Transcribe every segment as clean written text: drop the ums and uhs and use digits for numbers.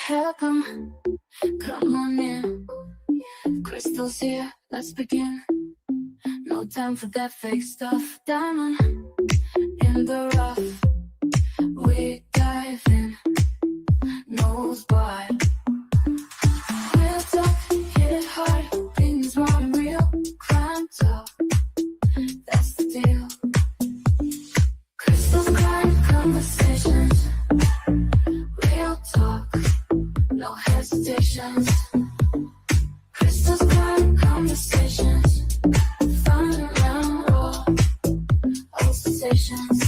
Welcome, come on in. Crystal's here, let's begin. No time for that fake stuff. Diamond in the rough, we dive in. Knows why. Real talk, hit it hard. Things raw and real. Crime talk, that's the deal. Crystal's crime conversations. Real talk, no hesitations. Crystal's crime conversations. Fun around raw, old sensations.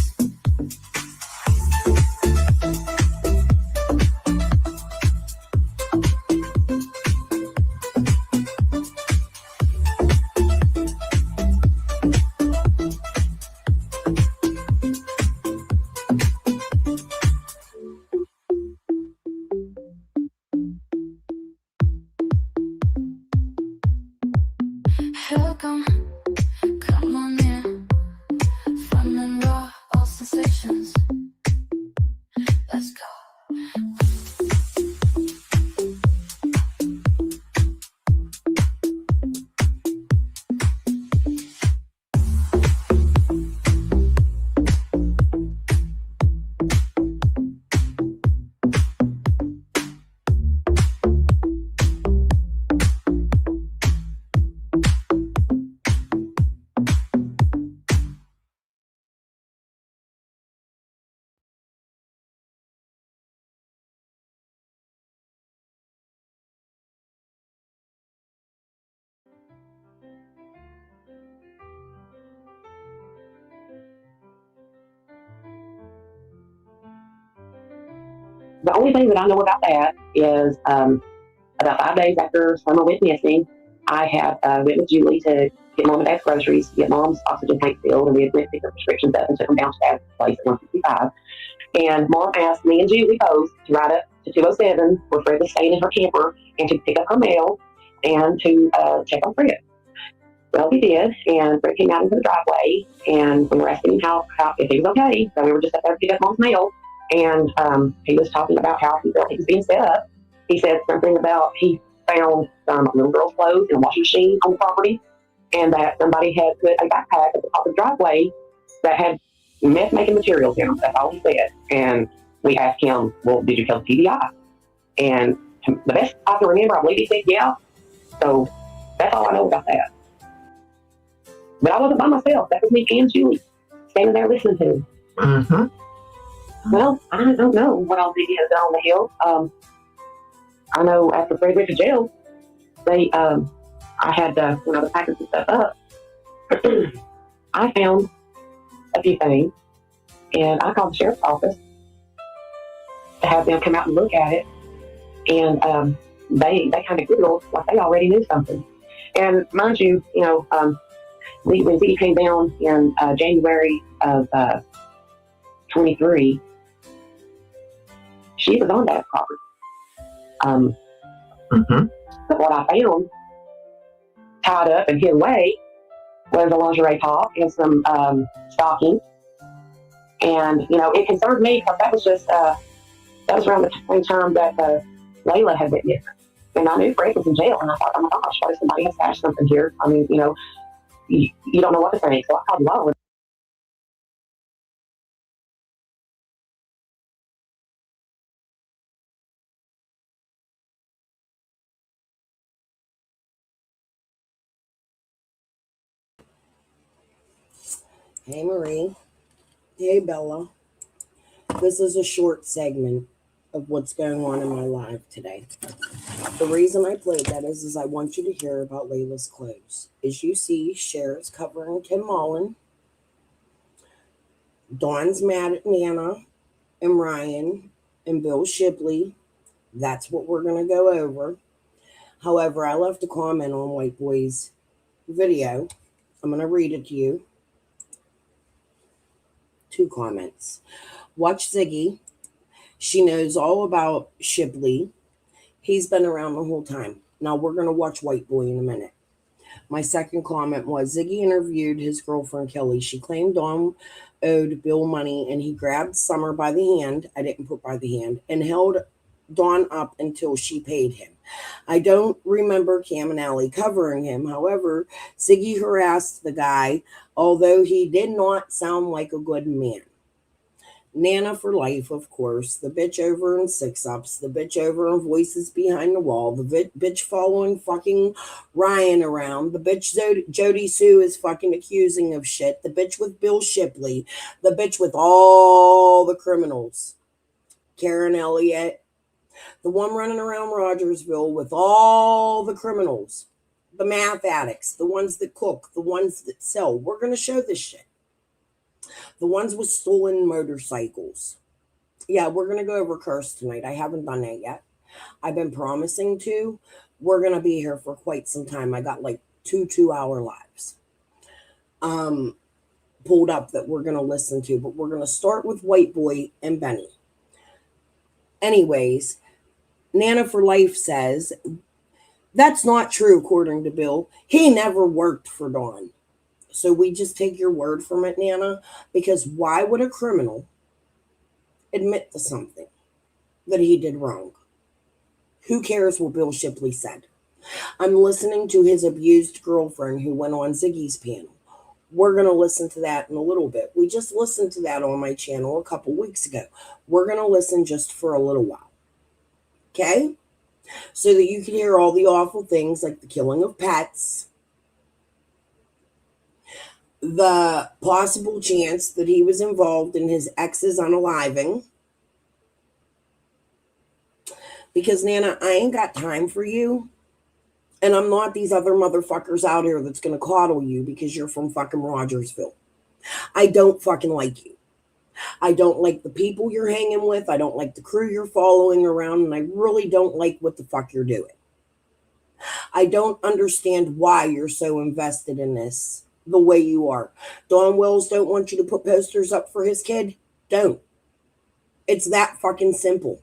Welcome, come on in. Fun and raw, all sensations. Let's go. The only thing that I know about that is about 5 days after Summer went missing, I had went with Julie to get Mom and Dad's groceries, to get Mom's oxygen tank filled, and we had went to pick her prescriptions up and took them down to Dad's place at 165. And Mom asked me and Julie both to ride up to 207, where Fred was staying in her camper, and to pick up her mail and to check on Fred. Well, we did, and Fred came out into the driveway, and we were asking him how if he was okay. So we were just up there to pick up Mom's mail, and he was talking about how he felt he was being set up. He said something about he found some little girl's clothes in a washing machine on the property, and that somebody had put a backpack at the top of the driveway that had meth-making materials in them. That's all he said. And we asked him, well, did you tell the TBI? And the best I can remember, I believe he said yeah. So that's all I know about that. But I wasn't by myself. That was me and Julie standing there listening to him. Mm-hmm. Well, I don't know what all he has done on the hill. I know after Fred went to jail, I had when I was packing some stuff up, I found a few things, and I called the sheriff's office to have them come out and look at it, and they kind of giggled like they already knew something. And mind you, when Ziggy came down in January of 23, she was on that property. But what I found tied up and hid away was a lingerie top and some stockings. And, it concerned me because that was around the same time that Layla had been missing. And I knew Fred was in jail, and I thought, oh my gosh, what if somebody has stashed something here? I mean, you don't know what to think. So I called Lola. Hey Marie. Hey Bella. This is a short segment of what's going on in my life today. The reason I played that is I want you to hear about Layla's clothes. As you see, Cher's covering Kim Mullen. Dawn's mad at Nana and Ryan and Bill Shipley. That's what we're going to go over. However, I left a comment on White Boy's video. I'm going to read it to you. 2 comments. Watch Ziggy. She knows all about Shipley. He's been around the whole time. Now we're going to watch White Boy in a minute. My second comment was Ziggy interviewed his girlfriend Kelly. She claimed Dawn owed Bill money, and he grabbed Summer by the hand. I didn't put by the hand, and held Dawn up until she paid him. I don't remember Cam and Allie covering him. However, Ziggy harassed the guy, although he did not sound like a good man. Nana for life, of course. The bitch over in Six Ups. The bitch over in Voices Behind the Wall. The bitch following fucking Ryan around. The bitch Jody Sue is fucking accusing of shit. The bitch with Bill Shipley. The bitch with all the criminals. Karen Elliott. The one running around Rogersville with all the criminals. The math addicts. The ones that cook. The ones that sell. We're going to show this shit. The ones with stolen motorcycles. Yeah, we're going to go over Curse tonight. I haven't done that yet. I've been promising to. We're going to be here for quite some time. I got like 2-hour lives pulled up that we're going to listen to. But we're going to start with White Boy and Benny. Anyways, Nana for Life says, that's not true, according to Bill. He never worked for Dawn. So we just take your word from it, Nana, because why would a criminal admit to something that he did wrong? Who cares what Bill Shipley said? I'm listening to his abused girlfriend who went on Ziggy's panel. We're going to listen to that in a little bit. We just listened to that on my channel a couple weeks ago. We're going to listen just for a little while. Okay? So that you can hear all the awful things like the killing of pets, the possible chance that he was involved in his ex's unaliving. Because, Nana, I ain't got time for you. And I'm not these other motherfuckers out here that's going to coddle you because you're from fucking Rogersville. I don't fucking like you. I don't like the people you're hanging with. I don't like the crew you're following around. And I really don't like what the fuck you're doing. I don't understand why you're so invested in this the way you are. Don Wells don't want you to put posters up for his kid. Don't. It's that fucking simple.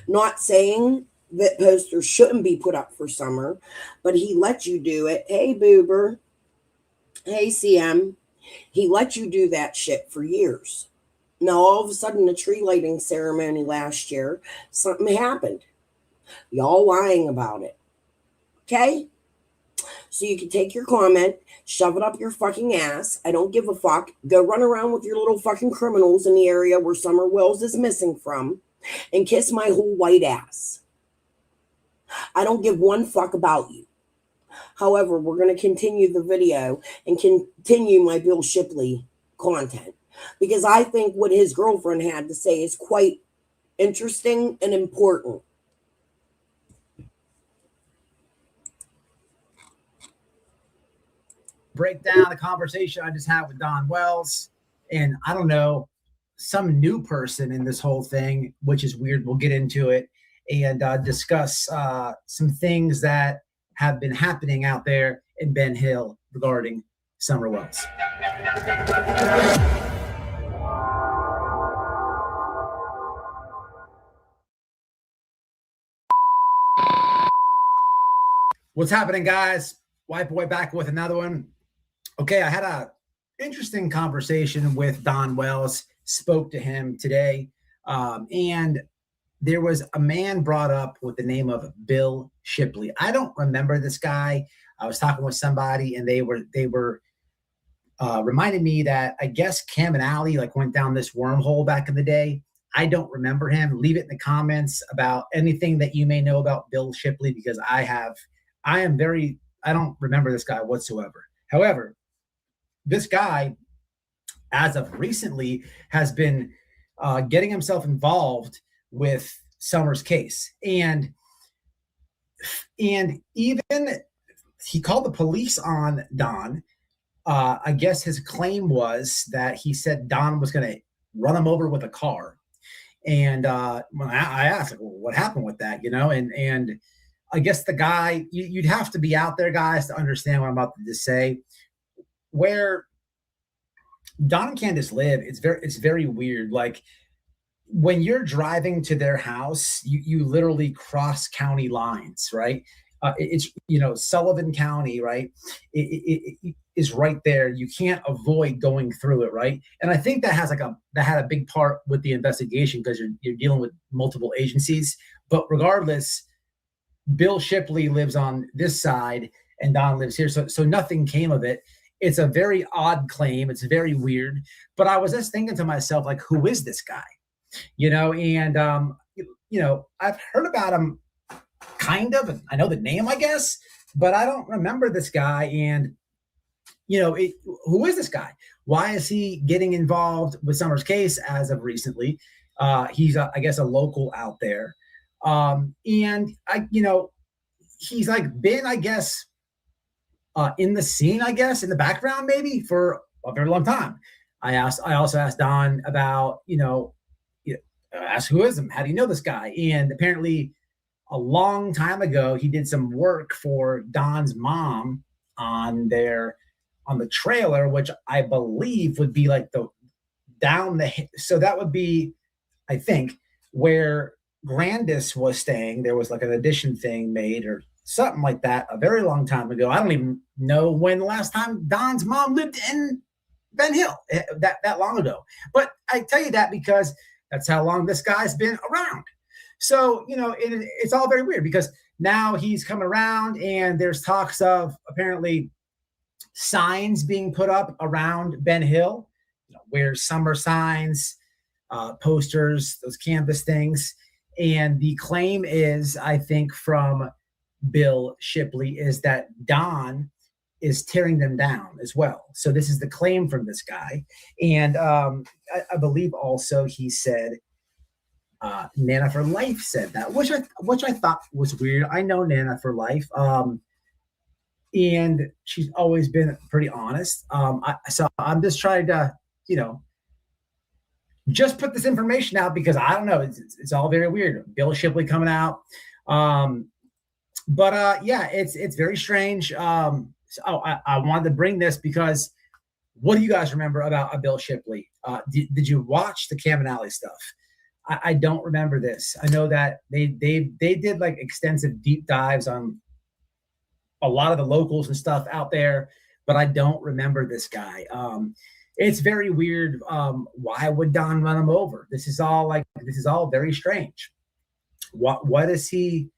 Not saying that posters shouldn't be put up for Summer, but he let you do it. Hey, Boober. Hey, CM. He let you do that shit for years. Now, all of a sudden, the tree lighting ceremony last year, something happened. Y'all lying about it. Okay? So you can take your comment, shove it up your fucking ass. I don't give a fuck. Go run around with your little fucking criminals in the area where Summer Wells is missing from and kiss my whole white ass. I don't give one fuck about you. However, we're going to continue the video and continue my Bill Shipley content because I think what his girlfriend had to say is quite interesting and important. Break down the conversation I just had with Don Wells and I don't know, some new person in this whole thing, which is weird. We'll get into it and discuss some things that have been happening out there in Ben Hill regarding Summer Wells. What's happening, guys? White Boy back with another one. Okay, I had a interesting conversation with Don Wells, spoke to him today, and there was a man brought up with the name of Bill Shipley. I don't remember this guy. I was talking with somebody, and they were reminding me that I guess Cam and Allie like went down this wormhole back in the day. I don't remember him. Leave it in the comments about anything that you may know about Bill Shipley because I don't remember this guy whatsoever. However, this guy, as of recently, has been getting himself involved with Summer's case. And even he called the police on Don. I guess his claim was that he said Don was going to run him over with a car. And when I asked, like, well, what happened with that, And I guess the guy, you'd have to be out there, guys, to understand what I'm about to say. Where Don and Candace live, it's very weird. Like when you're driving to their house, you literally cross county lines, right? It's, Sullivan County, right? It is right there. You can't avoid going through it, right? And I think that had a big part with the investigation, because you're dealing with multiple agencies. But regardless, Bill Shipley lives on this side and Don lives here, so nothing came of it. It's a very odd claim. It's very weird. But I was just thinking to myself, like, who is this guy? And I've heard about him kind of, and I know the name, I guess, but I don't remember this guy. And who is this guy? Why is he getting involved with Summer's case as of recently? He's I guess a local out there, and he's like been, I guess, in the scene, I guess, in the background maybe for a very long time. I also asked Don about ask who is him? How do you know this guy? And apparently, a long time ago, he did some work for Don's mom on the trailer, which I believe would be like so that would be, I think, where Grandis was staying. There was like an addition thing made or something like that a very long time ago. I don't even know when the last time Don's mom lived in Ben Hill, that long ago. But I tell you that because that's how long this guy's been around. So, it's all very weird, because now he's coming around and there's talks of apparently signs being put up around Ben Hill, where summer signs, posters, those canvas things. And the claim is, I think, from Bill Shipley, is that Don is tearing them down as well. So this is the claim from this guy. And I believe also he said, Nana for Life said that, which I thought was weird. I know Nana for Life, and she's always been pretty honest. So I'm just trying to, just put this information out, because I don't know. It's all very weird. Bill Shipley coming out, but yeah, it's very strange. So I wanted to bring this because what do you guys remember about Bill Shipley? Did you watch the Cam and Alley stuff? I don't remember this. I know that they did like extensive deep dives on a lot of the locals and stuff out there, but I don't remember this guy. It's very weird. Why would Don run him over? This is all very strange. What is he?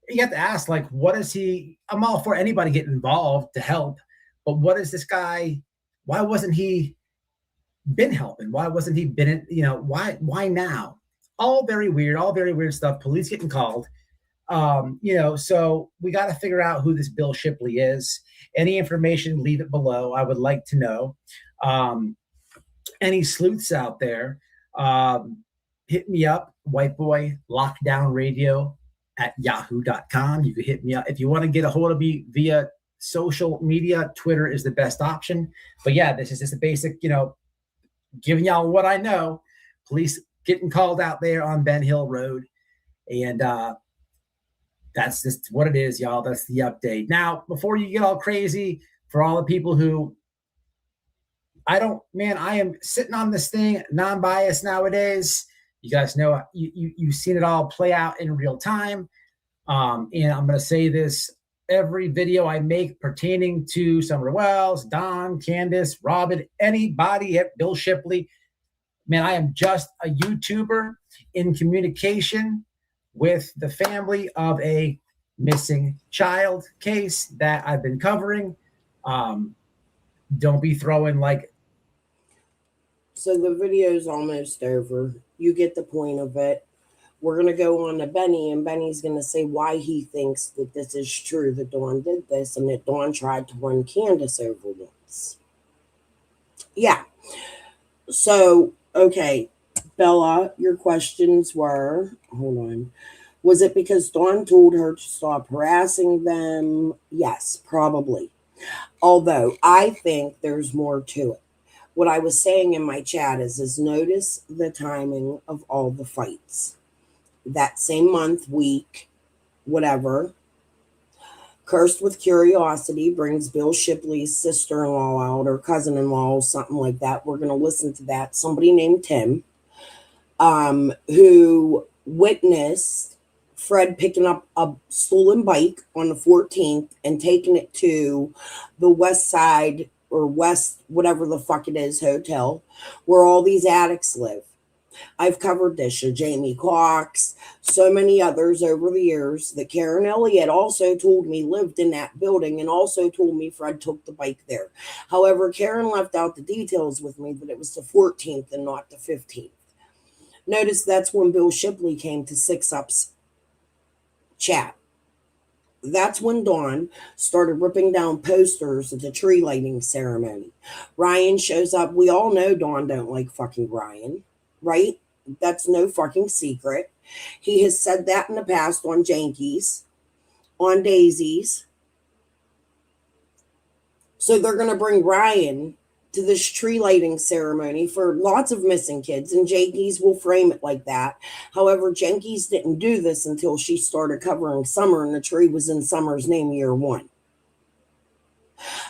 You have to ask, like, what is he? I'm all for anybody getting involved to help, but what is this guy? Why wasn't he been helping? Why wasn't he been, why now? All very weird stuff. Police getting called. So we got to figure out who this Bill Shipley is. Any information, leave it below. I would like to know. Any sleuths out there, hit me up, Whiteboy Lockdown Radio at yahoo.com. You can hit me up. If you want to get a hold of me via social media, Twitter is the best option. But yeah, this is just a basic, giving y'all what I know. Police getting called out there on Ben Hill Road. And that's just what it is, y'all. That's the update. Now, before you get all crazy, for all the people who I am sitting on this thing, non-biased nowadays. You guys know you've seen it all play out in real time. And I'm going to say this every video I make pertaining to Summer Wells, Don, Candace, Robin, anybody at Bill Shipley. Man, I am just a YouTuber in communication with the family of a missing child case that I've been covering. Don't be throwing like. So the video's almost over. You get the point of it. We're going to go on to Benny, and Benny's going to say why he thinks that this is true, that Dawn did this, and that Dawn tried to run Candace over once. Yeah. So, okay, Bella, your questions were, hold on. Was it because Dawn told her to stop harassing them? Yes, probably. Although I think there's more to it. What I was saying in my chat is notice the timing of all the fights. That same month, week, whatever. Cursed with Curiosity brings Bill Shipley's sister-in-law out, or cousin-in-law, something like that. We're going to listen to that. Somebody named Tim, who witnessed Fred picking up a stolen bike on the 14th and taking it to the West Side or West, whatever the fuck it is, hotel where all these addicts live. I've covered this show, Jamie Cox, so many others over the years that Karen Elliott also told me lived in that building and also told me Fred took the bike there. However, Karen left out the details with me that it was the 14th and not the 15th. Notice that's when Bill Shipley came to 6UP's chat. That's when Dawn started ripping down posters at the tree lighting ceremony. Ryan shows up. We all know Dawn don't like fucking Ryan, right? That's no fucking secret. He has said that in the past on Jankies, on Daisies. So they're going to bring Ryan to this tree lighting ceremony for lots of missing kids, and Jankies will frame it like that. However, Jankies didn't do this until she started covering Summer, and the tree was in Summer's name year one.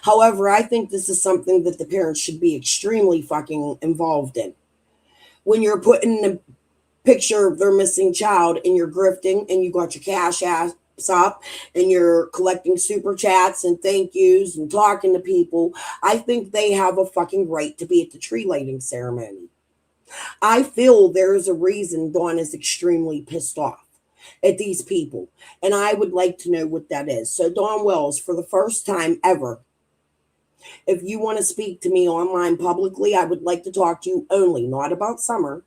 However, I think this is something that the parents should be extremely fucking involved in. When you're putting a picture of their missing child and you're grifting and you got your cash ass up and you're collecting super chats and thank yous and talking to people, I think they have a fucking right to be at the tree lighting ceremony. I feel there is a reason Dawn is extremely pissed off at these people, and I would like to know what that is. So Dawn Wells, for the first time ever, if you want to speak to me online publicly, I would like to talk to you only, not about Summer,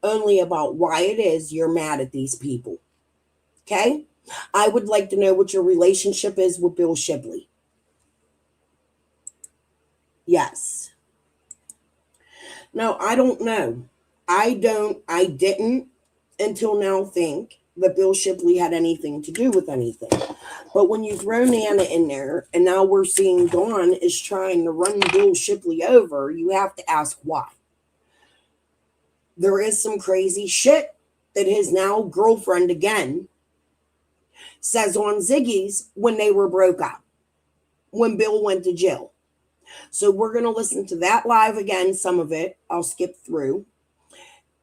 only about why it is you're mad at these people. Okay? I would like to know what your relationship is with Bill Shipley. Yes. No, I don't know. I didn't until now think that Bill Shipley had anything to do with anything. But when you throw Nana in there, and now we're seeing Dawn is trying to run Bill Shipley over, you have to ask why. There is some crazy shit that his now girlfriend again says on Ziggy's when they were broke up, when Bill went to jail. So we're going to listen to that live again, some of it. I'll skip through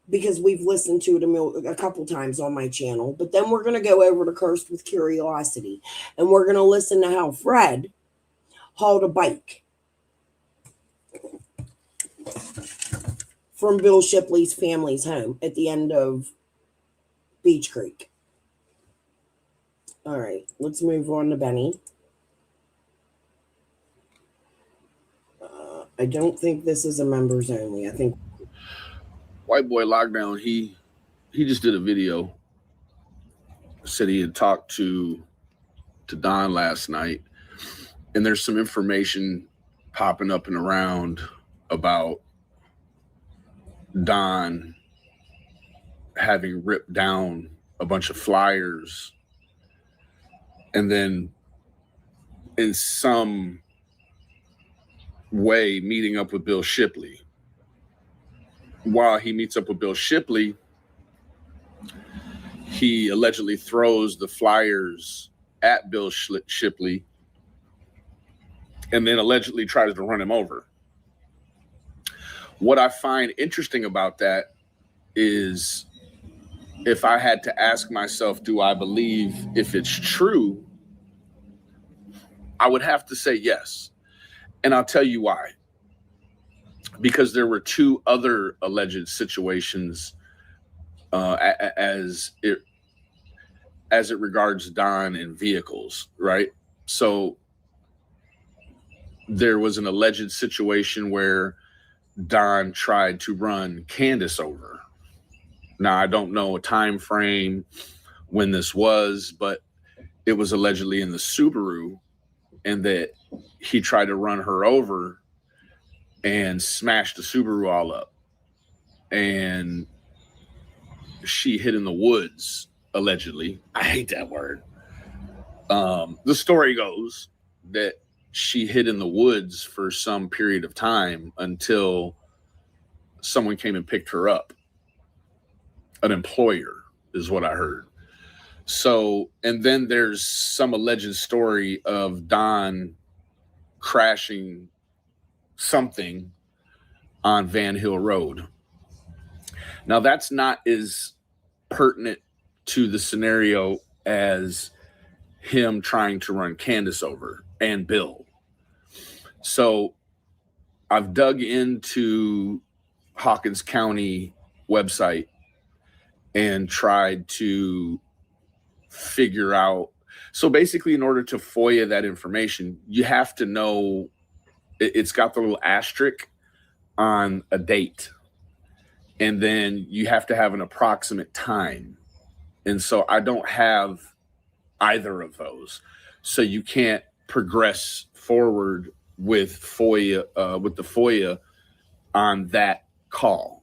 because we've listened to it a couple times on my channel. But then we're going to go over to Cursed with Curiosity, and we're going to listen to how Fred hauled a bike from Bill Shipley's family's home at the end of Beach Creek. All right, let's move on to Benny. I don't think this is a members only. I think White Boy Lockdown, he just did a video. Said he had talked to Don last night, and there's some information popping up and around about Don having ripped down a bunch of flyers and then in some way meeting up with Bill Shipley. While he meets up with Bill Shipley, he allegedly throws the flyers at Bill Shipley and then allegedly tries to run him over. What I find interesting about that is, if I had to ask myself, do I believe if it's true, I would have to say yes. And I'll tell you why. Because there were two other alleged situations as it regards Don and vehicles, right? So there was an alleged situation where Don tried to run Candace over. Now, I don't know a time frame when this was, but it was allegedly in the Subaru, and that he tried to run her over and smash the Subaru all up. And she hid in the woods, allegedly. I hate that word. The story goes that she hid in the woods for some period of time until someone came and picked her up. An employer is what I heard. So, and then there's some alleged story of Don crashing something on Van Hill Road. Now, that's not as pertinent to the scenario as him trying to run Candace over and Bill. So I've dug into Hawkins County website and tried to figure out. So basically, in order to FOIA that information, you have to know it's got the little asterisk on a date. And then you have to have an approximate time. And so I don't have either of those. So you can't progress forward with FOIA, with the FOIA on that call.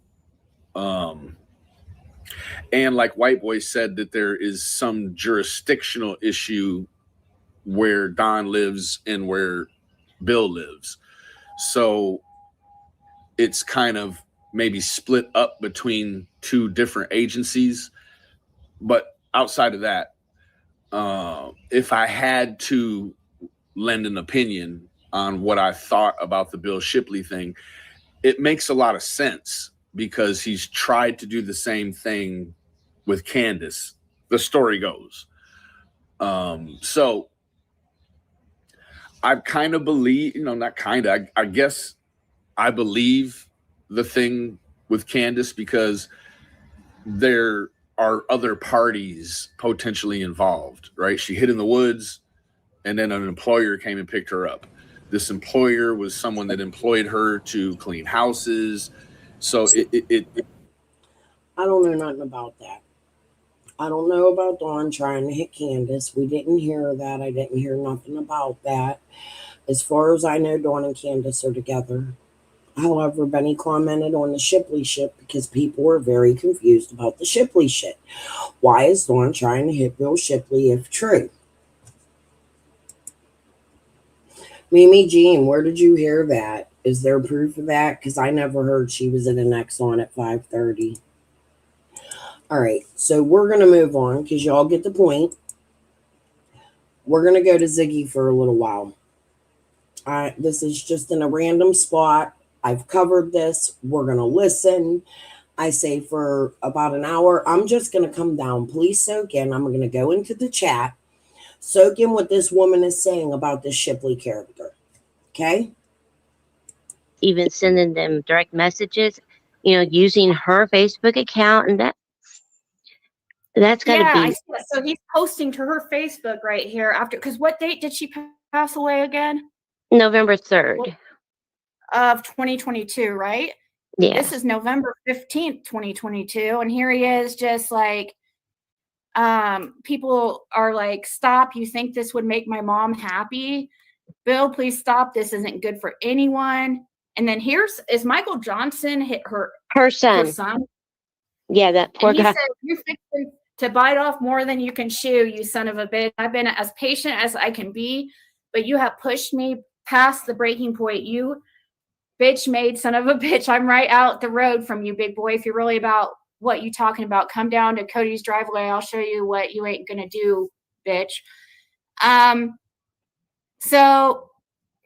And like White Boy said, that there is some jurisdictional issue where Don lives and where Bill lives. So it's kind of maybe split up between two different agencies. But outside of that, if I had to lend an opinion on what I thought about the Bill Shipley thing, it makes a lot of sense because he's tried to do the same thing with Candace, the story goes. So I kind of believe, not kind of, I guess I believe the thing with Candace because there are other parties potentially involved, right? She hid in the woods and then an employer came and picked her up. This employer was someone that employed her to clean houses. So it I don't know nothing about that. I don't know about Dawn trying to hit Candace. We didn't hear that. I didn't hear nothing about that. As far as I know, Dawn and Candace are together. However, Benny commented on the Shipley shit because people were very confused about the Shipley shit. Why is Dawn trying to hit Bill Shipley if true? Mimi Jean, where did you hear that? Is there proof of that? Because I never heard she was in an Exxon at 5:30. All right, so we're going to move on because y'all get the point. We're going to go to Ziggy for a little while. This is just in a random spot. I've covered this. We're going to listen. I say for about an hour. I'm just going to come down. Please soak in. I'm going to go into the chat. Soak in what this woman is saying about this Shipley character. Okay? Even sending them direct messages, using her Facebook account, and that's got to Yeah, I be see that. So he's posting to her Facebook right here after, because what date did she pass away again? November 3rd. Of 2022, right? Yeah. This is November 15th, 2022. And here he is just like, people are like, stop. You think this would make my mom happy? Bill, please stop. This isn't good for anyone. And then is Michael Johnson hit her son. Yeah, that poor and he guy. said, you're fixing to bite off more than you can chew, you son of a bitch. I've been as patient as I can be, but you have pushed me past the breaking point. You bitch made son of a bitch. I'm right out the road from you, big boy. If you're really about what you talking about, come down to Cody's driveway. I'll show you what you ain't gonna do, bitch. So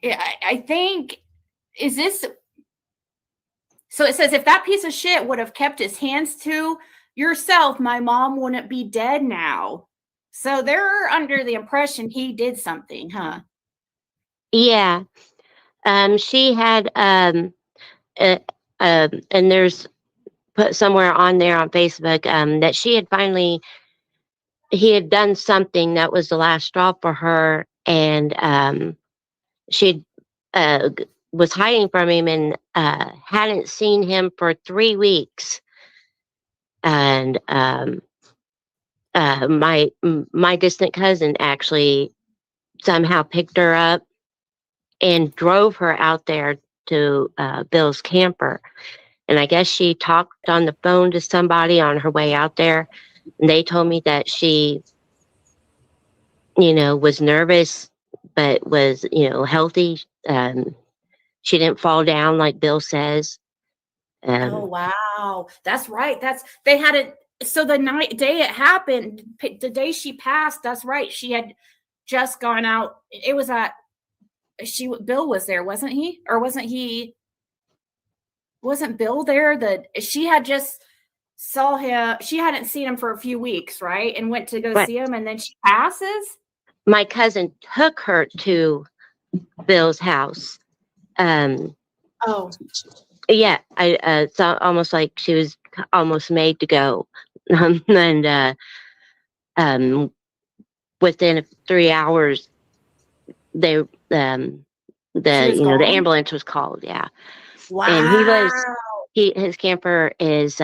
yeah, I think is this. So it says if that piece of shit would have kept his hands to yourself, my mom wouldn't be dead now. So they're under the impression he did something, huh? Yeah. She had and there's put somewhere on there on Facebook that he had done something that was the last straw for her, and she was hiding from him and hadn't seen him for 3 weeks. And my distant cousin actually somehow picked her up and drove her out there to Bill's camper. And I guess she talked on the phone to somebody on her way out there. And they told me that she, was nervous, but was, healthy. She didn't fall down like Bill says. Oh, wow. That's right. They had it. So the day it happened, the day she passed, that's right. She had just gone out. It was Bill was there, wasn't he? Or wasn't Bill there? She had just saw him. She hadn't seen him for a few weeks, right? And went to go Right. see him, and then she passes. My cousin took her to Bill's house. Oh, Yeah, it's almost like she was almost made to go. And within 3 hours, they she the was the gone. ambulance was called. Yeah, Wow. and his camper is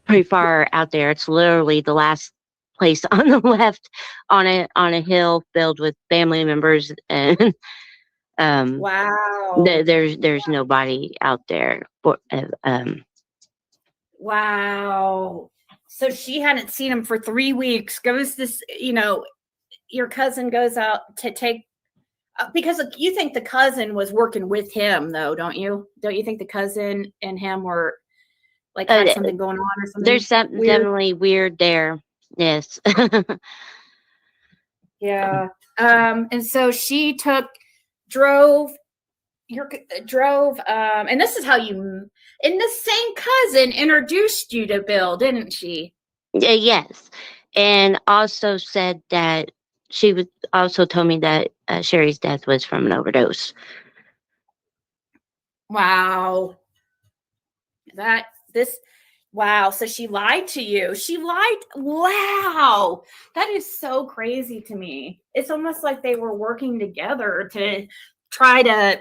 pretty far out there. It's literally the last place on the left on a hill filled with family members, and Wow. there's nobody out there. Wow. So she hadn't seen him for 3 weeks. Goes this, your cousin goes out to take, because you think the cousin was working with him, though, don't you? Don't you think the cousin and him were like had something going on or something? There's something weird? definitely weird there. Yes. Yeah. And so she drove, and this is how and the same cousin introduced you to Bill, didn't she? Yes. And also said that she also told me that Sherry's death was from an overdose. Wow. Wow. So she lied to you. Wow. That is so crazy to me. It's almost like they were working together to try to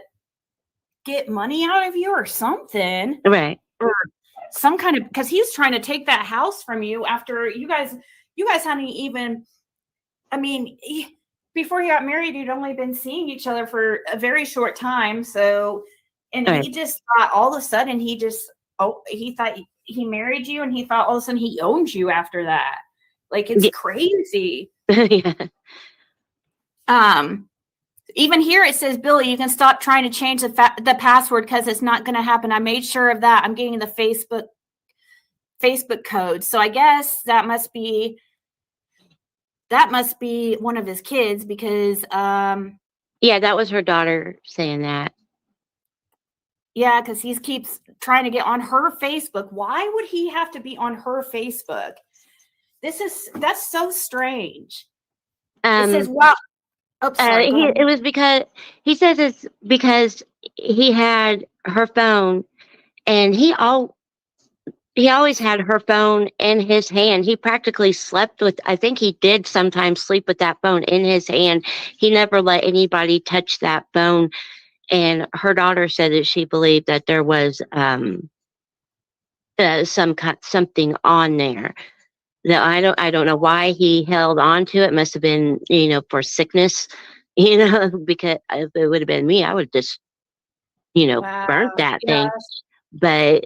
get money out of you or something. Right. Or some kind of, because he's trying to take that house from you after you guys hadn't even, before you got married, you'd only been seeing each other for a very short time. So, and right. He just thought all of a sudden he thought he married you, and he thought all of a sudden he owned you after that. Like, it's crazy. Yeah. Even here it says, Billy, you can stop trying to change the password because it's not going to happen. I made sure of that. I'm getting the Facebook code. So I guess that must be one of his kids, because yeah, that was her daughter saying that. Yeah, because he keeps trying to get on her Facebook. Why would he have to be on her Facebook? That's so strange. It says, wow. Oh, sorry, it was because he says it's because he had her phone, and he always had her phone in his hand. He practically slept with, I think he did sometimes sleep with that phone in his hand. He never let anybody touch that phone. And her daughter said that she believed that there was something on there. That I don't know why he held on to it. Must have been, for sickness, because if it would have been me, I would just, wow. burnt that thing. But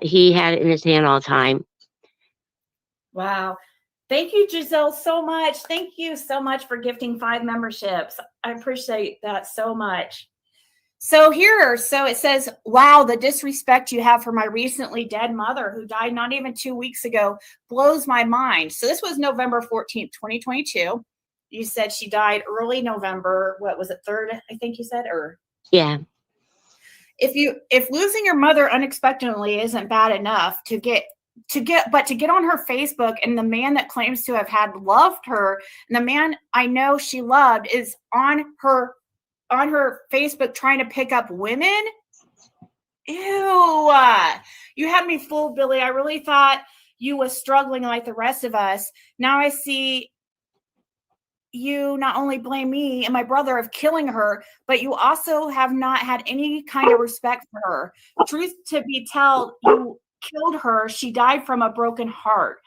he had it in his hand all the time. Wow. Thank you, Giselle, so much. Thank you so much for gifting 5 memberships. I appreciate that so much. So it says, wow, the disrespect you have for my recently dead mother who died not even 2 weeks ago blows my mind. So this was November 14th, 2022. You said she died early November. What was it, 3rd, I think you said? Or yeah. If losing your mother unexpectedly isn't bad enough to get on her Facebook, and the man that claims to have loved her, and the man I know she loved is on her Facebook trying to pick up women. Ew. You had me fooled, Billy. I really thought you was struggling like the rest of us. Now I see you not only blame me and my brother of killing her, but you also have not had any kind of respect for her. Truth to be told, you killed her. She died from a broken heart.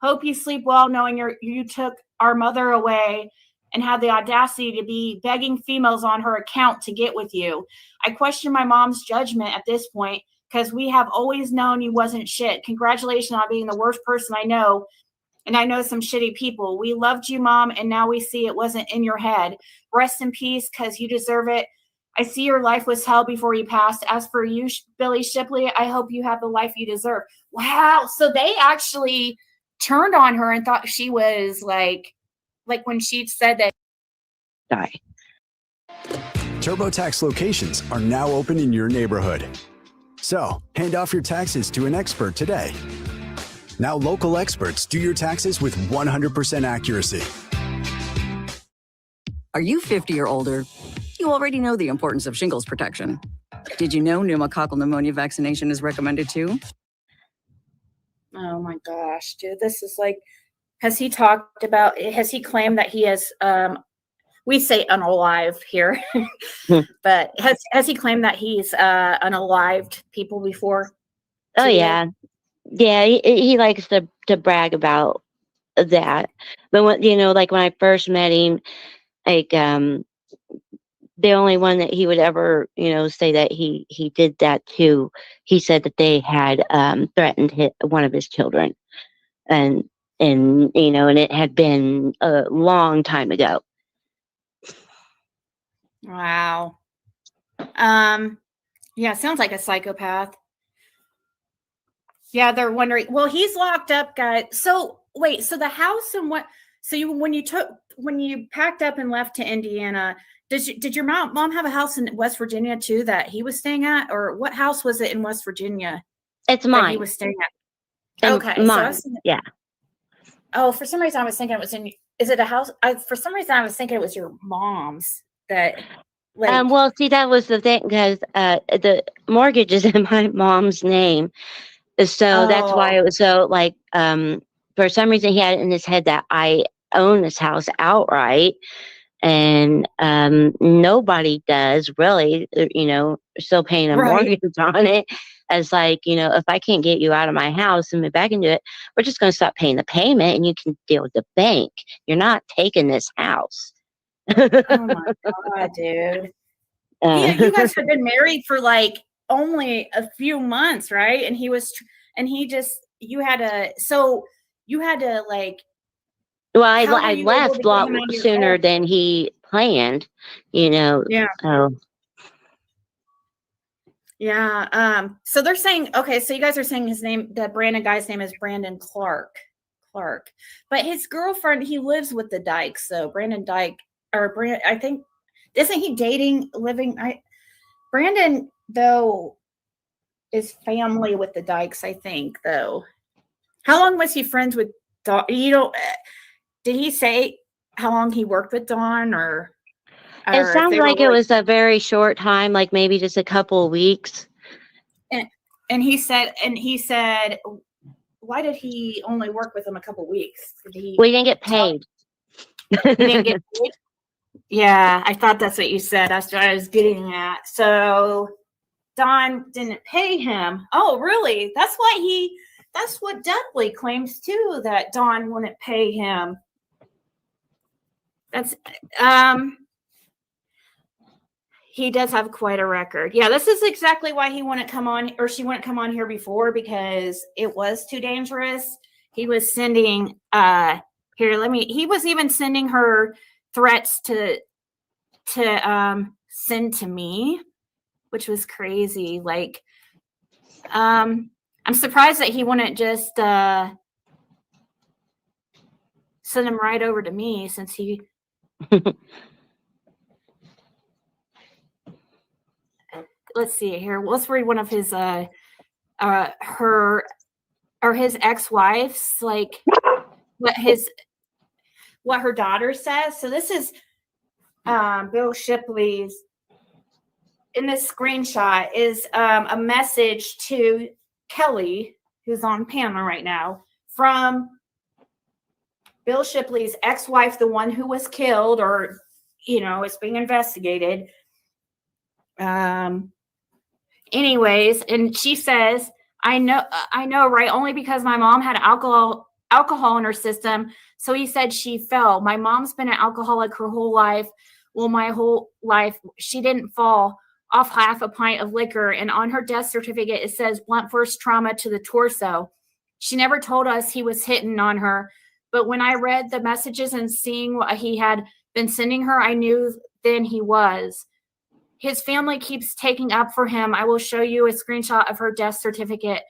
Hope you sleep well knowing you took our mother away and had the audacity to be begging females on her account to get with you. I question my mom's judgment at this point because we have always known you wasn't shit. Congratulations on being the worst person I know. And I know some shitty people. We loved you, Mom, and now we see it wasn't in your head. Rest in peace, because you deserve it. I see your life was hell before you passed. As for you, Billy Shipley, I hope you have the life you deserve. Wow. So they actually turned on her and thought she was like when she said that. Die. TurboTax locations are now open in your neighborhood. So hand off your taxes to an expert today Now local experts do your taxes with 100% accuracy. Are you 50 or older? You already know the importance of shingles protection. Did you know pneumococcal pneumonia vaccination is recommended too? Oh my gosh, dude, this is like, has he claimed that he has, we say unalived here, but has he claimed that he's unalived people before? Oh yeah. Yeah, he likes to brag about that. But when, like when I first met him, like the only one that he would ever, say that he did that to, he said that they had threatened one of his children. And and it had been a long time ago. Wow. Yeah, sounds like a psychopath. Yeah, they're wondering. Well, he's locked up, guys. So wait, so the house and what? So when you packed up and left to Indiana, did your mom have a house in West Virginia too that he was staying at, or what house was it in West Virginia? It's mine. That he was staying at. And okay, mine. Yeah. Oh, for some reason I was thinking it was in. Is it a house? For some reason I was thinking it was your mom's. That. Like, Well, see, that was the thing, because the mortgage is in my mom's name. So that's why it was so like, for some reason he had it in his head that I own this house outright, and nobody does really, still paying a mortgage on it. As like, if I can't get you out of my house and move back into it, we're just going to stop paying the payment and you can deal with the bank. You're not taking this house. Oh my God, dude. Yeah, you guys have been married for like only a few months, right? And you had to like. Well, I left a lot sooner than he planned, Yeah. So. Yeah. So they're saying, okay, so you guys are saying the Brandon guy's name is Brandon Clark. But his girlfriend, he lives with the Dykes, so Brandon Dyke, I think, isn't he Brandon, though, is family with the Dykes, I think, though. How long was he friends with Dawn? Did he say how long he worked with Dawn, or it sounds like it was a very short time, like maybe just a couple of weeks. And he said, why did he only work with him a couple of weeks? We didn't get paid. He didn't get paid? Yeah, I thought that's what you said. That's what I was getting at. So Dawn didn't pay him. Oh, really? That's what Dudley claims too, that Dawn wouldn't pay him. That's he does have quite a record. Yeah, this is exactly why he wouldn't come on, or she wouldn't come on here before, because it was too dangerous. He was sending he was even sending her threats to send to me, which was crazy. Like, I'm surprised that he wouldn't just send them right over to me, since he let's see here. Let's read one of his his ex-wife's, like what her daughter says. So this is Bill Shipley's. In this screenshot is a message to Kelly, who's on panel right now, from Bill Shipley's ex-wife, the one who was killed, or is being investigated. Anyways, and she says, I know, right? Only because my mom had alcohol in her system. So he said she fell. My mom's been an alcoholic her whole life. Well, my whole life, she didn't fall off half a pint of liquor. And on her death certificate, it says blunt force trauma to the torso. She never told us he was hitting on her. But when I read the messages and seeing what he had been sending her, I knew then he was. His family keeps taking up for him. I will show you a screenshot of her death certificate.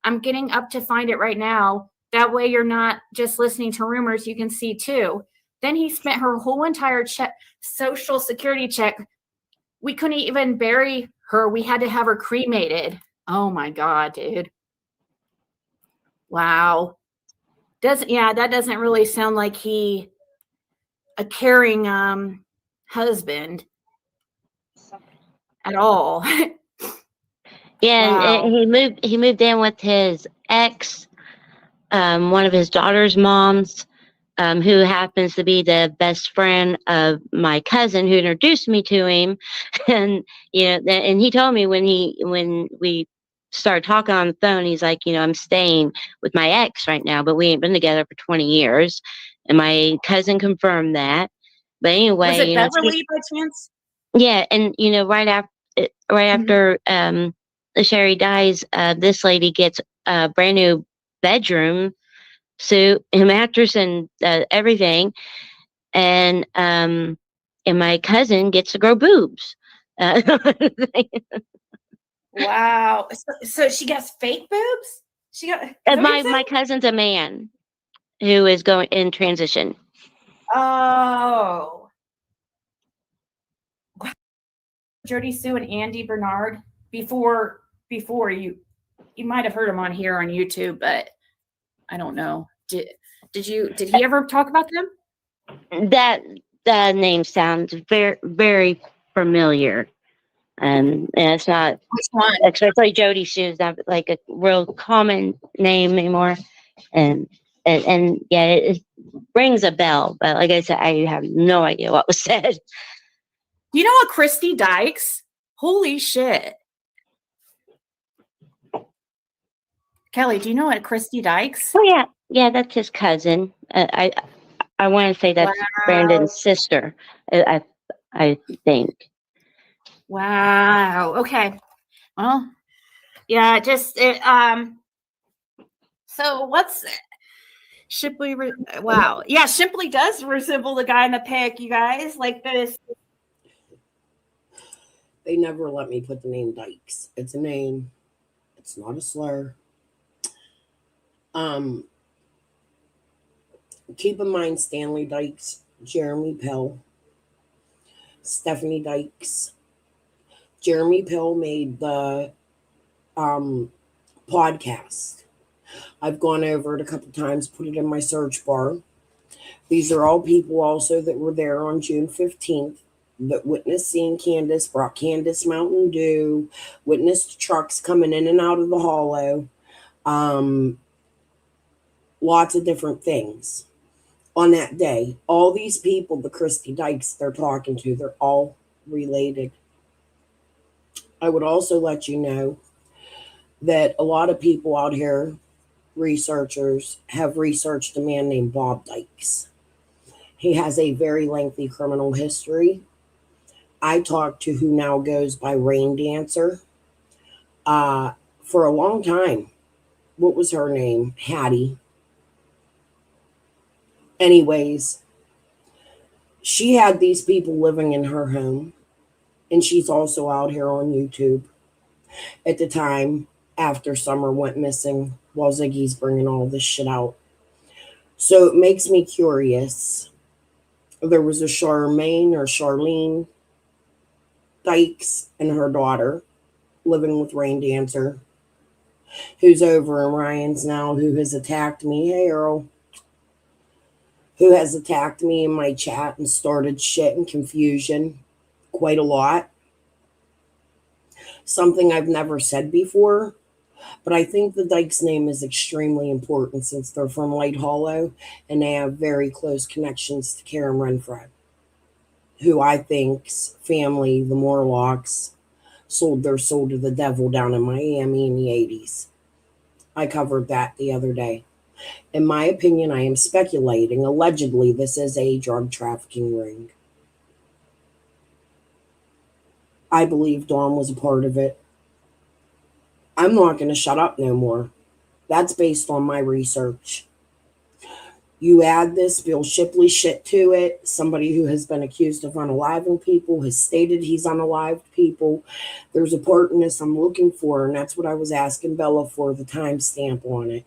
I'm getting up to find it right now. That way you're not just listening to rumors, you can see too. Then he spent her whole entire social security check. We couldn't even bury her. We had to have her cremated. Oh my God, dude. Wow. That doesn't really sound like a caring husband at all. Yeah, Wow. and he moved in with his ex, one of his daughter's moms, who happens to be the best friend of my cousin who introduced me to him. And and he told me when we started talking on the phone, he's like, I'm staying with my ex right now, but we ain't been together for 20 years. And my cousin confirmed that. But anyway, Was it Beverly by chance? yeah, and right after Sherry dies, this lady gets a brand new bedroom suit and mattress and everything, and my cousin gets to grow boobs. Wow. So she gets fake boobs? She got And my cousin's a man who is going in transition. Oh. Jody Sue and Andy Bernard before you might have heard him on here on YouTube, but I don't know. Did he ever talk about them? That name sounds very, very familiar. And it's not, especially Jody Sue's not like a real common name anymore. And yeah, it rings a bell, but like I said, I have no idea what was said. You know what, Christy Dykes? Holy shit. Kelly, do you know what Christy Dykes? Oh yeah, that's his cousin. I want to say that's Brandon's sister. I think. Wow. Okay. Well, yeah. So what's Shipley? Wow. Yeah, Shipley does resemble the guy in the pic. You guys like this? They never let me put the name Dykes. It's a name. It's not a slur. Keep in mind Stanley Dykes, Jeremy Pill, Stephanie Dykes. Jeremy Pill made the podcast. I've gone over it a couple times, put it in my search bar. These are all people also that were there on June 15th that witnessed seeing Candace, brought Candace Mountain Dew, witnessed trucks coming in and out of the hollow. Lots of different things on that day. All these people, the Christy Dykes they're talking to, they're all related. I would also let you know that a lot of people out here, researchers, have researched a man named Bob Dykes. He has a very lengthy criminal history. I talked to who now goes by Rain Dancer for a long time. What was her name? Hattie. Anyways, she had these people living in her home, and she's also out here on YouTube. At the time, after Summer went missing, while Ziggy's bringing all this shit out. So it makes me curious. There was a Charlene Dykes and her daughter living with Rain Dancer, who's over in Ryan's now, who has attacked me. Hey, Earl. Who has attacked me in my chat and started shit and confusion quite a lot. Something I've never said before, but I think the Dykes name is extremely important since they're from Light Hollow and they have very close connections to Karen Renfro, who I think's family, the Morlocks, sold their soul to the devil down in Miami in the 80s. I covered that the other day. In my opinion, I am speculating. Allegedly, this is a drug trafficking ring. I believe Dawn was a part of it. I'm not going to shut up no more. That's based on my research. You add this Bill Shipley shit to it. Somebody who has been accused of unaliving people has stated he's unalived people. There's a part in this I'm looking for, and that's what I was asking Bella for, the timestamp on it.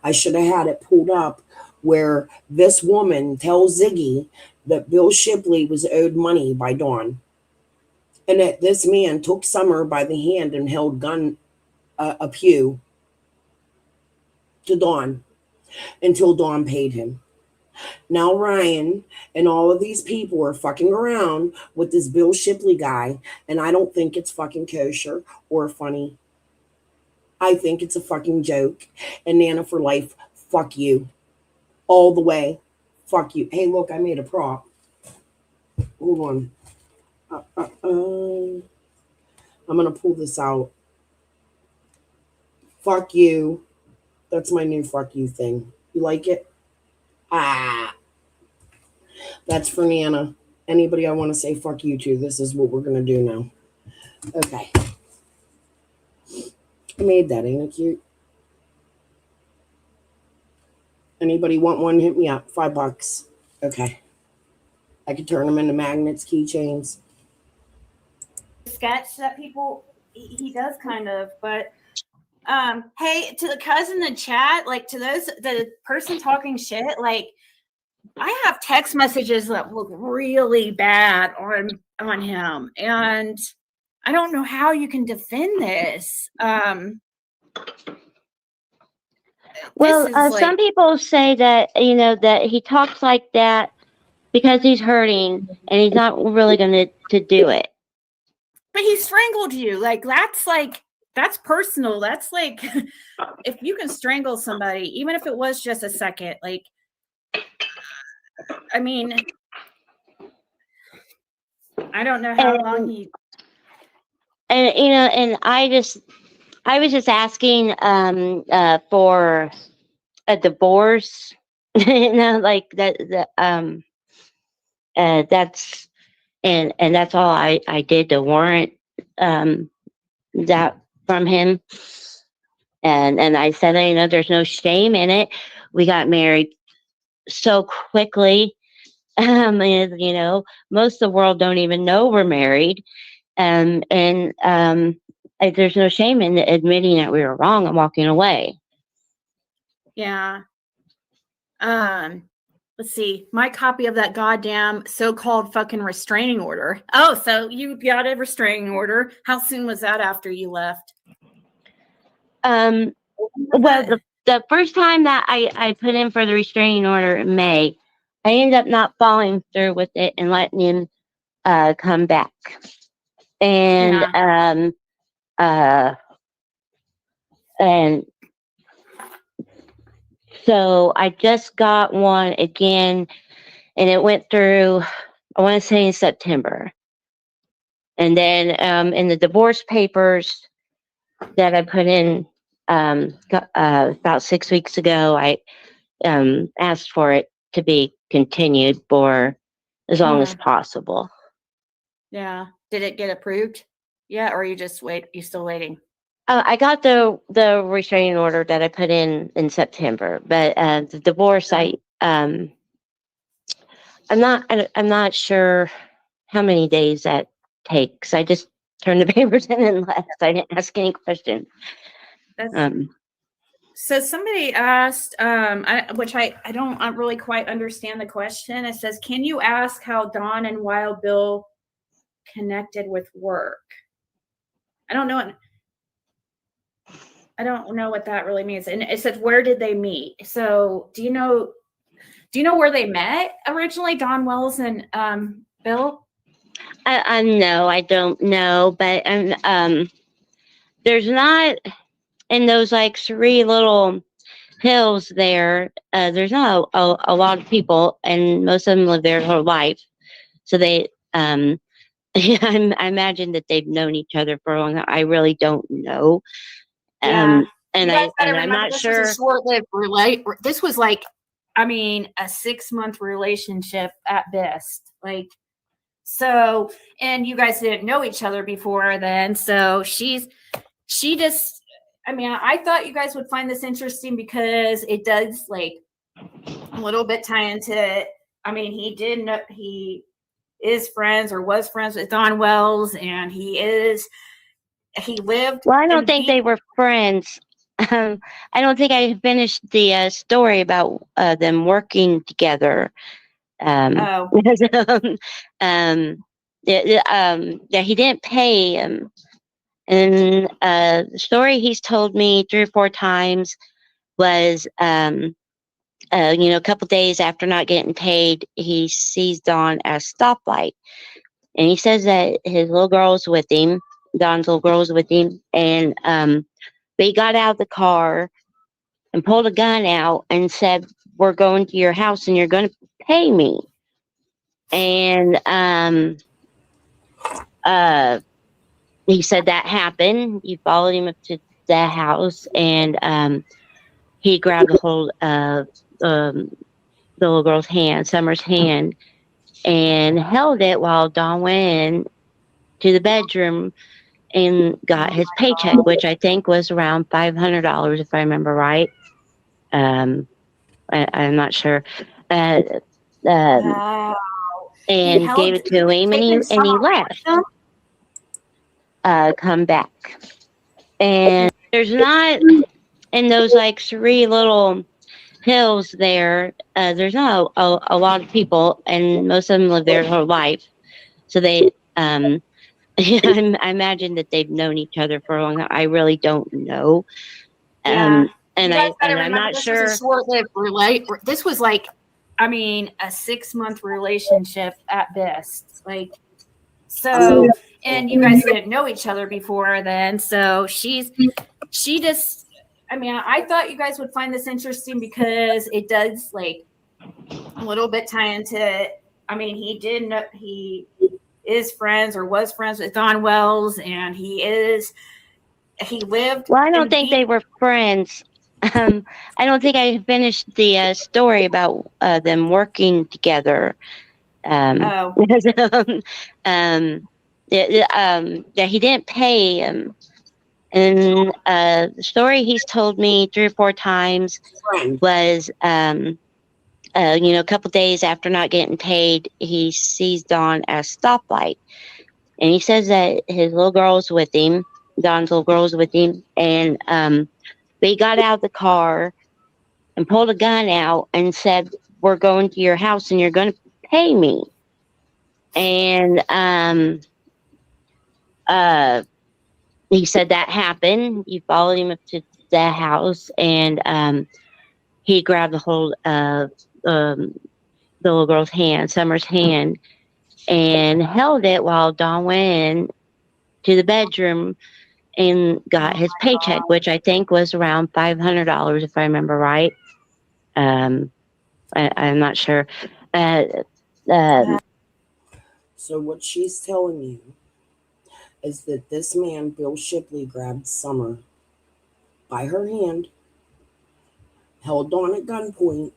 I should have had it pulled up where this woman tells Ziggy that Bill Shipley was owed money by Dawn, and that this man took Summer by the hand and held gun a pew to Dawn until Dawn paid him. Now Ryan and all of these people are fucking around with this Bill Shipley guy, and I don't think it's fucking kosher or funny. I think it's a fucking joke. And Nana for life, fuck you. All the way. Fuck you. Hey, look, I made a prop. Hold on. I'm going to pull this out. Fuck you. That's my new fuck you thing. You like it? Ah. That's for Nana. Anybody I want to say fuck you to, this is what we're going to do now. Okay. I made that. Ain't it cute? Anybody want one? Hit me up. $5. Okay. I could turn them into magnets, keychains. Sketch that people, he does kind of, but hey, to the cousin in the chat, like to those, the person talking shit, like I have text messages that look really bad on him, and I don't know how you can defend this. Well, like, some people say that, you know, that he talks like that because he's hurting and he's not really going to do it. but he strangled you. Like, that's personal. That's like, if you can strangle somebody, even if it was just a second, like, I mean, I don't know how long he. And, you know, and I was just asking for a divorce, you know, like that, that's, and that's all I did to warrant that from him. And I said, you know, there's no shame in it. We got married so quickly. And, you know, most of the world don't even know we're married. And there's no shame in admitting that we were wrong and walking away. Yeah. Let's see. My copy of that goddamn so-called fucking restraining order. Oh, so you got a restraining order. How soon was that after you left? Well, the first time that I put in for the restraining order in May, I ended up not following through with it and letting him come back. And and so I just got one again, and it went through, I want to say in September. And then in the divorce papers that I put in about 6 weeks ago, I asked for it to be continued for as long as possible. Yeah. Did it get approved? Yeah, or you just wait? You still waiting? I got the restraining order that I put in September, but the divorce, I'm not sure how many days that takes. I just turned the papers in and left. I didn't ask any questions. So somebody asked, which I don't really quite understand the question. It says, can you ask how Dawn and Wild Bill connected with work? I don't know what that really means. And it says, where did they meet? So do you know where they met originally, Dawn Wells and Bill? No, I don't know, but there's not, in those like 3 little hills there, there's not a lot of people, and most of them live there their whole life. So they, I imagine that they've known each other for a long time. I really don't know. Yeah. And I'm not sure. Was a short-lived this was like, I mean, a 6-month relationship at best. Like, so, and you guys didn't know each other before then. So she just, I mean, I thought you guys would find this interesting because it does like a little bit tie into, I mean, he is friends or was friends with Dawn Wells, and he lived. Well, I don't think they were friends. I don't think I finished the story about them working together. Yeah, he didn't pay him. And the story he's told me 3 or 4 times was, a couple days after not getting paid, he sees Dawn at a stoplight. And he says that his little girl's with him, Don's little girl's with him. And they got out of the car and pulled a gun out and said, "We're going to your house and you're going to pay me." And he said that happened. He followed him up to the house, and he grabbed a hold of the little girl's hand, Summer's hand, and held it while Don went in to the bedroom and got his paycheck, which I think was around $500, if I remember right. I'm not sure. Wow. And gave it to him, and he left. Come back, and there's not in those like 3 little hills there. There's not a lot of people, and most of them live there their whole life. So they, I imagine that they've known each other for a long time. I really don't know. Yeah. And I'm not this sure. Was a short-lived this was like, a 6-month relationship at best. Like, so, and you guys didn't know each other before then. So she just, I thought you guys would find this interesting because it does like a little bit tie into, he is friends or was friends with Don Wells, and he lived. Well, I don't think they were friends. I don't think I finished the story about them working together. Because, that he didn't pay him. And the story he's told me 3 or 4 times was, a couple days after not getting paid, he sees Dawn at a stoplight. And he says that his little girl's with him, Don's little girl's with him, and they got out of the car and pulled a gun out and said, "We're going to your house and you're going to pay me." And he said that happened. He followed him up to the house, and he grabbed a hold of the little girl's hand, Summer's hand, and held it while Don went in to the bedroom and got his paycheck, which I think was around $500, if I remember right. I'm not sure. So what she's telling you is that this man, Bill Shipley, grabbed Summer by her hand, held Dawn at gunpoint,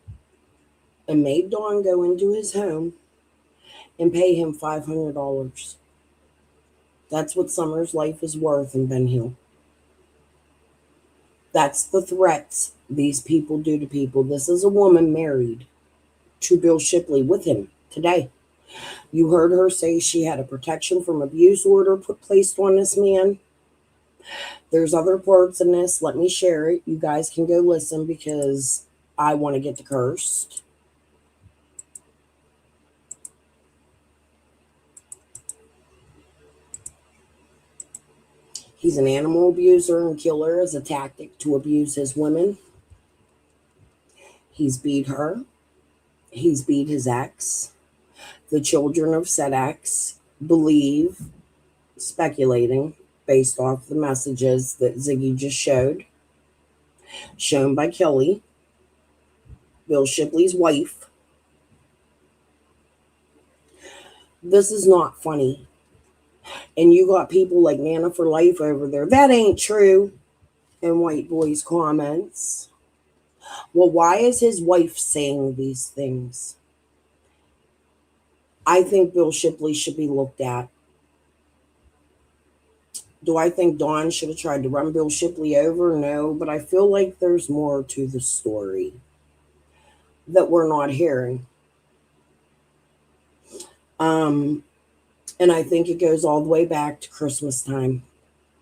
and made Dawn go into his home and pay him $500. That's what Summer's life is worth in Ben Hill. That's the threats these people do to people. This is a woman married to Bill Shipley with him today. You heard her say she had a protection from abuse order placed on this man. There's other parts in this. Let me share it. You guys can go listen because I want to get the cursed. He's an animal abuser and killer as a tactic to abuse his women. He's beat her. He's beat his ex. The children of said ex believe, speculating, based off the messages that Ziggy just showed, shown by Kelly, Bill Shipley's wife. This is not funny. And you got people like Nana for Life over there. That ain't true. In White Boy's comments. Well, why is his wife saying these things? I think Bill Shipley should be looked at. Do I think Dawn should have tried to run Bill Shipley over? No, but I feel like there's more to the story that we're not hearing. And I think it goes all the way back to Christmas time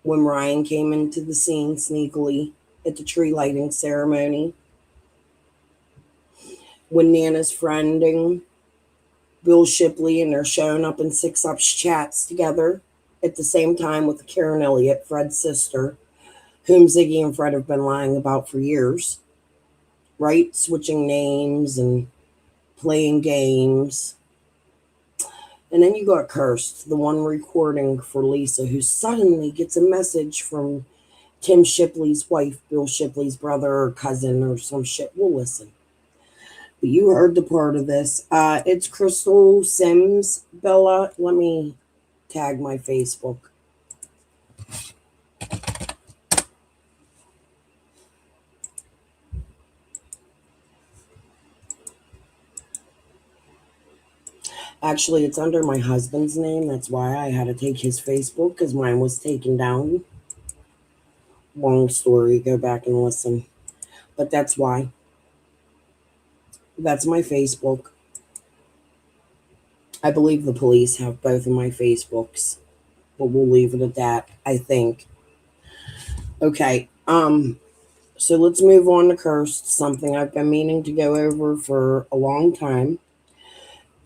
when Ryan came into the scene sneakily at the tree lighting ceremony. When Nana's friending Bill Shipley and they're showing up in 6-Up's chats together at the same time with Karen Elliott, Fred's sister, whom Ziggy and Fred have been lying about for years. right? Switching names and playing games. And then you got Cursed, the one recording for Lisa, who suddenly gets a message from Tim Shipley's wife, Bill Shipley's brother or cousin or some shit. We'll listen. But you heard the part of this. It's Crystal Sims, Bella. Let me tag my Facebook. Actually, it's under my husband's name. That's why I had to take his Facebook, because mine was taken down. Long story. Go back and listen. But that's why. That's my Facebook. I believe the police have both of my Facebooks, but we'll leave it at that, I think. Okay. So let's move on to Cursed, something I've been meaning to go over for a long time.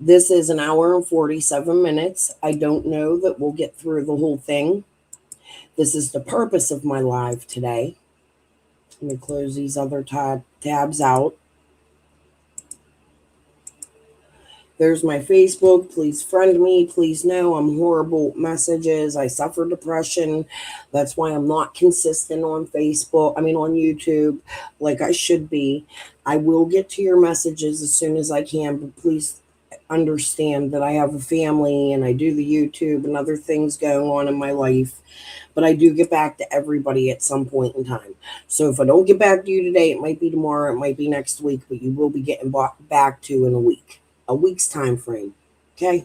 This is an hour and 47 minutes. I don't know that we'll get through the whole thing. This is the purpose of my live today. Let me close these other tabs out. There's my Facebook. Please friend me. Please know I'm horrible at messages. I suffer depression. That's why I'm not consistent on on YouTube like I should be. I will get to your messages as soon as I can, but please understand that I have a family and I do the YouTube and other things going on in my life. But I do get back to everybody at some point in time. So if I don't get back to you today, it might be tomorrow, it might be next week, but you will be getting back to in a week's time frame. Okay?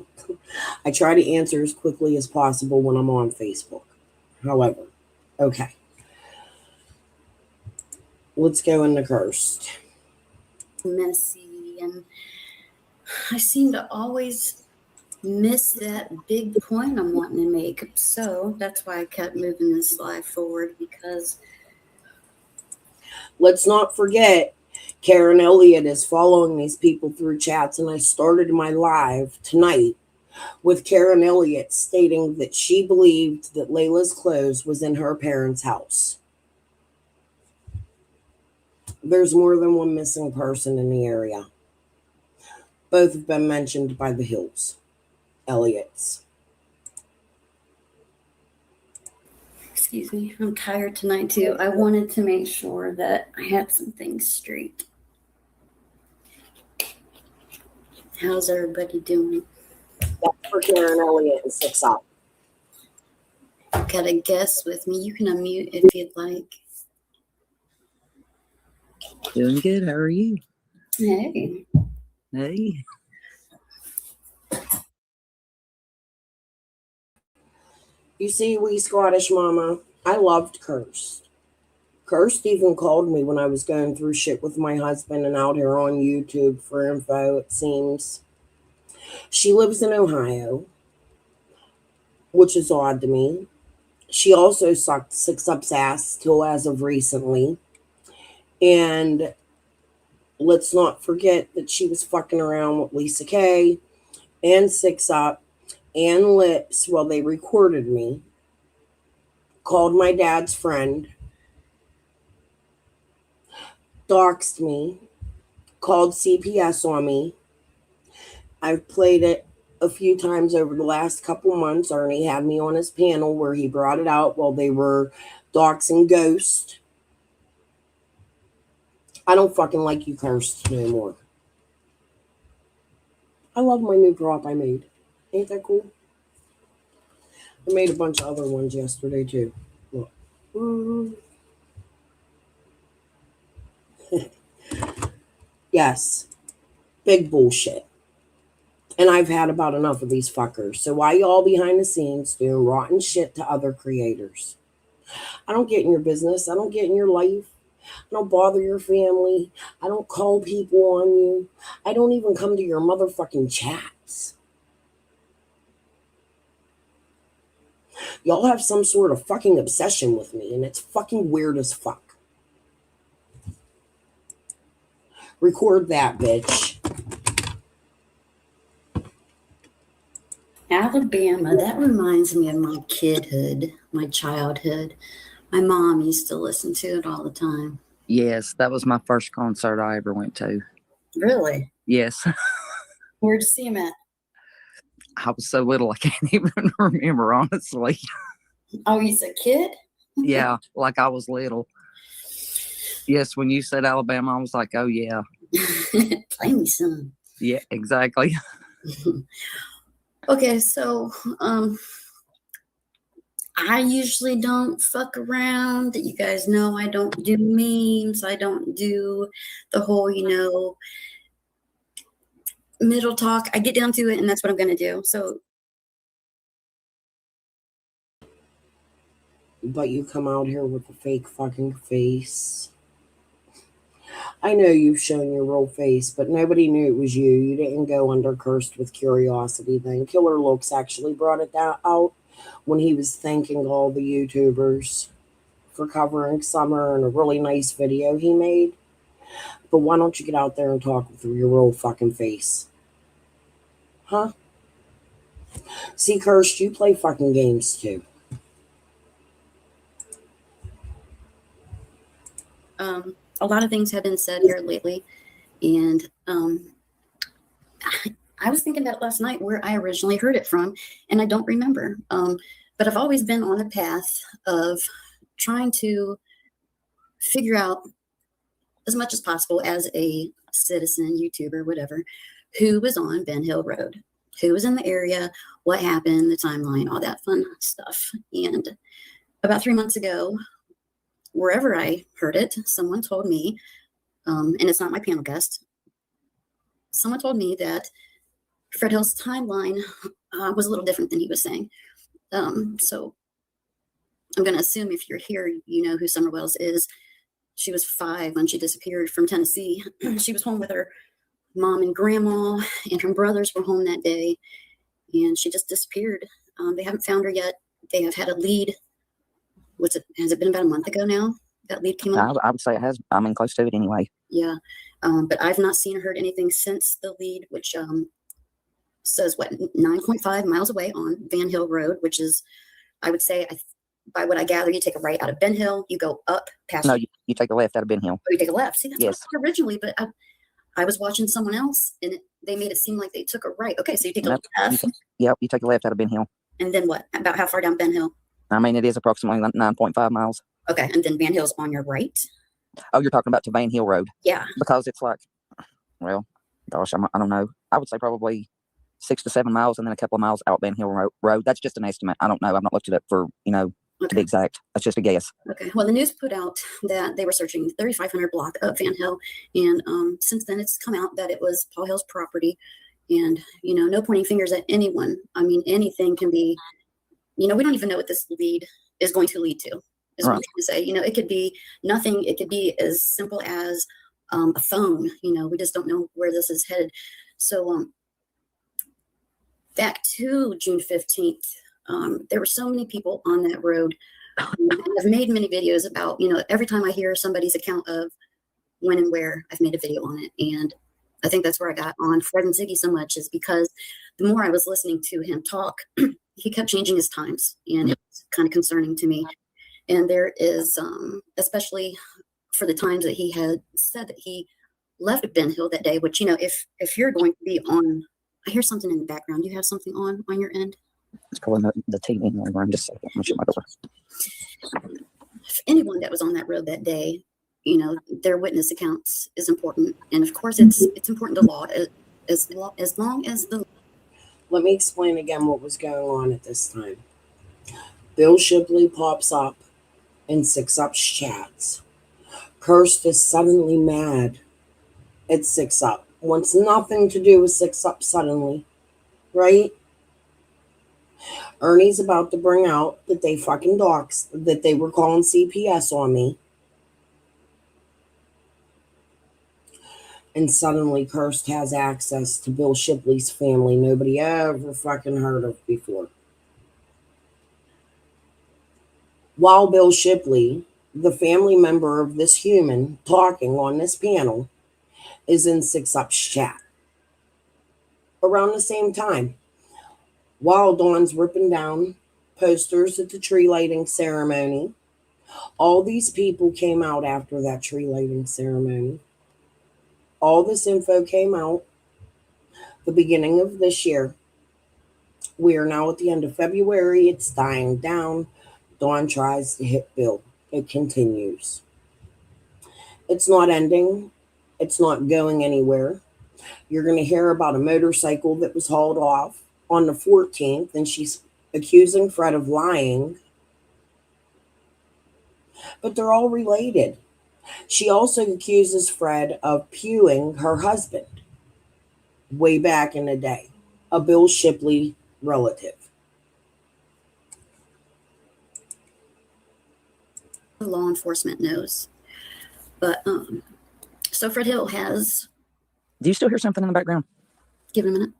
I try to answer as quickly as possible when I'm on Facebook. However, okay. Let's go into Cursed. Messy, and I seem to always miss that big point I'm wanting to make. So that's why I kept moving this live forward, because let's not forget Karen Elliott is following these people through chats, and I started my live tonight with Karen Elliott stating that she believed that Layla's clothes was in her parents' house. There's more than one missing person in the area. Both have been mentioned by the Hills Elliott's. Excuse me, I'm tired tonight too. I wanted to make sure that I had some things straight. How's everybody doing? That's for Karen Elliott and 6 Up. Got a guest with me. You can unmute if you'd like. Doing good. How are you? Hey. Hey. You see, wee Scottish mama, I loved Cursed. Cursed even called me when I was going through shit with my husband and out here on YouTube for info, it seems. She lives in Ohio, which is odd to me. She also sucked 6 Up's ass till as of recently. And let's not forget that she was fucking around with Lisa Kay and 6 Up and Lips while they recorded me. Called my dad's friend. Doxed me. Called CPS on me. I've played it a few times over the last couple months. Ernie had me on his panel where he brought it out while they were doxing Ghost. I don't fucking like you, Cursed, no more. I love my new prop I made. Ain't that cool? I made a bunch of other ones yesterday, too. Look. Yes. Big bullshit. And I've had about enough of these fuckers. So why y'all behind the scenes doing rotten shit to other creators? I don't get in your business. I don't get in your life. I don't bother your family. I don't call people on you. I don't even come to your motherfucking chats. Y'all have some sort of fucking obsession with me, and it's fucking weird as fuck. Record that, bitch. Alabama, that reminds me of my kidhood, my childhood. My mom used to listen to it all the time. Yes, that was my first concert I ever went to. Really? Yes. Where'd you see him at? I was so little I can't even remember, honestly. Oh, he's a kid? Yeah, like I was little. Yes, when you said Alabama, I was like, oh, yeah. Play me some. Yeah, exactly. Okay, so I usually don't fuck around. You guys know I don't do memes. I don't do the whole, middle talk. I get down to it, and that's what I'm going to do. So, But you come out here with a fake fucking face. I know you've shown your real face, but nobody knew it was you. You didn't go under Cursed with Curiosity then. Killer Looks actually brought it out when he was thanking all the YouTubers for covering summer in a really nice video he made. But why don't you get out there and talk with your real fucking face? Huh? See, Cursed, you play fucking games too. a lot of things have been said here lately, and I was thinking about it last night where I originally heard it from, and I don't remember. But I've always been on a path of trying to figure out as much as possible as a citizen, YouTuber, whatever, who was on Ben Hill Road, who was in the area, what happened, the timeline, all that fun stuff. And about 3 months ago, wherever I heard it, someone told me, and it's not my panel guest, someone told me that Fred Hill's timeline was a little different than he was saying. So I'm going to assume if you're here, you know who Summer Wells is. She was 5 when she disappeared from Tennessee. She was home with her mom and grandma, and her brothers were home that day, and she just disappeared. They haven't found her yet. They have had a lead. Has it been about a month ago now? That lead came up? I would say it has. I mean, close to it anyway. Yeah. But I've not seen or heard anything since the lead, which says, 9.5 miles away on Van Hill Road, which is, I would say, by what I gather, you take a right out of Ben Hill, you go up past. No, you take a left out of Ben Hill. Oh, you take a left. See, that's yes. what I thought originally, but I was watching someone else, and they made it seem like they took a right. Okay, so you take a left. You take a left out of Ben Hill. And then what? About how far down Ben Hill? I mean, it is approximately 9.5 miles. Okay, and then Van Hill's on your right? Oh, you're talking about to Van Hill Road? Yeah. Because it's like, well, gosh, I don't know. I would say probably 6 to 7 miles, and then a couple of miles out Van Hill Road. That's just an estimate. I don't know. I've not looked it up for, to be exact. That's just a guess. Okay. Well, the news put out that they were searching 3500 block of Van Hill, and since then it's come out that it was Paul Hill's property, and no pointing fingers at anyone. I mean, anything can be. We don't even know what this lead is going to lead to. Is what I'm trying to say. It could be nothing. It could be as simple as a phone. We just don't know where this is headed. So back to June 15th. There were so many people on that road. I've made many videos about, every time I hear somebody's account of when and where, I've made a video on it. And I think that's where I got on Fred and Ziggy so much, is because the more I was listening to him talk, he kept changing his times, and it's kind of concerning to me. And there is, especially for the times that he had said that he left Ben Hill that day, which, if you're going to be on, I hear something in the background. Do you have something on your end? It's calling the TV in the room. Just a second. I'm shut my door. If anyone that was on that road that day, their witness accounts is important. And of course it's important to law as long as the. Let me explain again what was going on at this time. Bill Shipley pops up in 6 Up's chats. Cursed is suddenly mad at 6 Up. Wants nothing to do with 6 Up suddenly. Right? Ernie's about to bring out that they fucking doxed, that they were calling CPS on me. And suddenly Cursed has access to Bill Shipley's family nobody ever fucking heard of before. While Bill Shipley, the family member of this human talking on this panel, is in 6 Up's chat. Around the same time, while Dawn's ripping down posters at the tree lighting ceremony, All these people came out after that tree lighting ceremony. All this info came out the beginning of this year. We are now at the end of February. It's dying down. Dawn tries to hit Bill. It continues. It's not ending. It's not going anywhere. You're going to hear about a motorcycle that was hauled off on the 14th, and she's accusing Fred of lying. But they're all related. She also accuses Fred of pewing her husband way back in the day, a Bill Shipley relative. Law enforcement knows. But so Fred Hill has. Do you still hear something in the background? Give it a minute.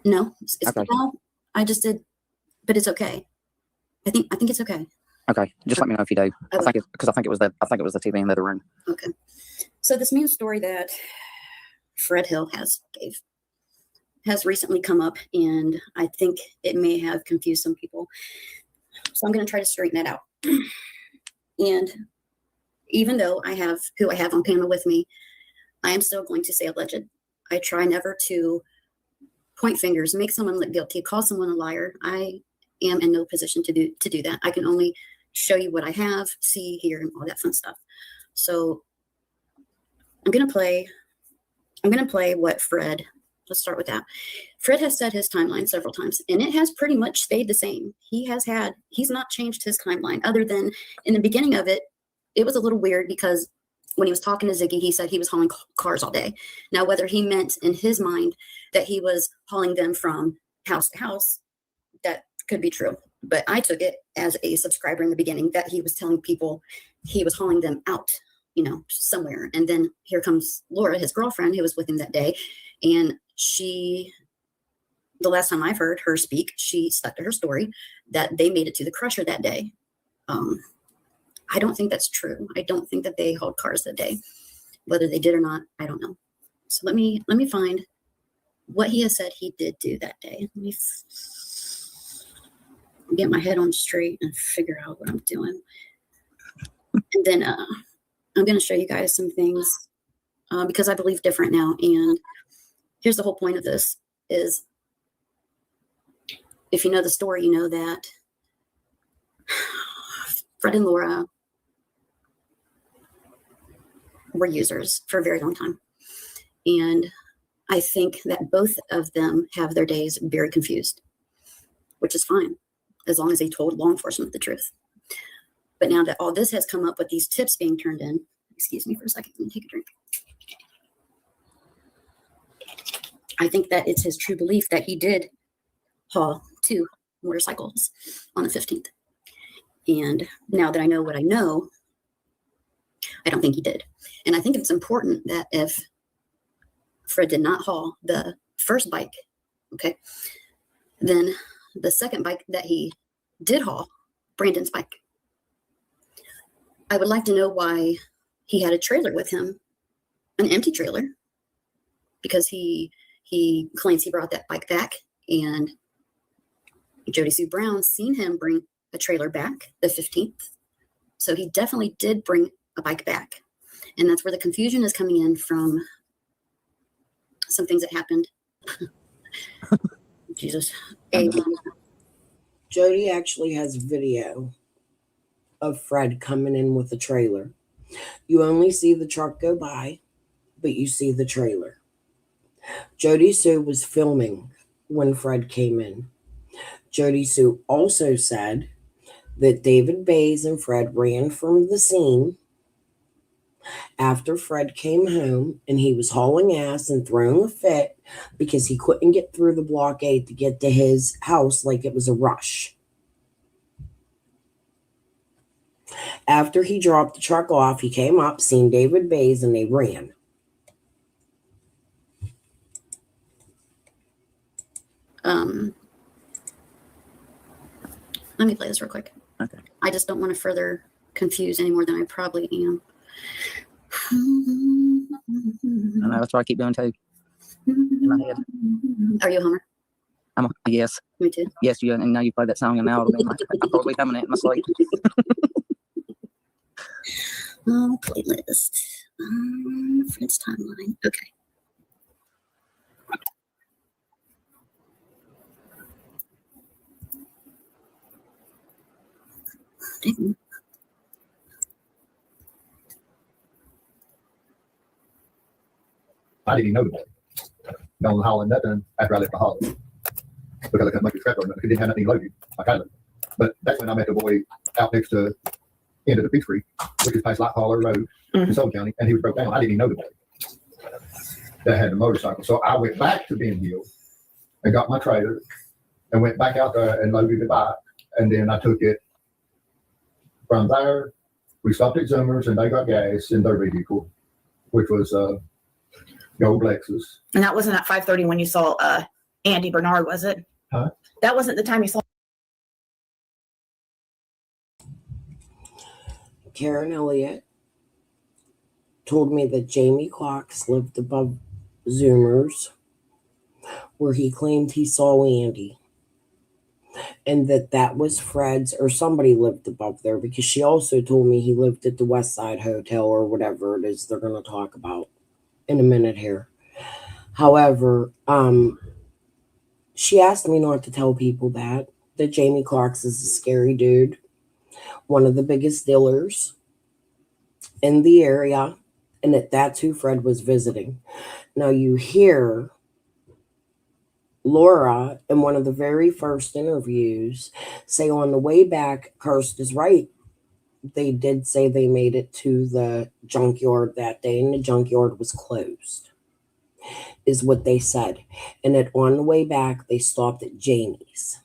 No, it's Okay. no, I just did, but it's okay. I think it's okay. Okay, just let me know if you do. I think it was the TV in the other room. Okay. So this new story that Fred Hill has recently come up, and I think it may have confused some people. So I'm going to try to straighten that out. And even though I have who I have on panel with me, I am still going to say alleged. I try never to point fingers, make someone look guilty, call someone a liar. I am in no position to do that. I can only show you what I have, see, hear, and all that fun stuff. So I'm gonna play what Fred. Let's start with that. Fred has said his timeline several times, and it has pretty much stayed the same. He's not changed his timeline, other than in the beginning of it, it was a little weird because when he was talking to Ziggy, he said he was hauling cars all day. Now, whether he meant in his mind that he was hauling them from house to house, that could be true. But I took it as a subscriber in the beginning that he was telling people he was hauling them out, somewhere. And then here comes Laura, his girlfriend, who was with him that day. And the last time I've heard her speak, she stuck to her story that they made it to the crusher that day. I don't think that's true. I don't think that they hauled cars that day. Whether they did or not, I don't know. So let me find what he has said he did do that day. Let me get my head on straight and figure out what I'm doing. And then I'm going to show you guys some things because I believe different now. And here's the whole point of this is, if you know the story, you know that Fred and Laura were users for a very long time. And I think that both of them have their days very confused, which is fine, as long as they told law enforcement the truth. But now that all this has come up with these tips being turned in, excuse me for a second, let me take a drink. I think that it's his true belief that he did haul 2 motorcycles on the 15th. And now that I know what I know, I don't think he did. And I think it's important that if Fred did not haul the first bike, okay, then the second bike that he did haul, Brandon's bike, I would like to know why he had a trailer with him, an empty trailer, because he claims he brought that bike back, and Jody Sue Brown seen him bring a trailer back the 15th. So he definitely did bring a bike back. And that's where the confusion is coming in from some things that happened. Jesus. Jody actually has video of Fred coming in with the trailer. You only see the truck go by, but you see the trailer. Jody Sue was filming when Fred came in. Jody Sue also said that David Bays and Fred ran from the scene after Fred came home, and he was hauling ass and throwing a fit because he couldn't get through the blockade to get to his house like it was a rush. After he dropped the truck off, he came up, seen David Bays, and they ran. Let me play this real quick. Okay. I just don't want to further confuse any more than I probably am. I know, that's what I keep doing too. In my head. Are you a Hummer? Yes. Me too. Yes, you, and now you play that song, and now I'll probably be humming it in my sleep. Playlist. Fred's timeline. Okay. I didn't even know the boy. Don't holler nothing after I left the holler because I couldn't make the scrap or nothing. It didn't have nothing loaded. I kind of. But that's when I met the boy out next to end of the Peach Creek, which is past Light Holler Road in Sullivan County, and he was broke down. I didn't even know the boy that had the motorcycle. So I went back to Ben Hill and got my trailer and went back out there and loaded the bike. And then I took it from there. We stopped at Zoomer's and they got gas in their vehicle, which was the old Lexus. And that wasn't at 5:30 when you saw Andy Bernard, was it? Huh? That wasn't the time you saw. Karen Elliott told me that Jamie Cox lived above Zoomer's, where he claimed he saw Andy, and that was Fred's, or somebody lived above there, because she also told me he lived at the West Side Hotel or whatever it is they're going to talk about in a minute here. However, she asked me not to tell people that Jamie Cox is a scary dude, one of the biggest dealers in the area, and that's who Fred was visiting. Now you hear Laura in one of the very first interviews say on the way back, Kirst is right. They did say they made it to the junkyard that day and the junkyard was closed, is what they said. And on the way back, they stopped at Jamie's.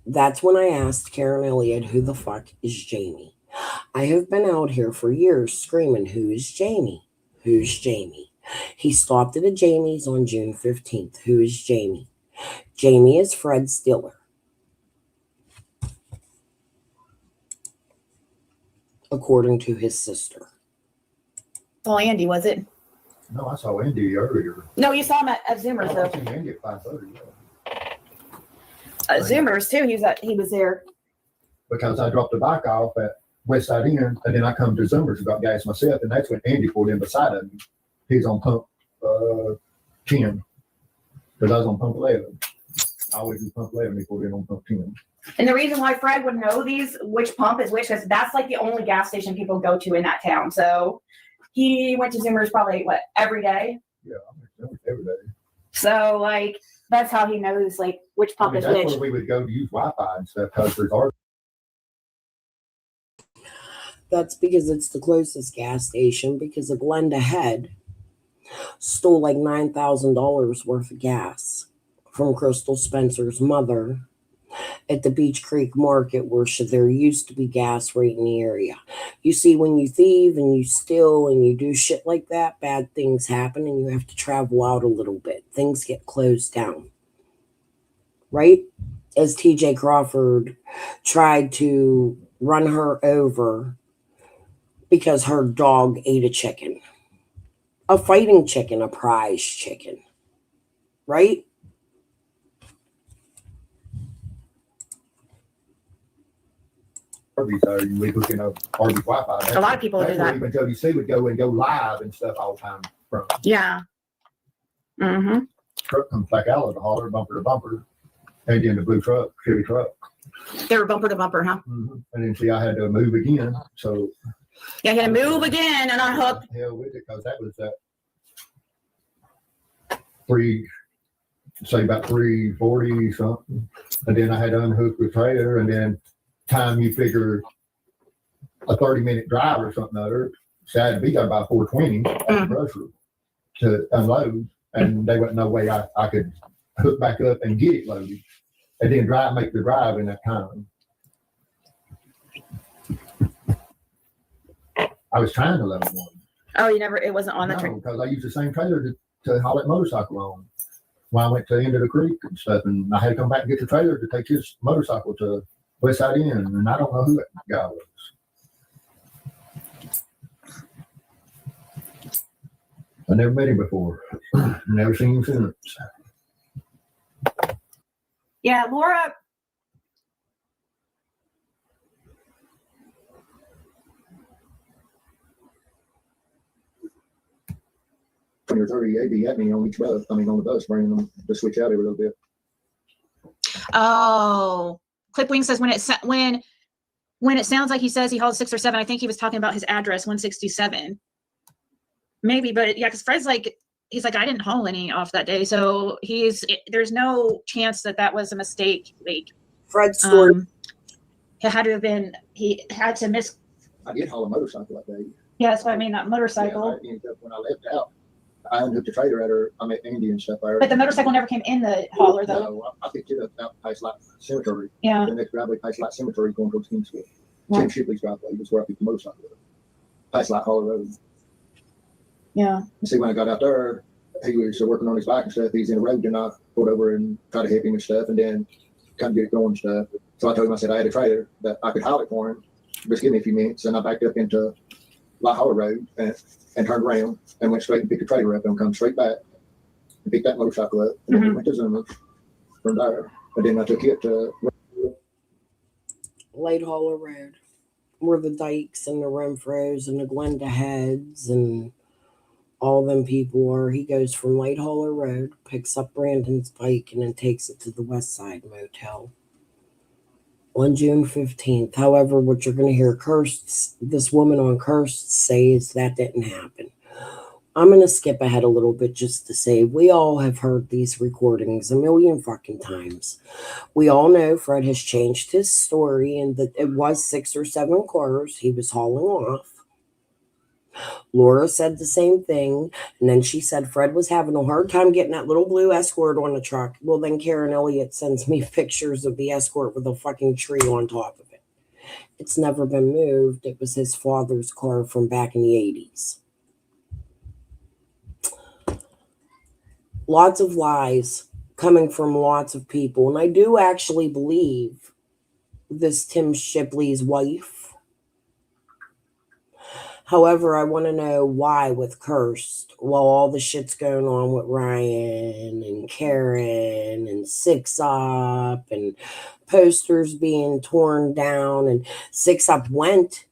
That's when I asked Karen Elliott, who the fuck is Jamie? I have been out here for years screaming, who is Jamie? Who's Jamie? He stopped at a Jamie's on June 15th. Who is Jamie? Jamie is Fred's dealer, according to his sister. Saw Andy, was it? No, I saw Andy earlier. No, you saw him at Zoomers I though. seen Andy at 5:30. Zoomers too. He was there. Because I dropped the bike off at West Side Inn, and then I come to Zoomer's and got gas myself, and that's when Andy pulled in beside of me. He's on pump 10, because I was on pump 11. I always do pump 11, he pulled in on pump 10. And the reason why Fred would know which pump is which, because that's like the only gas station people go to in that town. So he went to Zoomers probably every day. Yeah, I went to Zoomer's every day. So like that's how he knows like which pump is that's which. where we would go to use Wi-Fi and stuff, because there's our. That's because it's the closest gas station, because a Glenda Head stole like $9,000 worth of gas from Crystal Spencer's mother at the Beach Creek Market, where there used to be gas right in the area. You see, when you thieve and you steal and you do shit like that, bad things happen and you have to travel out a little bit. Things get closed down. Right? As TJ Crawford tried to run her over because her dog ate a chicken. A fighting chicken, a prize chicken. Right? Arby's are we hooking up Arby's Wi-Fi. A lot of people do that. Even Jody C would go live and stuff all the time from. Yeah. Mm-hmm. Truck comes back out of the holler, bumper to bumper, and then the blue truck, Chevy truck. They were bumper to bumper, huh? Mm-hmm. And then see, I had to move again, so. Yeah, you had to move again and unhook. Hell with it, because that was about 340 something, and then I had to unhook the trailer, and then time you figure a 30-minute drive or something other, so I had to be there by 4:20 at the grocery to unload, and there wasn't no way I could hook back up and get it loaded, and then make the drive in that time. I was trying to load one. Oh, it wasn't on the trailer. Because I used the same trailer to haul that motorcycle on when I went to the end of the creek and stuff, and I had to come back and get the trailer to take his motorcycle to West Side Inn, and I don't know who that guy was. I never met him before. Never seen him since. Yeah, Laura. 20 or 30 AD at me on each bus. I mean, on the bus, bringing them to switch out every little bit. Oh, Clipwing says when it sounds like he says he hauled 6 or 7, I think he was talking about his address, 167. Maybe, but yeah, because Fred's like, he's like, I didn't haul any off that day, so there's no chance that was a mistake. Like Fred's story. He had to miss. I did haul a motorcycle that day. Yeah, that's what I mean. That motorcycle. Yeah, when I left out, I unhooked the trailer at her. I met Andy and stuff. But the motorcycle never came in the hauler, though. No, I picked it up out past Light Cemetery. Yeah. The next driveway past Light Cemetery going towards Kingsville. Tim Shipley's driveway was where I picked the motorcycle up. Past Light Hauler Road. Yeah. And see, when I got out there, he was working on his bike and stuff. He's in the road, and I pulled over and tried to help him and stuff, and then kind of get it going and stuff. So I told him, I said, I had a trailer that I could haul it for him. Just give me a few minutes. And I backed up into Light Hauler Road and turned around and went straight and picked the trailer up and come straight back and picked that motorcycle up. And then we went to Zoomer from there. And then I took it to Light Hauler Road, where the Dykes and the Renfros and the Glenda Heads and all them people are. He goes from Light Hauler Road, picks up Brandon's bike, and then takes it to the West Side Motel on June 15th. However, what you're going to hear this woman on Cursed say is that didn't happen. I'm going to skip ahead a little bit just to say we all have heard these recordings a million fucking times. We all know Fred has changed his story and that it was 6 or 7 cars he was hauling off. Laura said the same thing, and then she said Fred was having a hard time getting that little blue Escort on the truck. Well, then Karen Elliott sends me pictures of the Escort with a fucking tree on top of it. It's never been moved. It was his father's car from back in the 80s. Lots of lies coming from lots of people, and I do actually believe this Tim Shipley's wife. However, I want to know why with Cursed, while all the shit's going on with Ryan and Karen and Six Up and posters being torn down, and Six Up went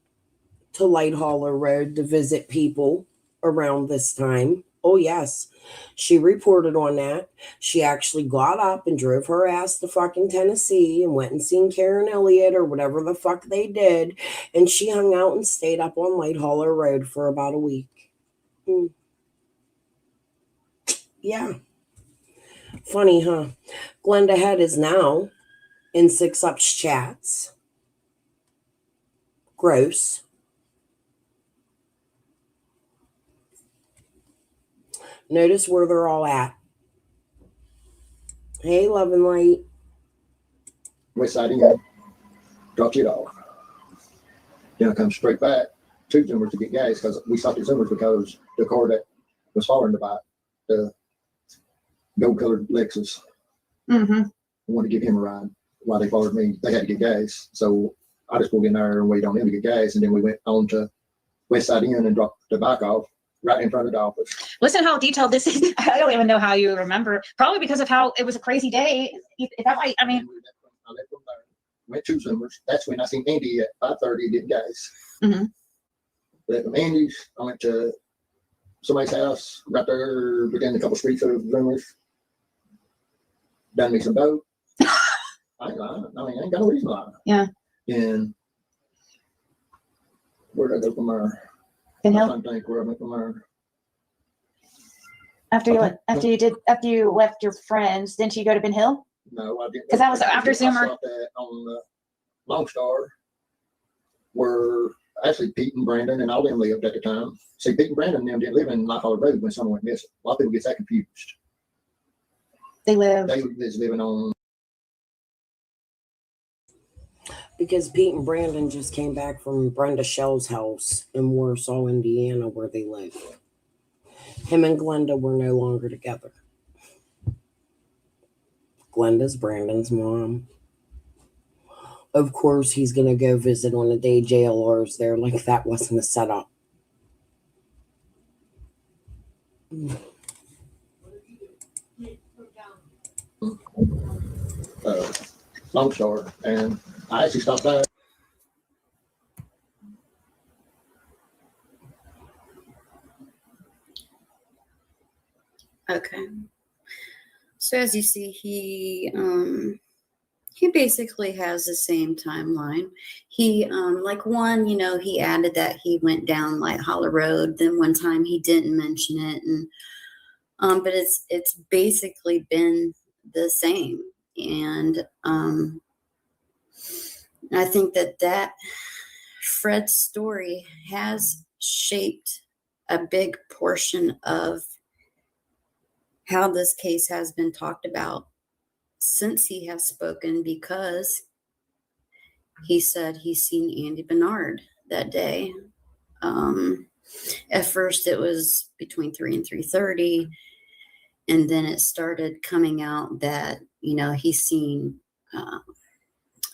to Light Hauler Road to visit people around this time. Oh, yes. She reported on that. She actually got up and drove her ass to fucking Tennessee and went and seen Karen Elliott or whatever the fuck they did. And she hung out and stayed up on Light Hauler Road for about a week. Yeah. Funny, huh? Glenda Head is now in Six Up's chats. Gross. Notice where they're all at. Hey, Love and Light. West Side Inn, dropped it off. Then I come straight back to Zoomers to get gas because we stopped at Zoomers because the car that was following the bike, the gold colored Lexus, I wanted to give him a ride while they followed me. They had to get gas. So I just pulled in there and waited on them to get gas. And then we went on to West Side Inn and dropped the bike off right in front of the office. Listen how detailed this is. I don't even know how you remember. Probably because of how it was a crazy day. That might, I mean. I left from there, went to Zoomers. That's when I seen Andy at 5:30 getting gas. Left from Andy's. I went to somebody's house right there within a couple streets of Zoomers. Done me some dope. I ain't lying. I mean, I ain't got no reason to lie. Yeah. And where did I go from there? Pin Hill? I don't think where I went from there. After you left your friends, didn't you go to Ben Hill? No, I didn't. Because that was after I Zoomer. stopped on Lone Star, where actually Pete and Brandon and all them lived at the time. See, Pete and Brandon and them didn't live in Light Hauler Road when someone went missing. A lot of people get that confused. They was living on. Because Pete and Brandon just came back from Brenda Shell's house in Warsaw, Indiana, where they live. Him and Glenda were no longer together. Glenda's Brandon's mom. Of course, he's going to go visit on the day JLR's there, like that wasn't a setup. Lone Star, and I actually stopped there. Okay. So as you see, he basically has the same timeline. He like one, he added that he went down Light Hollow Road. Then one time he didn't mention it, and but it's basically been the same. And I think that Fred's story has shaped a big portion of how this case has been talked about since he has spoken, because he said he's seen Andy Bernard that day. At first it was between 3 and 3:30, and then it started coming out that he's seen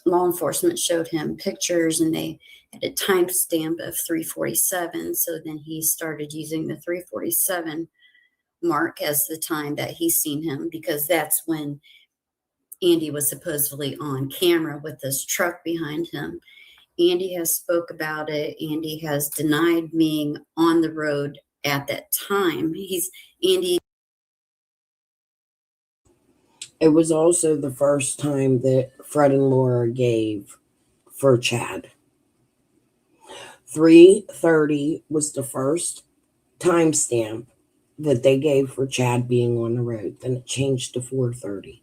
law enforcement showed him pictures, and they had a timestamp of 3:47. So then he started using the 3:47 mark as the time that he's seen him, because that's when Andy was supposedly on camera with this truck behind him. Andy has spoke about it. Andy has denied being on the road at that time. Andy. It was also the first time that Fred and Laura gave for Chad. 3:30 was the first timestamp that they gave for Chad being on the road. Then it changed to 4:30.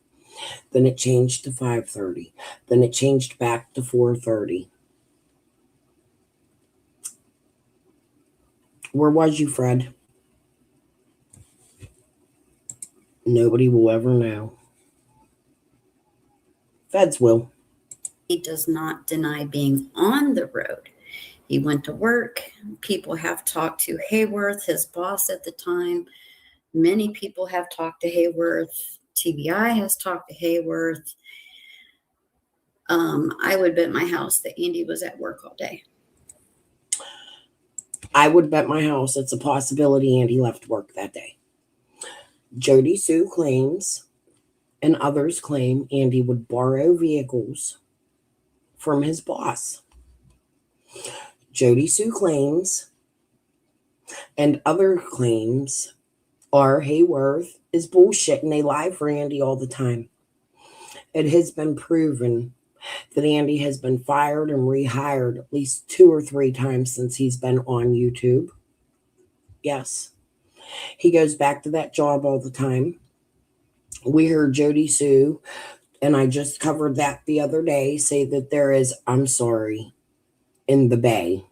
Then it changed to 5:30. Then it changed back to 4:30. Where was you, Fred? Nobody will ever know. Feds will. He does not deny being on the road. He went to work. People have talked to Hayworth, his boss at the time. Many people have talked to Hayworth. TBI has talked to Hayworth. I would bet my house that Andy was at work all day. I would bet my house it's a possibility Andy left work that day. Jody Sue claims, and others claim, Andy would borrow vehicles from his boss. Jody Sue claims, and other claims are Hayworth is bullshit, and they lie for Andy all the time. It has been proven that Andy has been fired and rehired at least 2 or 3 times since he's been on YouTube. Yes. He goes back to that job all the time. We heard Jody Sue, and I just covered that the other day, say that there is, I'm sorry, in the bay.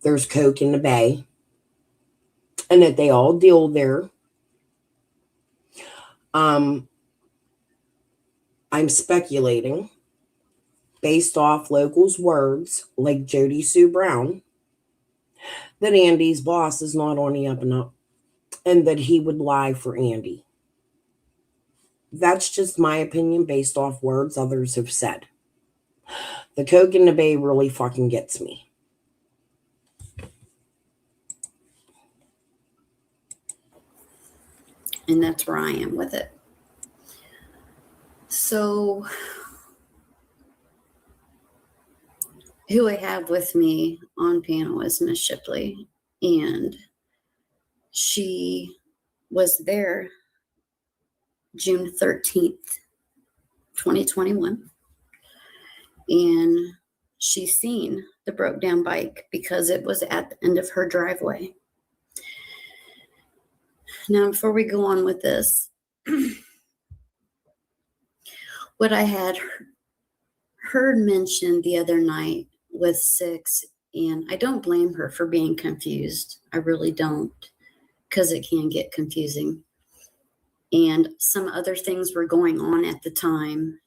There's coke in the bay, and that they all deal there. I'm speculating based off locals' words, like Jody Sue Brown, that Andy's boss is not on the up and up, and that he would lie for Andy. That's just my opinion based off words others have said. The coke in the bay really fucking gets me. And that's where I am with it. So who I have with me on panel is Miss Shipley, and she was there June 13th, 2021, and she seen the broke down bike because it was at the end of her driveway. Now, before we go on with this, what I had heard mentioned the other night with 6, and I don't blame her for being confused. I really don't, because it can get confusing. And some other things were going on at the time.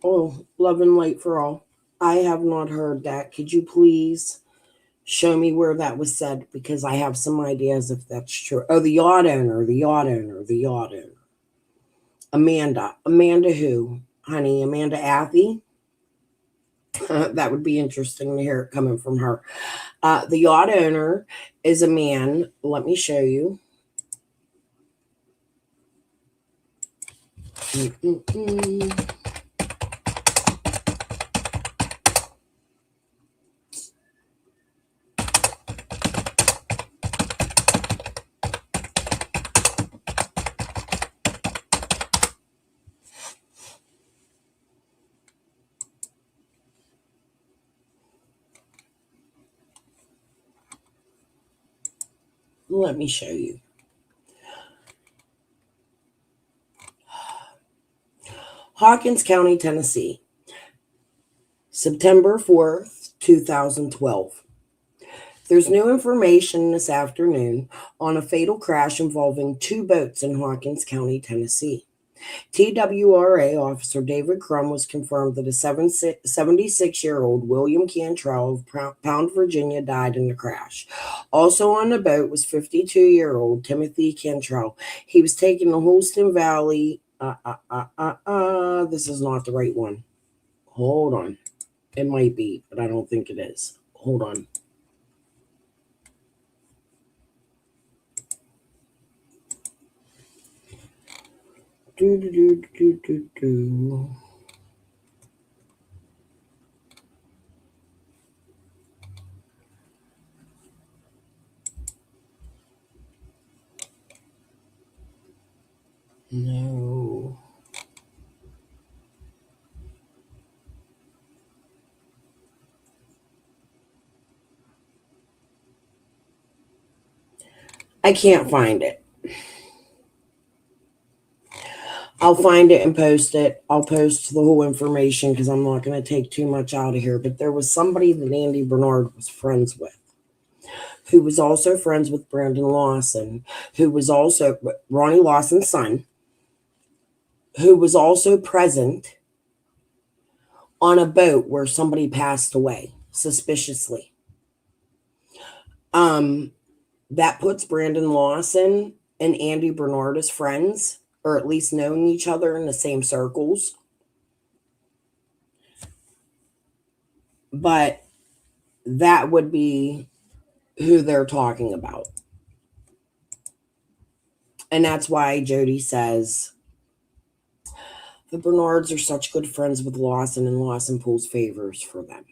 Oh, love and light for all. I have not heard that. Could you please show me where that was said? Because I have some ideas if that's true. Oh, the yacht owner. Amanda. Amanda who? Honey, Amanda Athey? That would be interesting to hear it coming from her. The yacht owner is a man. Let me show you. Let me show you. Hawkins County, Tennessee, September 4th, 2012. There's new information this afternoon on a fatal crash involving two boats in Hawkins County, Tennessee. TWRA Officer David Crum was confirmed that a 76-year-old William Cantrell of Pound, Virginia died in the crash. Also on the boat was 52-year-old Timothy Cantrell. He was taken to Holston Valley. This is not the right one. Hold on. It might be, but I don't think it is. Hold on. No. I can't find it. I'll find it and post it. I'll post the whole information because I'm not going to take too much out of here. But there was somebody that Andy Bernard was friends with, who was also friends with Brandon Lawson, who was also Ronnie Lawson's son, who was also present on a boat where somebody passed away suspiciously. That puts Brandon Lawson and Andy Bernard as friends, or at least knowing each other in the same circles. But that would be who they're talking about. And that's why Jody says the Bernards are such good friends with Lawson, and Lawson pulls favors for them.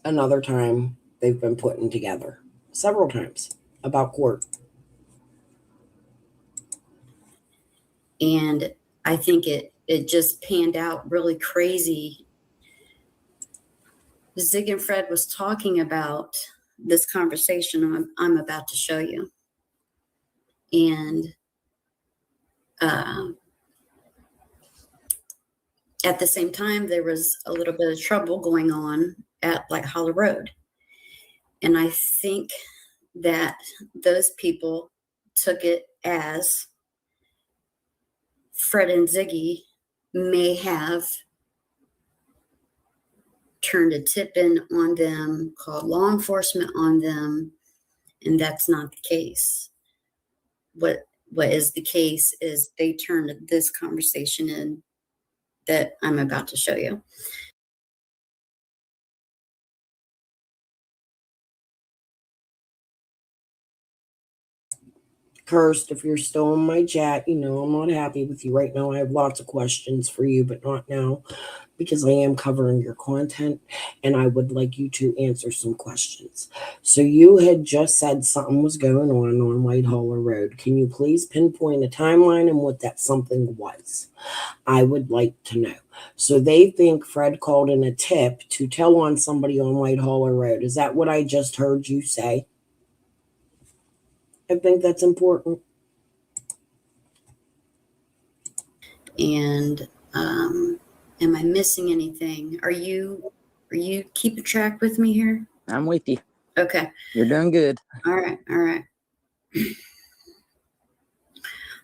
Another time they've been putting together several times about court. And I think it just panned out really crazy. Zig and Fred was talking about this conversation I'm about to show you. And at the same time, there was a little bit of trouble going on at like Hollow Road. And I think that those people took it as Fred and Ziggy may have turned a tip in on them, called law enforcement on them, and that's not the case. What is the case is they turned this conversation in that I'm about to show you. Cursed, if you're still in my chat, you know I'm not happy with you right now. I have lots of questions for you, but not now, because I am covering your content and I would like you to answer some questions. So you had just said something was going on White Holler Road. Can you please pinpoint a timeline and what that something was? I would like to know. So they think Fred called in a tip to tell on somebody on White Holler Road. Is that what I just heard you say? I think that's important. And am I missing anything? Are you keeping track with me here? I'm with you. Okay. You're doing good. All right. I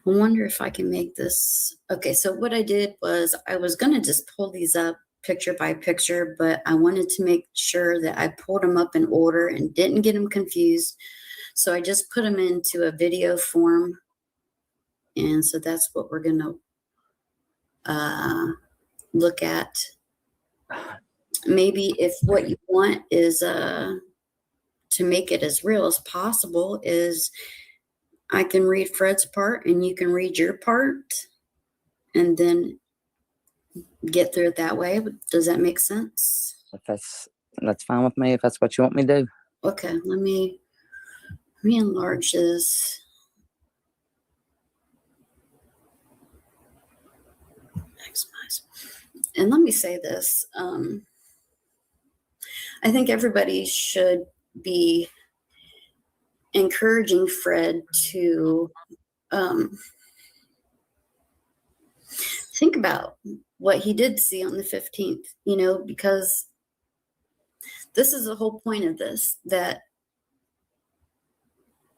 wonder if I can make this. Okay, so what I did was I was going to just pull these up picture by picture, but I wanted to make sure that I pulled them up in order and didn't get them confused. So I just put them into a video form. And so that's what we're going to look at. Maybe if what you want is to make it as real as possible is I can read Fred's part and you can read your part and then get through it that way. Does that make sense? If that's fine with me, if that's what you want me to do. Okay, let me enlarge this. Maximize. And let me say this. I think everybody should be encouraging Fred to think about what he did see on the 15th, because this is the whole point of this, that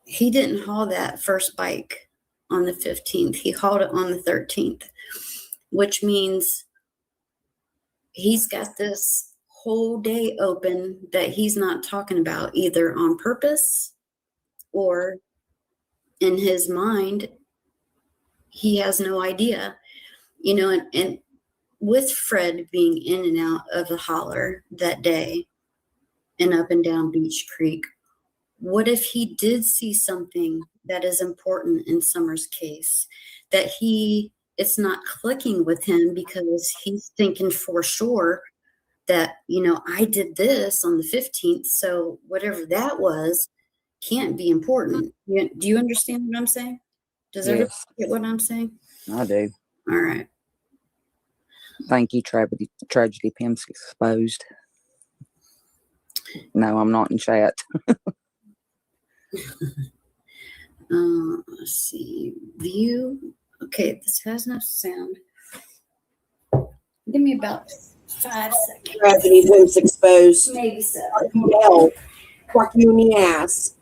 he didn't haul that first bike on the 15th. He hauled it on the 13th, which means he's got this whole day open that he's not talking about, either on purpose or in his mind. He has no idea, and with Fred being in and out of the holler that day and up and down Beach Creek, what if he did see something that is important in Summer's case, that it's not clicking with him because he's thinking for sure that, I did this on the 15th, so whatever that was can't be important. Do you understand what I'm saying? Does everybody get what I'm saying? I do. All right. Thank you, Tragedy Pim's exposed. No, I'm not in chat. Let's see. View. Okay, this has no sound. Give me about 5 seconds. Tragedy Pim's exposed. Maybe so. No. Fuck you in the ass.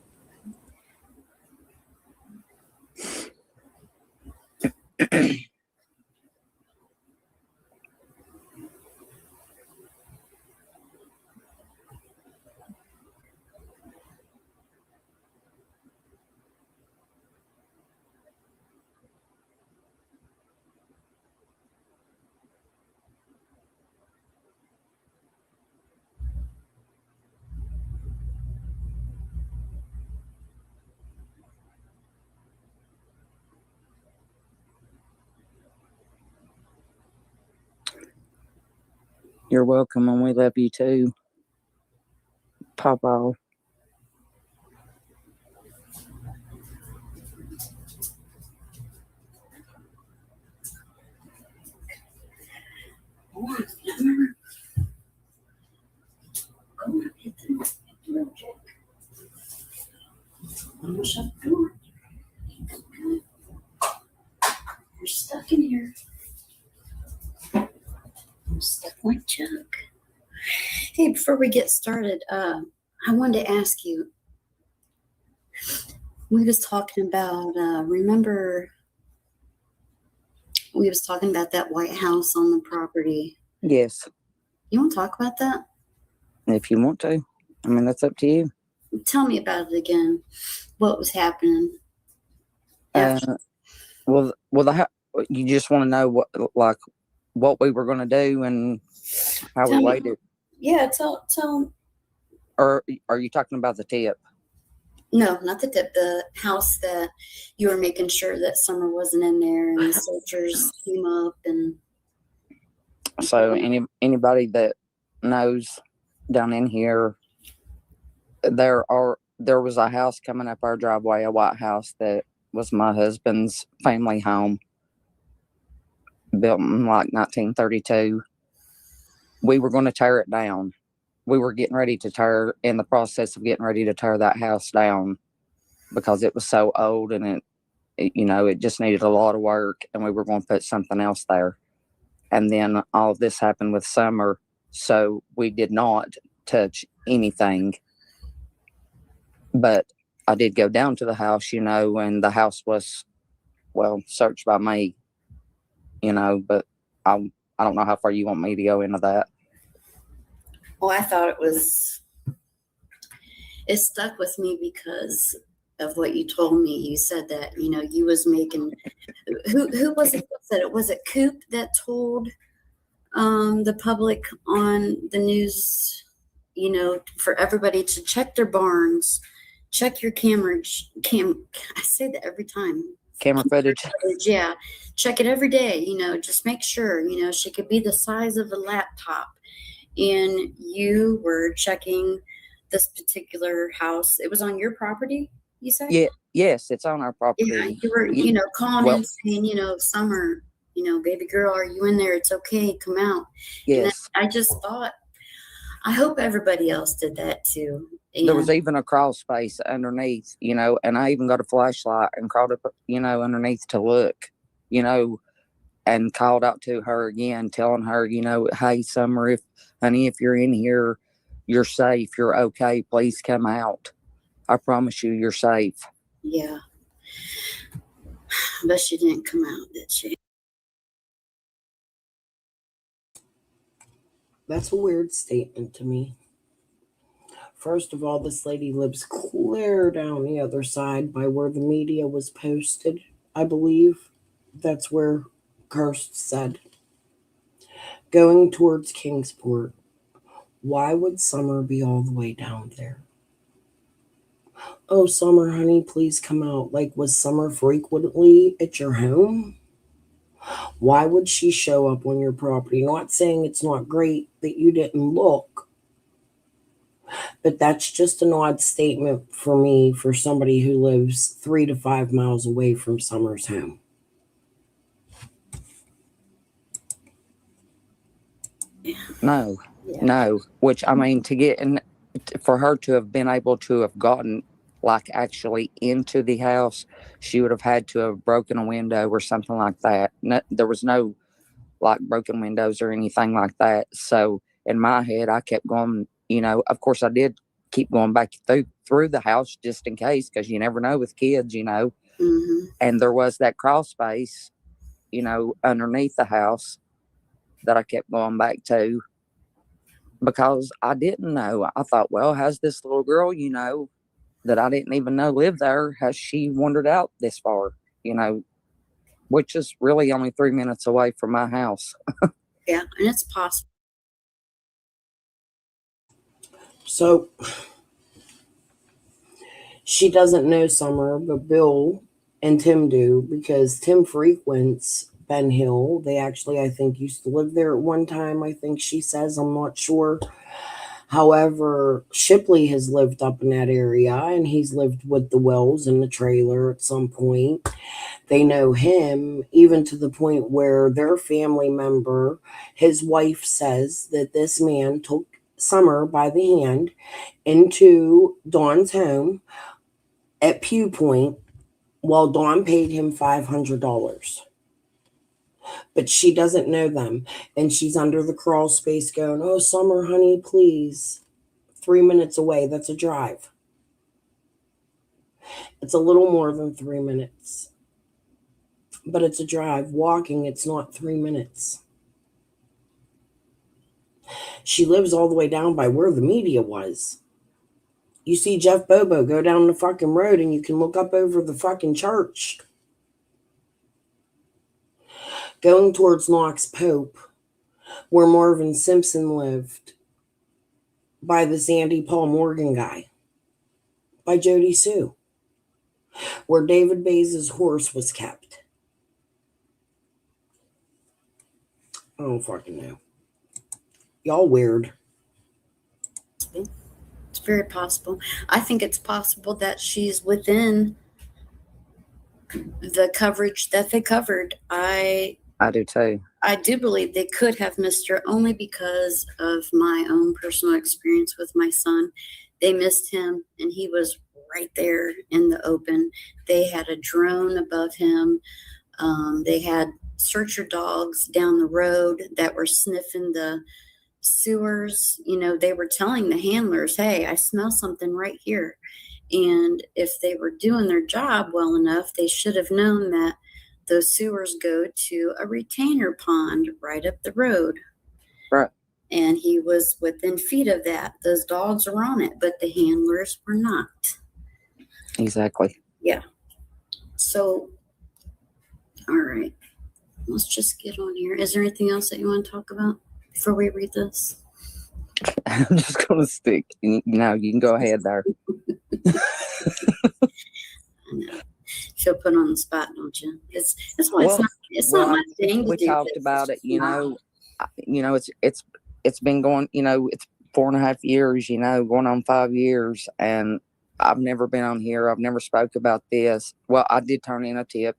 You're welcome, and we love you too. Papa. Shut the door. You're stuck in here. I'm stuck like Chuck. Hey, before we get started, I wanted to ask you. We was talking about, remember, we was talking about that White House on the property. Yes. You want to talk about that? If you want to. I mean, that's up to you. Tell me about it again. What was happening? You just want to know what we were going to do and how we waited. Yeah, tell. Or are you talking about the tip? No, not the tip. The house that you were making sure that Summer wasn't in there, and the searchers came up and. So anybody that knows down in here, there was a house coming up our driveway, a white house that was my husband's family home, built in like 1932. We were going to tear it down. We were in the process of getting ready to tear that house down because it was so old and it just needed a lot of work, and we were going to put something else there. And then all of this happened with Summer, so we did not touch anything. But I did go down to the house, and the house was, searched by me, but I don't know how far you want me to go into that. Well, I thought it stuck with me because of what you told me. You said that, you was making, who was it that said it? Was it Coop that told the public on the news, for everybody to check their barns, check your I say that every time. Camera footage. Yeah. Check it every day, just make sure, she could be the size of a laptop. And you were checking this particular house. It was on your property, you said? Yeah. Yes, it's on our property. Yeah, you were, calling in saying, Summer, baby girl, are you in there? It's okay. Come out. Yes. And I just thought, I hope everybody else did that too. There was And even a crawl space underneath, and I even got a flashlight and crawled up, underneath to look, and called out to her again, telling her, hey, Summer, honey, if you're in here, you're safe, you're okay, please come out. I promise you, you're safe. yeah, but she didn't come out, did she? That's a weird statement to me. First of all, this lady lives clear down the other side by where the media was posted. I believe that's where Kirst said. Going towards Kingsport. Why would Summer be all the way down there? Oh, Summer, honey, please come out. Like, was Summer frequently at your home? Why would she show up on your property? Not saying it's not great that you didn't look, but that's just an odd statement for me for somebody who lives 3 to 5 miles away from Summer's home. No, which I mean, to get in, for her to have been able to have gotten like actually into the house, she would have had to have broken a window or something like that. No, there was no like broken windows or anything like that. So in my head, I kept going, of course I did keep going back through the house just in case, because you never know with kids, Mm-hmm. and there was that crawl space, underneath the house that I kept going back to because I didn't know. I thought, well, has this little girl, that I didn't even know lived there, has she wandered out this far, which is really only 3 minutes away from my house. Yeah, and it's possible. So she doesn't know Summer, but Bill and Tim do because Tim frequents Ben Hill. They actually, I think, used to live there at one time. I think she says, I'm not sure. However, Shipley has lived up in that area and he's lived with the Wells in the trailer at some point. They know him even to the point where their family member, his wife, says that this man took Summer by the hand into Dawn's home at Pew Point while Dawn paid him $500. But she doesn't know them. And she's under the crawl space going, oh, Summer, honey, please. 3 minutes away. That's a drive. It's a little more than 3 minutes. But it's a drive. Walking, it's not 3 minutes. She lives all the way down by where the media was. You see Jeff Bobo go down the fucking road and you can look up over the fucking church. Going towards Knox Pope, where Marvin Simpson lived, by the Sandy Paul Morgan guy, by Jody Sue, where David Bays' horse was kept. I don't fucking know. Y'all weird. It's very possible. I think it's possible that she's within the coverage that they covered. I do too. I do believe they could have missed her only because of my own personal experience with my son. They missed him and he was right there in the open. They had a drone above him. They had searcher dogs down the road that were sniffing the sewers. They were telling the handlers, hey, I smell something right here. And if they were doing their job well enough, they should have known that those sewers go to a retainer pond right up the road. Right. And he was within feet of that. Those dogs were on it, but the handlers were not. Exactly. Yeah. So, all right. Let's just get on here. Is there anything else that you want to talk about before we read this? I'm just going to stick. You can go ahead there. I know. Feel put on the spot, don't you? It's not my thing to we do. talked about it, it's been going, it's 4.5 years, going on 5 years, and I've never been on here. I've never spoke about this. Well, I did turn in a tip,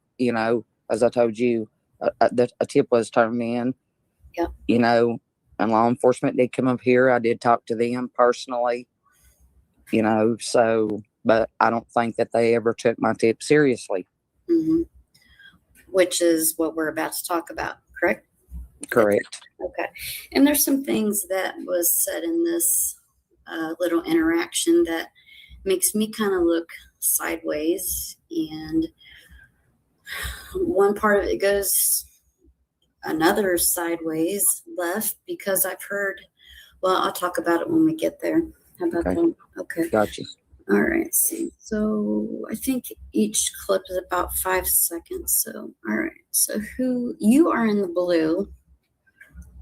as I told you, a tip was turned in. Yeah. and law enforcement did come up here. I did talk to them personally, so, but I don't think that they ever took my tip seriously. Mm-hmm. Which is what we're about to talk about, correct? Correct. Okay. And there's some things that was said in this little interaction that makes me kind of look sideways. And one part of it goes another sideways left because I've heard, well, I'll talk about it when we get there. How about that? Okay. Gotcha. All right. So I think each clip is about 5 seconds. So, all right. So you are in the blue.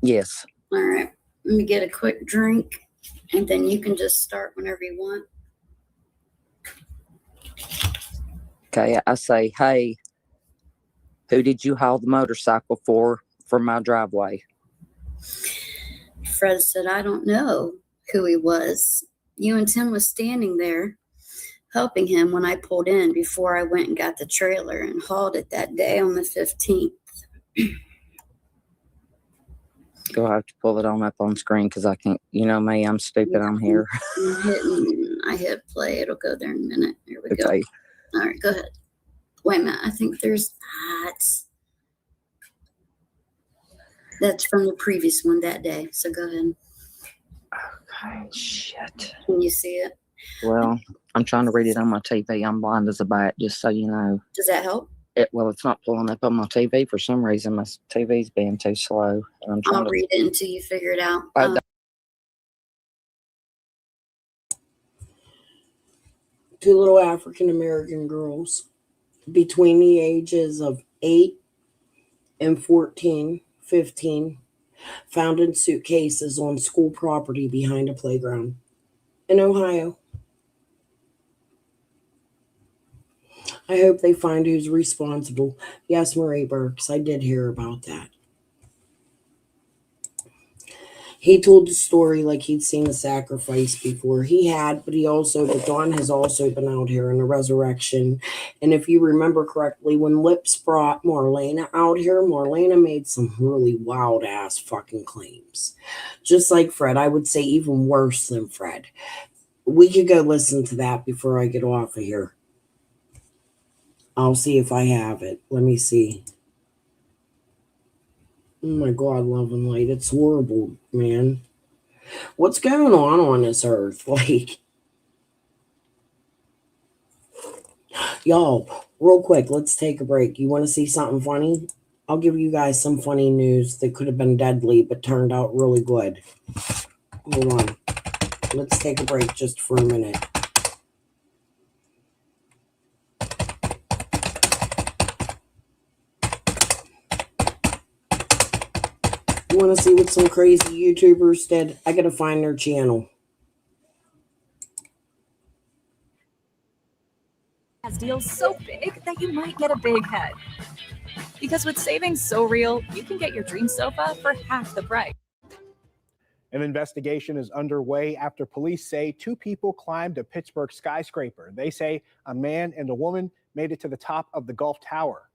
Yes. All right. Let me get a quick drink and then you can just start whenever you want. Okay. I say, hey, who did you haul the motorcycle for from my driveway? Fred said, I don't know who he was. You and Tim was standing there helping him when I pulled in before I went and got the trailer and hauled it that day on the 15th. Go have to pull it on up on screen because I can't, me, I'm stupid. I'm here. I hit play. It'll go there in a minute. Here we go. All right, go ahead. Wait a minute. I think there's that's from the previous one that day. So go ahead. Okay, shit. Can you see it? Well, I'm trying to read it on my TV. I'm blind as a bat, just so you know. Does that help? It's not pulling up on my TV for some reason. My TV's being too slow. And I'm trying I'll read it until you figure it out. Two little African American girls between the ages of 8 and 14, 15, found in suitcases on school property behind a playground in Ohio. I hope they find who's responsible. Yes, Marie Burks, I did hear about that. He told the story like he'd seen a sacrifice before. He had, but Dawn has also been out here in the resurrection. And if you remember correctly, when Lips brought Marlena out here, Marlena made some really wild ass fucking claims. Just like Fred, I would say even worse than Fred. We could go listen to that before I get off of here. I'll see if I have it. Let me see. Oh my God, love and light. It's horrible, man. What's going on this earth? Like, y'all, real quick, let's take a break. You want to see something funny? I'll give you guys some funny news that could have been deadly, but turned out really good. Hold on. Let's take a break just for a minute. You want to see what some crazy YouTubers did? I gotta find their channel. Has deals so big that you might get a big head. Because with savings so real, you can get your dream sofa for half the price. An investigation is underway after police say 2 people climbed a Pittsburgh skyscraper. They say a man and a woman made it to the top of the Gulf Tower.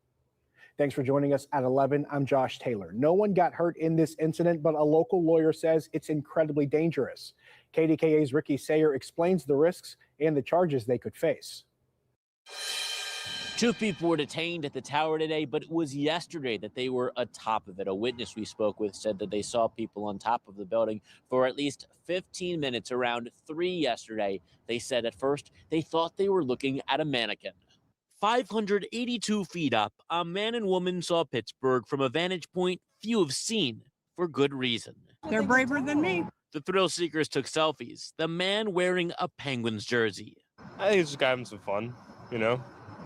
Thanks for joining us at 11. I'm Josh Taylor. No one got hurt in this incident, but a local lawyer says it's incredibly dangerous. KDKA's Ricky Sayer explains the risks and the charges they could face. 2 people were detained at the tower today, but it was yesterday that they were atop of it. A witness we spoke with said that they saw people on top of the building for at least 15 minutes, around 3 yesterday. They said at first they thought they were looking at a mannequin. 582 feet up, a man and woman saw Pittsburgh from a vantage point few have seen, for good reason. They're braver than me. The thrill seekers took selfies, the man wearing a Penguins jersey. I think it's just having some fun,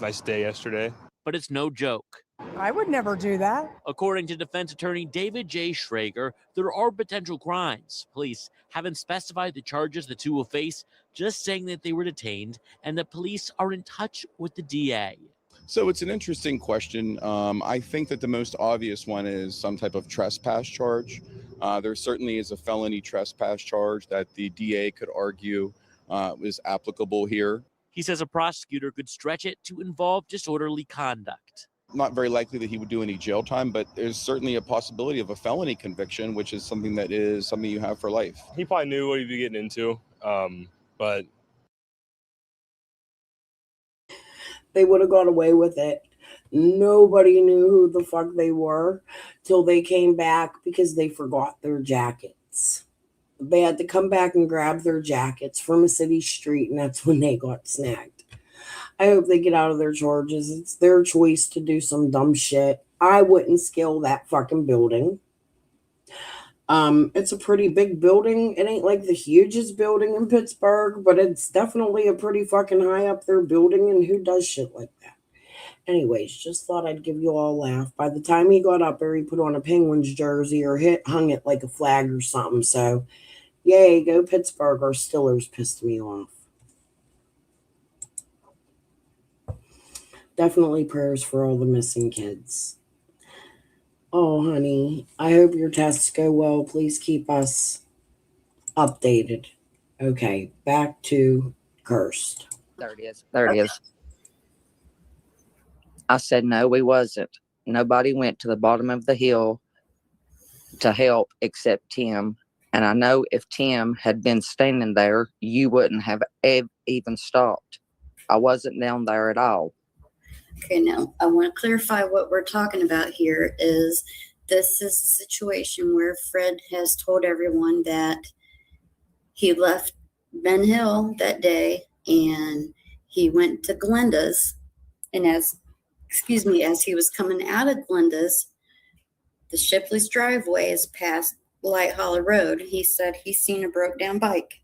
Nice day yesterday. But it's no joke. I would never do that. According to defense attorney David J. Schrager, there are potential crimes. Police haven't specified the charges the 2 will face, just saying that they were detained and that police are in touch with the DA. So it's an interesting question. I think that the most obvious one is some type of trespass charge. There certainly is a felony trespass charge that the DA could argue is applicable here. He says a prosecutor could stretch it to involve disorderly conduct. not very likely that he would do any jail time, but there's certainly a possibility of a felony conviction, which is something you have for life. He probably knew what he'd be getting into, but They would have got away with it. Nobody knew who the fuck they were till they came back because they forgot their jackets. They had to come back and grab their jackets from a city street, and that's when they got snagged. I hope they get out of their charges. It's their choice to do some dumb shit. I wouldn't scale that fucking building. It's a pretty big building. It ain't like the hugest building in Pittsburgh, but it's definitely a pretty fucking high up there building, and who does shit like that? Anyways, just thought I'd give you all a laugh. By the time he got up there, he put on a Penguins jersey or hung it like a flag or something. So, yay, go Pittsburgh. Our Steelers pissed me off. Definitely prayers for all the missing kids. Oh, honey, I hope your tests go well. Please keep us updated. Okay, back to Cursed. There it is. There it is. I said, no, we wasn't. Nobody went to the bottom of the hill to help except Tim. And I know if Tim had been standing there, you wouldn't have even stopped. I wasn't down there at all. Okay, now I want to clarify what we're talking about here is this is a situation where Fred has told everyone that he left Ben Hill that day and he went to Glenda's, and as he was coming out of Glenda's, the Shipley's driveway is past Light Hollow Road. He said he's seen a broke down bike.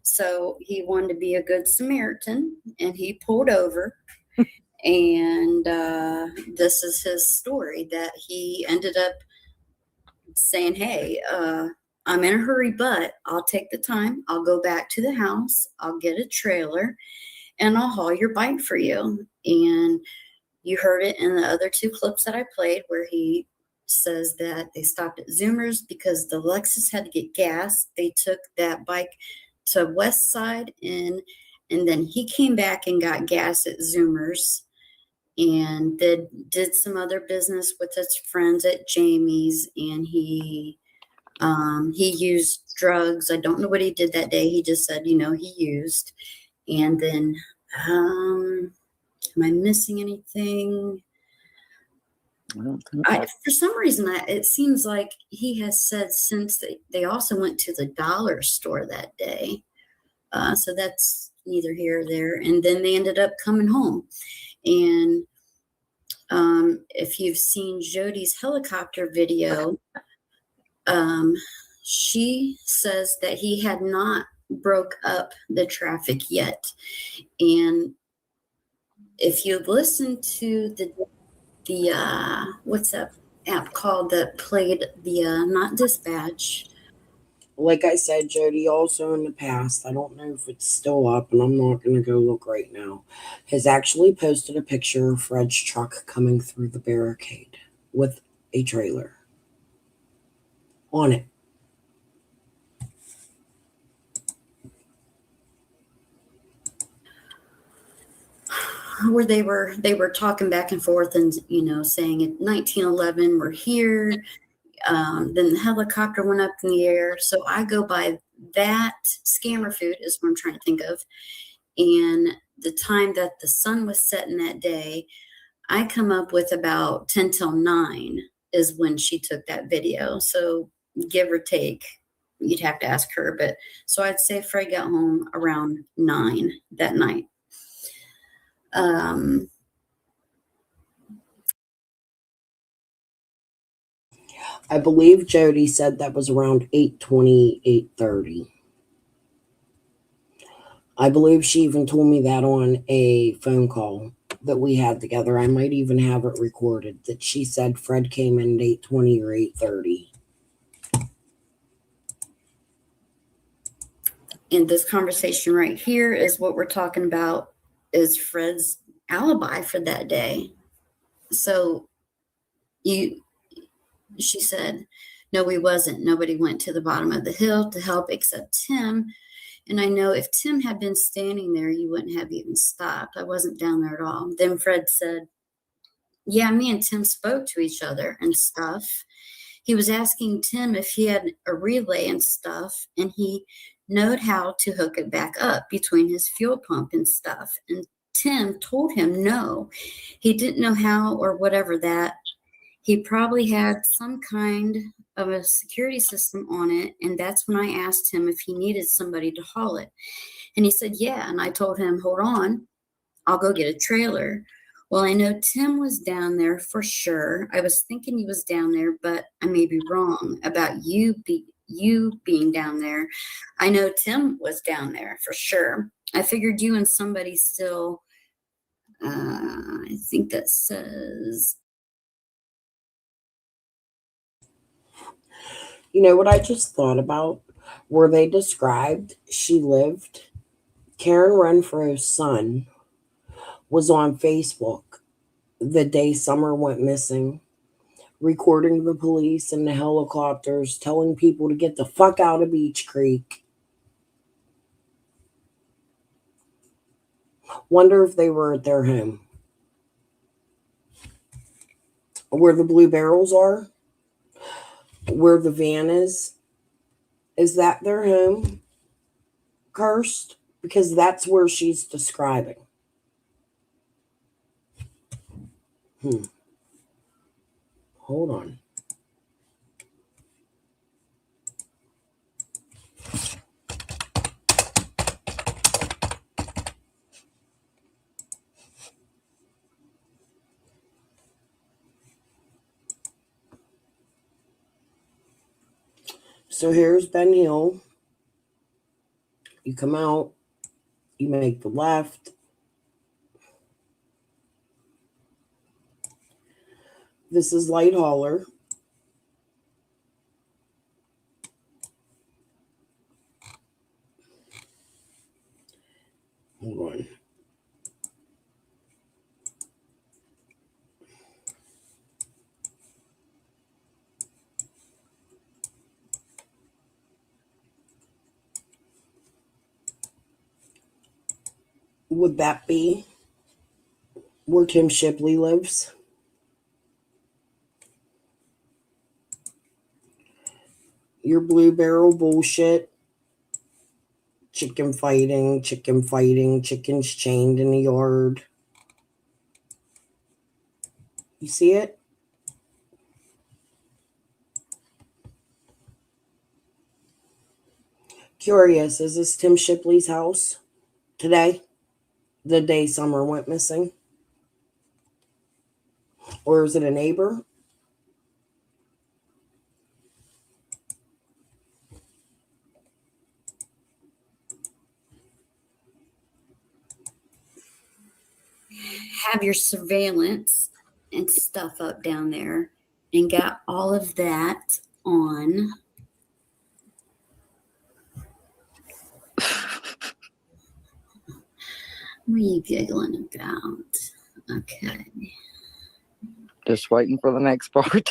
So he wanted to be a good Samaritan and he pulled over. And this is his story that he ended up saying, hey, I'm in a hurry, but I'll take the time. I'll go back to the house. I'll get a trailer and I'll haul your bike for you. And you heard it in the other two clips that I played where he says that they stopped at Zoomer's because the Lexus had to get gas. They took that bike to West Side and then he came back and got gas at Zoomer's. And did some other business with his friends at Jamie's, and he used drugs. I don't know what he did that day. He just said, he used. And then, am I missing anything? For some reason, it seems like he has said since they also went to the dollar store that day. So that's neither here or there. And then they ended up coming home. And if you've seen Jody's helicopter video, she says that he had not broke up the traffic yet. And if you listen to the what's that app called that played the not dispatch. Like I said, Jody, also in the past, I don't know if it's still up, and I'm not going to go look right now, has actually posted a picture of Fred's truck coming through the barricade with a trailer on it. Where they were talking back and forth and, saying in 1911, we're here. Then the helicopter went up in the air. So I go by that scammer food is what I'm trying to think of. And the time that the sun was setting that day, I come up with about 10 till 9 is when she took that video. So give or take, you'd have to ask her. But so I'd say Fred got home around 9 that night. I believe Jody said that was around 8:20, 8:30. I believe she even told me that on a phone call that we had together. I might even have it recorded that she said Fred came in at 8:20 or 8:30. And this conversation right here is what we're talking about is Fred's alibi for that day. So she said, no, we wasn't. Nobody went to the bottom of the hill to help except Tim. And I know if Tim had been standing there, you wouldn't have even stopped. I wasn't down there at all. Then Fred said, yeah, me and Tim spoke to each other and stuff. He was asking Tim if he had a relay and stuff, and he knowed how to hook it back up between his fuel pump and stuff. And Tim told him no, he didn't know how or whatever that. He probably had some kind of a security system on it, and that's when I asked him if he needed somebody to haul it. And he said, yeah. And I told him, hold on, I'll go get a trailer. Well, I know Tim was down there for sure. I was thinking he was down there, but I may be wrong about you being down there. I know Tim was down there for sure. I figured you and somebody still, I think that says. You know what I just thought about? Where they described she lived, Karen Renfro's son was on Facebook the day Summer went missing, recording the police and the helicopters, telling people to get the fuck out of Beach Creek. Wonder if they were at their home. Where the blue barrels are, where the van is that their home, Cursed? Because that's where she's describing. Hold on. So here's Ben Hill. You come out, you make the left. This is Light Hauler. Hold on. Would that be where Tim Shipley lives? Your blue barrel bullshit. Chicken fighting, chickens chained in the yard. You see it? Curious, is this Tim Shipley's house today? The day Summer went missing? Or is it a neighbor? Have your surveillance and stuff up down there and got all of that on. What are you giggling about? Okay. Just waiting for the next part.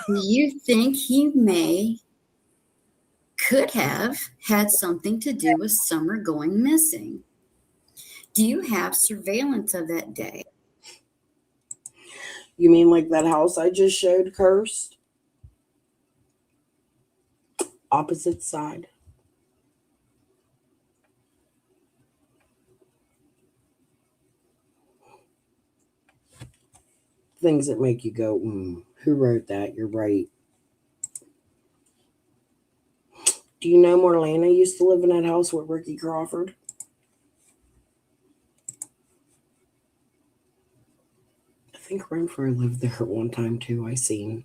You think he could have had something to do with Summer going missing? Do you have surveillance of that day? You mean like that house I just showed, Cursed? Opposite side. Things that make you go, who wrote that? You're right. Do you know Marlena used to live in that house with Ricky Crawford? I think Renfro lived there at one time too. I seen.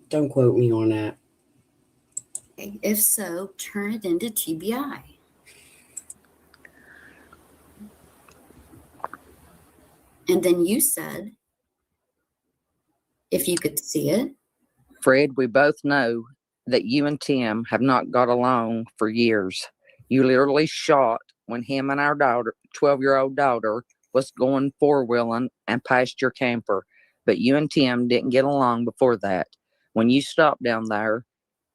Don't quote me on that. If so, turn it into TBI. And then you said, if you could see it. Fred, we both know that you and Tim have not got along for years. You literally shot when him and our daughter, 12-year-old daughter, was going four-wheeling and passed your camper. But you and Tim didn't get along before that. When you stopped down there,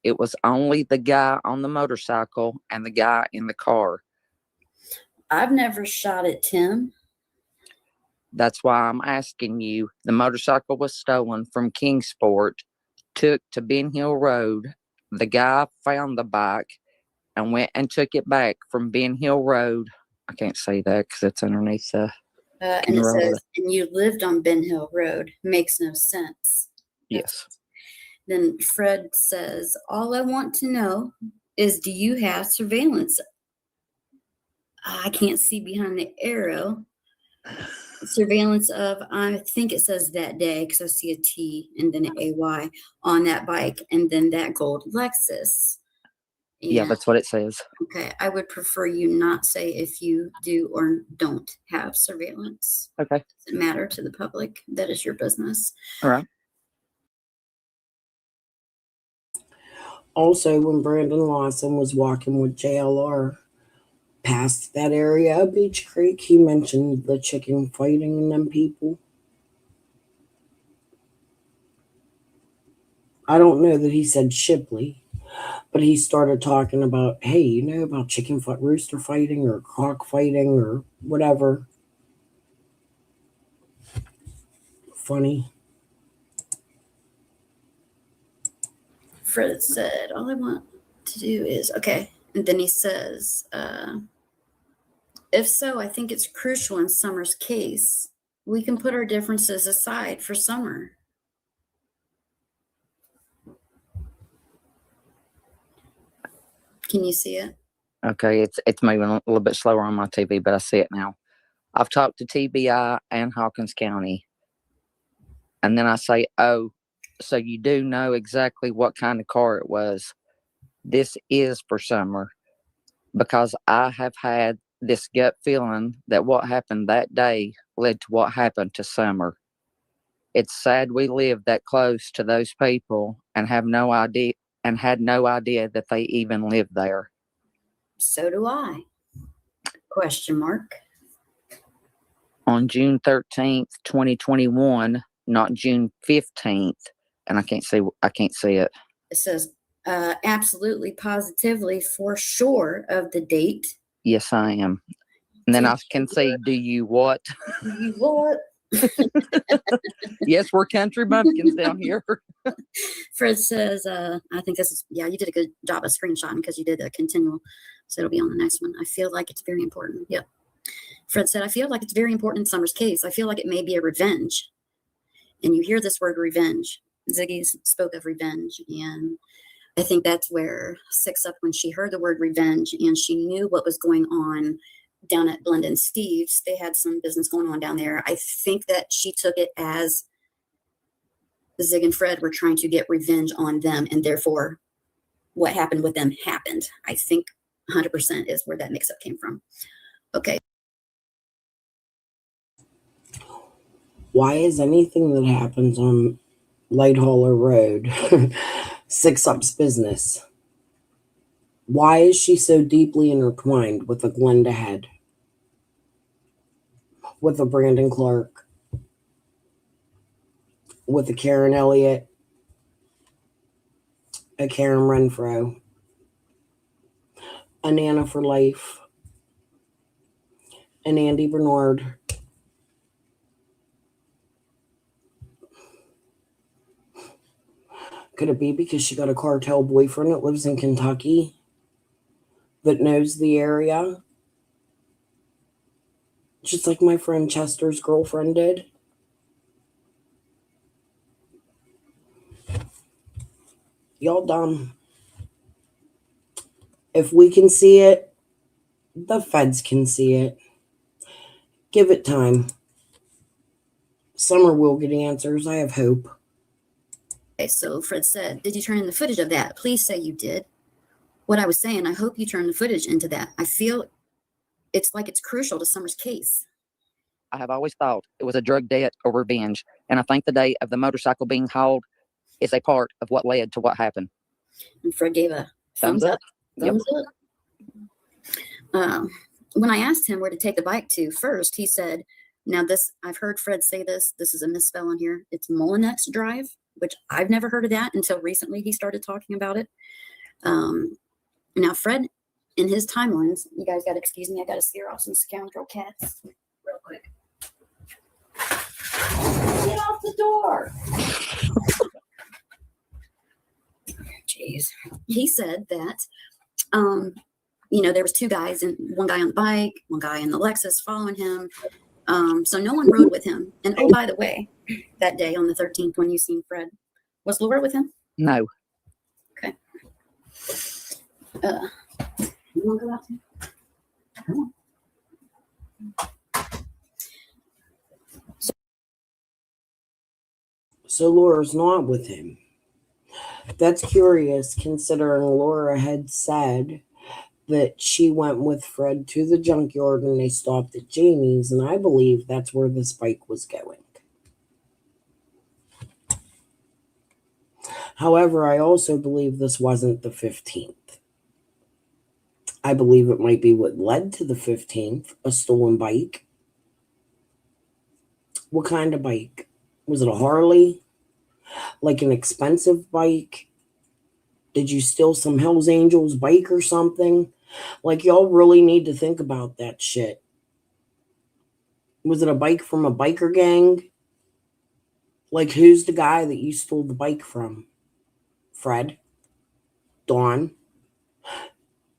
it was only the guy on the motorcycle and the guy in the car. I've never shot at Tim. That's why I'm asking you. The motorcycle was stolen from Kingsport, took to Ben Hill Road. The guy found the bike and went and took it back from Ben Hill Road. I can't say that because it's underneath the And it says, and you lived on Ben Hill Road. Makes no sense. Yes. Then Fred says, all I want to know is, do you have surveillance? I can't see behind the arrow. Surveillance of, I think it says that day, because I see a T and then an AY on that bike, and then that gold Lexus. Yeah, And, that's what it says. okay, I would prefer you not say if you do or don't have surveillance. Okay. It doesn't matter to the public. That is your business. All right. Also, when Brandon Lawson was walking with JLR past that area of Beach Creek, he mentioned the chicken fighting and them people. I don't know that he said Shipley, but he started talking about, hey, you know about rooster fighting or cock fighting or whatever. Funny. Fred said, all I want to do is, okay. And then he says, if so, I think it's crucial in Summer's case. We can put our differences aside for Summer. Can you see it? Okay, it's moving a little bit slower on my TV, but I see it now. I've talked to TBI and Hawkins County. And then I say, oh, so you do know exactly what kind of car it was. This is for Summer, because I have had this gut feeling that what happened that day led to what happened to Summer. It's sad we lived that close to those people and had no idea that they even lived there. So do I. Question mark. On June 13th, 2021, not June 15th, and I can't see it. It says absolutely, positively, for sure of the date. Yes, I am. And then I can see, do you what? Do you what? Yes, we're country bumpkins down here. Fred says, I think this is, yeah, you did a good job of screenshotting because you did a continual. So it'll be on the next one. I feel like it's very important. Yep. Fred said, I feel like it's very important in Summer's case. I feel like it may be a revenge. And you hear this word revenge. Ziggy spoke of revenge. And I think that's where 6 Up, when she heard the word revenge and she knew what was going on down at Blend and Steve's, they had some business going on down there. I think that she took it as Zig and Fred were trying to get revenge on them, and therefore what happened with them happened. I think 100% is where that mix-up came from. Okay. Why is anything that happens on Lighthauler Road 6 Up's business? Why is she so deeply intertwined with a Glenda Head, with a Brandon Clark, with a Karen Elliott, a Karen Renfro, a Nana for Life, an Andy Bernard? Could it be because she got a cartel boyfriend that lives in Kentucky that knows the area? Just like my friend Chester's girlfriend did. Y'all dumb. If we can see it, the feds can see it. Give it time. Summer will get answers. I have hope. Okay, so Fred said, did you turn in the footage of that? Please say you did. What I was saying, I hope you turn the footage into that. I feel it's like it's crucial to Summer's case. I have always thought it was a drug debt or revenge, and I think the day of the motorcycle being hauled is a part of what led to what happened. And Fred gave a thumbs up. Thumbs up. When I asked him where to take the bike to first, he said, now this, I've heard Fred say this is a misspell in here. It's Molinex Drive, which I've never heard of that until recently he started talking about it. Now Fred, in his timelines, you guys got to excuse me, I got to scare off some scoundrel cats real quick. the door. Jeez. He said that, there was two guys, and one guy on the bike, one guy in the Lexus following him. So no one rode with him. And oh, by the way, that day on the 13th when you seen Fred, was Laura with him? No. Okay. You want to go out? Come on. So Laura's not with him. That's curious, considering Laura had said that she went with Fred to the junkyard and they stopped at Jamie's, and I believe that's where this bike was going. However, I also believe this wasn't the 15th. I believe it might be what led to the 15th, a stolen bike. What kind of bike? Was it a Harley? Like an expensive bike? Did you steal some Hells Angels bike or something? Like, y'all really need to think about that shit. Was it a bike from a biker gang? Like, who's the guy that you stole the bike from? Fred? Dawn?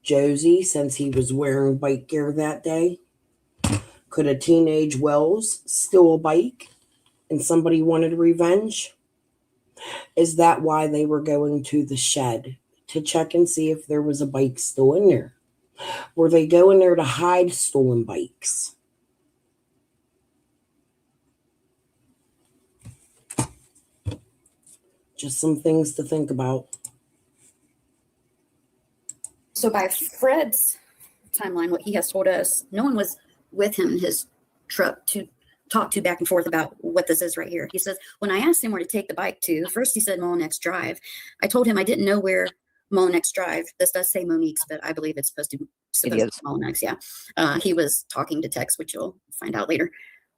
Josie, since he was wearing bike gear that day? Could a teenage Wells steal a bike and somebody wanted revenge? Is that why they were going to the shed? To check and see if there was a bike still in there? Were they going there to hide stolen bikes? Just some things to think about. So by Fred's timeline, what he has told us, no one was with him in his truck to talk to back and forth about what this is right here. He says, when I asked him where to take the bike to, first he said Molinex Drive. I told him I didn't know where Molinex Drive. This does say Monique's, but I believe it's supposed to be Molinex. Yeah. He was talking to Tex, which you'll find out later.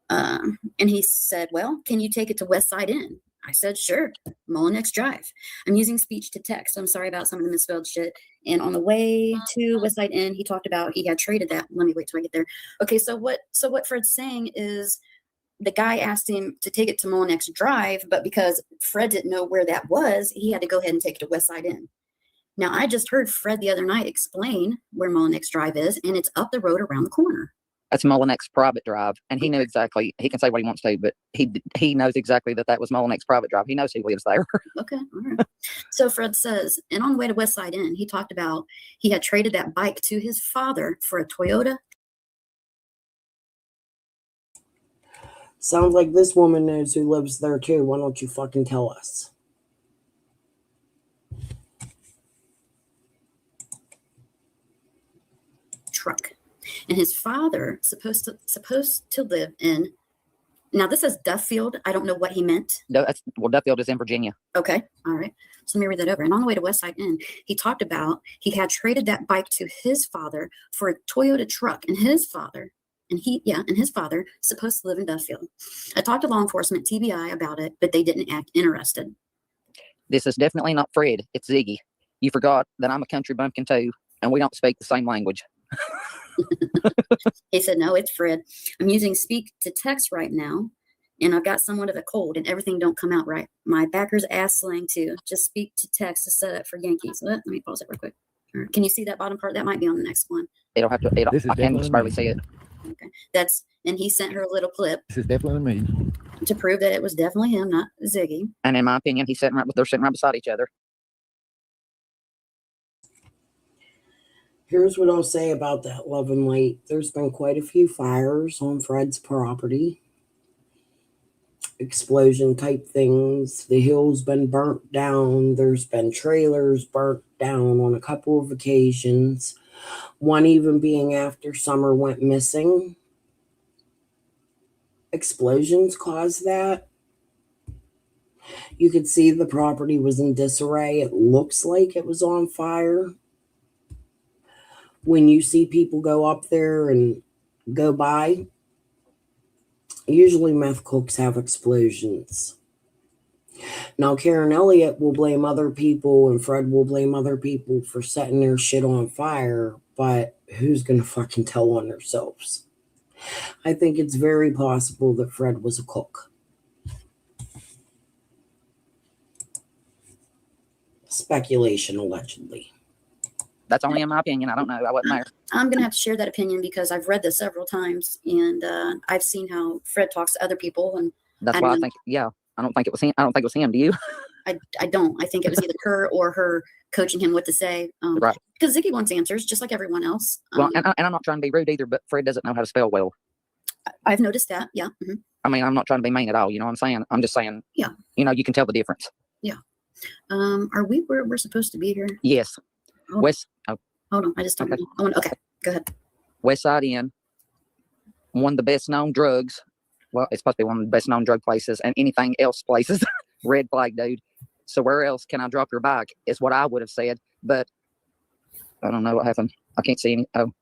And he said, well, can you take it to West Side Inn? I said, sure. Molinex Drive. I'm using speech to text, so I'm sorry about some of the misspelled shit. And on the way to West Side Inn, he talked about he had traded that. Let me wait till I get there. Okay, so what Fred's saying is the guy asked him to take it to Molinex Drive, but because Fred didn't know where that was, he had to go ahead and take it to West Side Inn. Now, I just heard Fred the other night explain where Molinex Drive is, and it's up the road around the corner. That's Molinex Private Drive, and he knew exactly. He can say what he wants to, but he knows exactly that was Molinex Private Drive. He knows he lives there. Okay, all right. So Fred says, and on the way to West Side Inn, he talked about he had traded that bike to his father for a Toyota. Sounds like this woman knows who lives there too. Why don't you fucking tell us? Truck. And his father supposed to live in. Now this is Duffield. I don't know what he meant. Duffield is in Virginia. Okay, all right. So let me read that over. And on the way to West Side Inn, he talked about he had traded that bike to his father for a Toyota truck, and his father supposed to live in Duffield. I talked to law enforcement, TBI, about it, but they didn't act interested. This is definitely not Fred. It's Ziggy. You forgot that I'm a country bumpkin too, and we don't speak the same language. He said, no, it's Fred. I'm using speak to text right now, and I've got somewhat of a cold, and everything don't come out right. My backer's ass slang too. Just speak to text to set up for Yankees. Let me pause it real quick. Right. Can you see that bottom part? That might be on the next one. I can just barely see it. Okay. And he sent her a little clip. This is definitely me. To prove that it was definitely him, not Ziggy. And in my opinion, they're sitting right beside each other. Here's what I'll say about that Love and Light. There's been quite a few fires on Fred's property. Explosion type things. The hill's been burnt down. There's been trailers burnt down on a couple of occasions. One even being after Summer went missing. Explosions caused that. You could see the property was in disarray. It looks like it was on fire. When you see people go up there and go by, usually meth cooks have explosions. Now, Karen Elliott will blame other people and Fred will blame other people for setting their shit on fire, but who's going to fucking tell on themselves? I think it's very possible that Fred was a cook. speculation, allegedly. That's only in my opinion. I don't know. I wasn't there. I'm going to have to share that opinion because I've read this several times and I've seen how Fred talks to other people. And That's why I think, yeah, I don't think it was him. I don't think it was him. Do you? I don't. I think it was either her or her coaching him what to say. Right. Because Ziggy wants answers just like everyone else. Well, and I'm not trying to be rude either, but Fred doesn't know how to spell well. I've noticed that. Yeah. Mm-hmm. I mean, I'm not trying to be mean at all. You know what I'm saying? I'm just saying, yeah. You know, you can tell the difference. Yeah. Are we where we're supposed to be here? Yes. Oh. Hold on. I just don't know. Okay. Go ahead. West Side Inn, one of the best known drugs. Well, it's supposed to be one of the best known drug places and anything else places. Red flag, dude. So where else can I drop your bike is what I would have said. But I don't know what happened. I can't see any. Oh.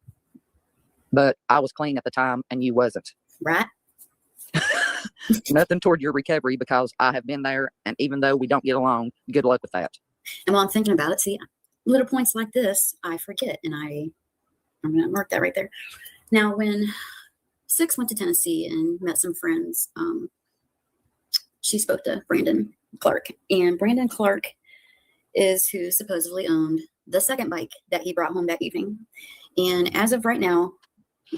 But I was clean at the time and you wasn't. Right. Nothing toward your recovery because I have been there. And even though we don't get along, good luck with that. And while I'm thinking about it, see, little points like this, I forget. And I'm going to mark that right there. Now, when Six went to Tennessee and met some friends, she spoke to Brandon Clark. And Brandon Clark is who supposedly owned the second bike that he brought home that evening. And as of right now,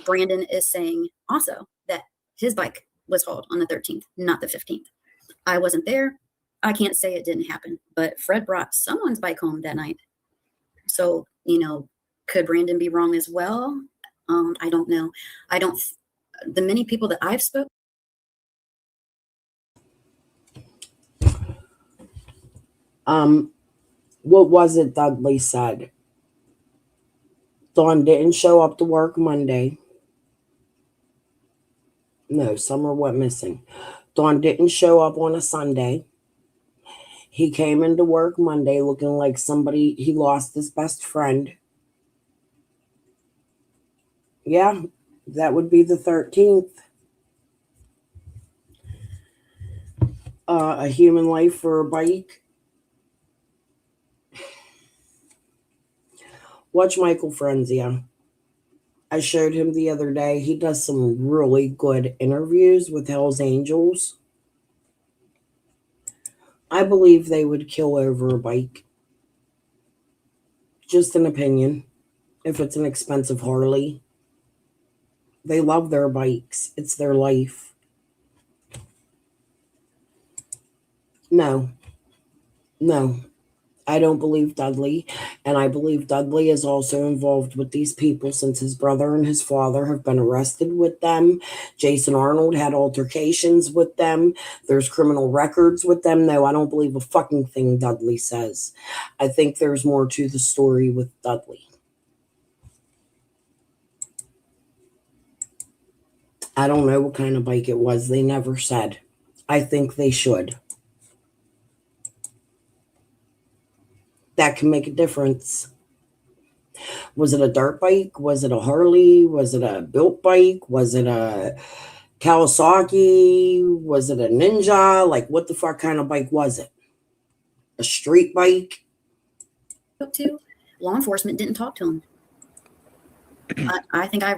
Brandon is saying also that his bike was hauled on the 13th, not the 15th. I wasn't there. I can't say it didn't happen, but Fred brought someone's bike home that night. So, you know, could Brandon be wrong as well? I don't know. The many people that I've spoken. What was it Dudley said? Dawn didn't show up to work Monday. No, Summer went missing. Dawn didn't show up on a Sunday. He came into work Monday looking like somebody, he lost his best friend. Yeah, that would be the 13th. A human life for a bike. Watch Michael Frenzia. I showed him the other day. He does some really good interviews with Hell's Angels. I believe they would kill over a bike. Just an opinion. If it's an expensive Harley. They love their bikes. It's their life. No. I don't believe Dudley, and I believe Dudley is also involved with these people since his brother and his father have been arrested with them. Jason Arnold had altercations with them. There's criminal records with them. No, I don't believe a fucking thing Dudley says. I think there's more to the story with Dudley. I don't know what kind of bike it was. They never said. I think they should. That can make a difference. Was it a dirt bike? Was it a Harley? Was it a built bike? Was it a Kawasaki? Was it a Ninja? Like, what the fuck kind of bike was it? A street bike? To law enforcement didn't talk to him. I think I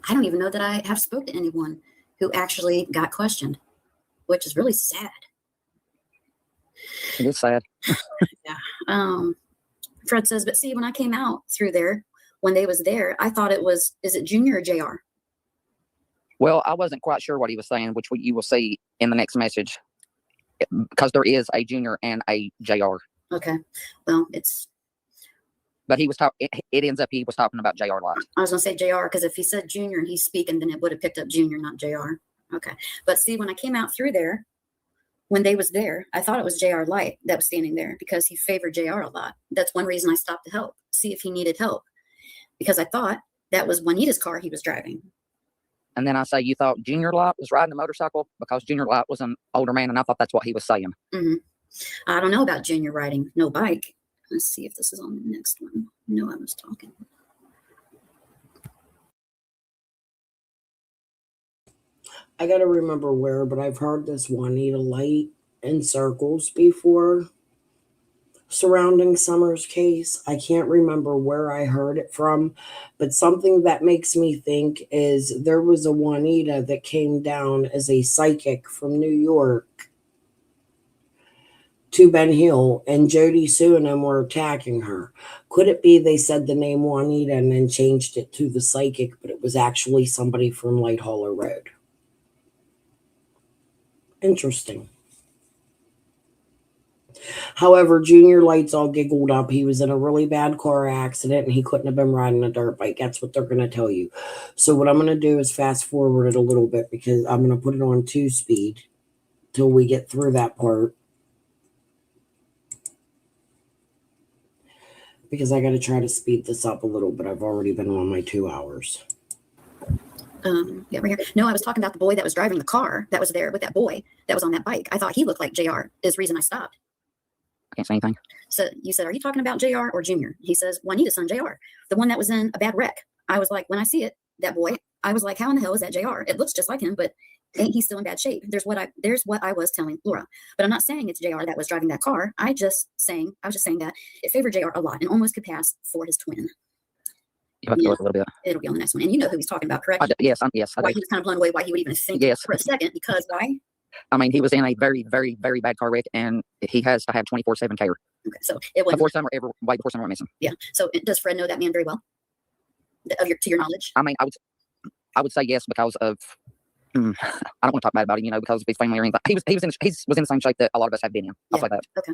don't even know that I have spoke to anyone who actually got questioned, which is really sad. It is sad. Yeah. Fred says, but see, when I came out through there, when they was there, I thought it was, is it Junior or JR? Well, I wasn't quite sure what he was saying, which you will see in the next message, because there is a Junior and a JR. Okay. Well, it's. But he was talking. It ends up he was talking about JR a lot. I was gonna say JR because if he said Junior and he's speaking, then it would have picked up Junior, not JR. Okay. But see, when I came out through there, when they was there, I thought it was JR Light that was standing there because he favored JR a lot. That's one reason I stopped to help, see if he needed help, because I thought that was Juanita's car he was driving. And then I say, you thought Junior Light was riding a motorcycle because Junior Light was an older man, and I thought that's what he was saying. Mm-hmm. I don't know about Junior riding no bike. Let's see if this is on the next one. No, I was talking. I gotta remember where, but I've heard this Juanita Light in circles before surrounding Summer's case. I can't remember where I heard it from, but something that makes me think is there was a Juanita that came down as a psychic from New York to Ben Hill, and Jody Sue and them were attacking her. Could it be they said the name Juanita and then changed it to the psychic, but it was actually somebody from Light Hollow Road? Interesting. However, Junior Lights all giggled up. He was in a really bad car accident and he couldn't have been riding a dirt bike. That's what they're going to tell you. So what I'm going to do is fast forward it a little bit because I'm going to put it on 2-speed till we get through that part. Because I got to try to speed this up a little bit. I've already been on my 2 hours. Yeah, right here. No, I was talking about the boy that was driving the car that was there with that boy that was on that bike. I thought he looked like JR is the reason I stopped. I can't say anything. So you said, are you talking about JR or Junior? He says, Juanita's son, JR, the one that was in a bad wreck. I was like, when I see it, that boy, I was like, how in the hell is that JR? It looks just like him, but ain't he still in bad shape? There's what I was telling Laura. But I'm not saying it's JR that was driving that car. I was just saying that it favored JR a lot and almost could pass for his twin. You have to go up a little bit. It'll be on the next one. And you know who he's talking about, correct? Yes, I Why do. he was kind of blown away, why he would even think Yes. for a second, because why? I mean, he was in a very, very, very bad car wreck, and he has to have 24/7 care. Okay, so it was Before summer, way before summer went missing. Yeah. So does Fred know that man very well? To your knowledge? I mean, I would say yes because of. I don't want to talk bad about him, because of his family or anything. He was in the same shape that a lot of us have been in. I'll say that. Okay.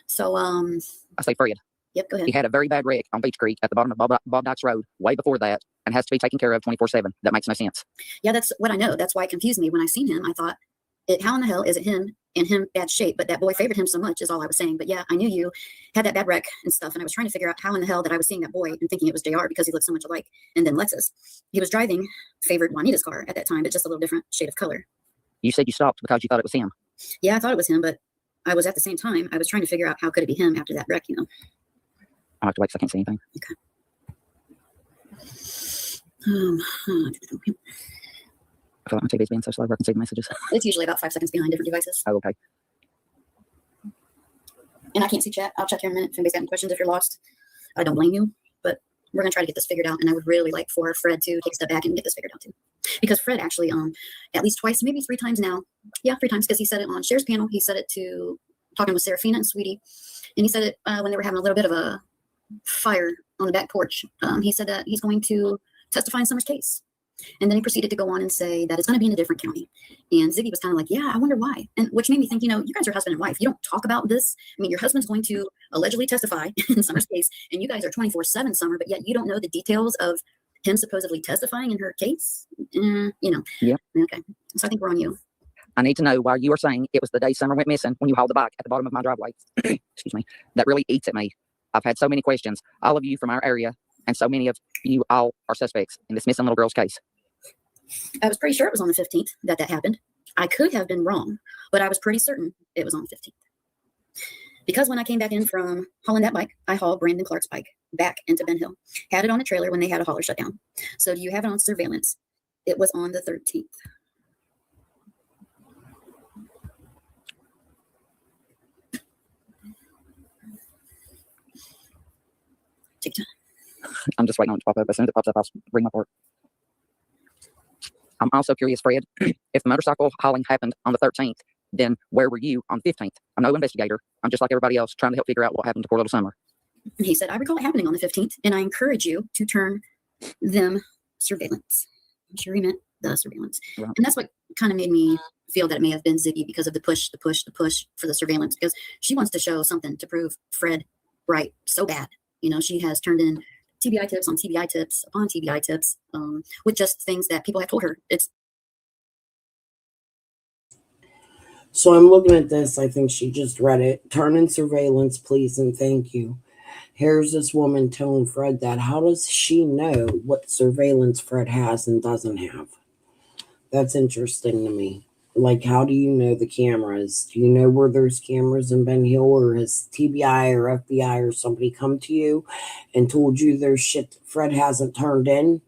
So I say Fred. Yep. Go ahead. He had a very bad wreck on Beach Creek at the bottom of Bob Dykes Road way before that, and has to be taken care of 24/7. That makes no sense. Yeah, that's what I know. That's why it confused me when I seen him. I thought, how in the hell is it him and him bad shape? But that boy favored him so much is all I was saying. But yeah, I knew you had that bad wreck and stuff, and I was trying to figure out how in the hell that I was seeing that boy and thinking it was JR because he looked so much alike. And then Lexus, he was driving favored Juanita's car at that time, but just a little different shade of color. You said you stopped because you thought it was him. Yeah, I thought it was him, but I was at the same time, I was trying to figure out how could it be him after that wreck, I'll have to wait because I can't see anything. Okay. I feel like my TV's being so slow I can see the messages. It's usually about 5 seconds behind different devices. Oh, okay. And I can't see chat. I'll check here in a minute if anybody's got any questions. If you're lost, I don't blame you, but we're going to try to get this figured out. And I would really like for Fred to take a step back and get this figured out too. Because Fred actually, at least twice, maybe 3 times now. Yeah, 3 times because he said it on Cher's panel. He said it to talking with Serafina and Sweetie. And he said it when they were having a little bit of a fire on the back porch. He said that he's going to testify in Summer's case. And then he proceeded to go on and say that it's going to be in a different county. And Ziggy was kind of like, yeah, I wonder why. And which made me think, you guys are husband and wife. You don't talk about this. I mean, your husband's going to allegedly testify in Summer's case, and you guys are 24/7 Summer, but yet you don't know the details of him supposedly testifying in her case. Yeah. Okay. So I think we're on you. I need to know why you are saying it was the day Summer went missing when you hauled the bike at the bottom of my driveway. Excuse me. That really eats at me. I've had so many questions. All of you from our area, and so many of you all are suspects in this missing little girl's case. I was pretty sure it was on the 15th that happened. I could have been wrong, but I was pretty certain it was on the 15th. Because when I came back in from hauling that bike, I hauled Brandon Clark's bike back into Ben Hill. Had it on a trailer when they had a hauler shut down. So do you have it on surveillance? It was on the 13th. Take time. I'm just waiting on it to pop up. As soon as it pops up, I'll bring my part. I'm also curious, Fred, if the motorcycle hauling happened on the 13th, then where were you on the 15th? I'm no investigator. I'm just like everybody else trying to help figure out what happened to poor little Summer. And he said, I recall it happening on the 15th, and I encourage you to turn them surveillance. I'm sure he meant the surveillance. Right. And that's what kind of made me feel that it may have been Ziggy because of the push for the surveillance, because she wants to show something to prove Fred right so bad. She has turned in TBI tips on TBI tips upon TBI tips with just things that people have told her. So I'm looking at this. I think she just read it. Turn in surveillance, please, and thank you. Here's this woman telling Fred that. How does she know what surveillance Fred has and doesn't have? That's interesting to me. Like, how do you know the cameras? Do you know where there's cameras in Ben Hill, or has TBI or FBI or somebody come to you and told you there's shit Fred hasn't turned in?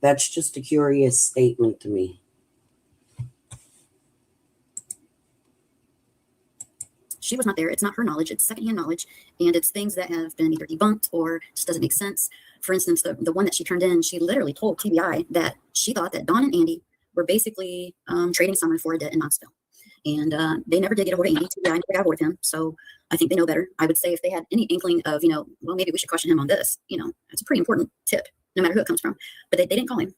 That's just a curious statement to me. She was not there. It's not her knowledge. It's secondhand knowledge. And it's things that have been either debunked or just doesn't make sense. For instance, the one that she turned in, she literally told TBI that she thought that Don and Andy were basically trading Summer for a debt in Knoxville. And they never did get a hold of Andy. TBI never got a hold of him. So I think they know better. I would say if they had any inkling of, well, maybe we should question him on this, that's a pretty important tip, no matter who it comes from. But they didn't call him.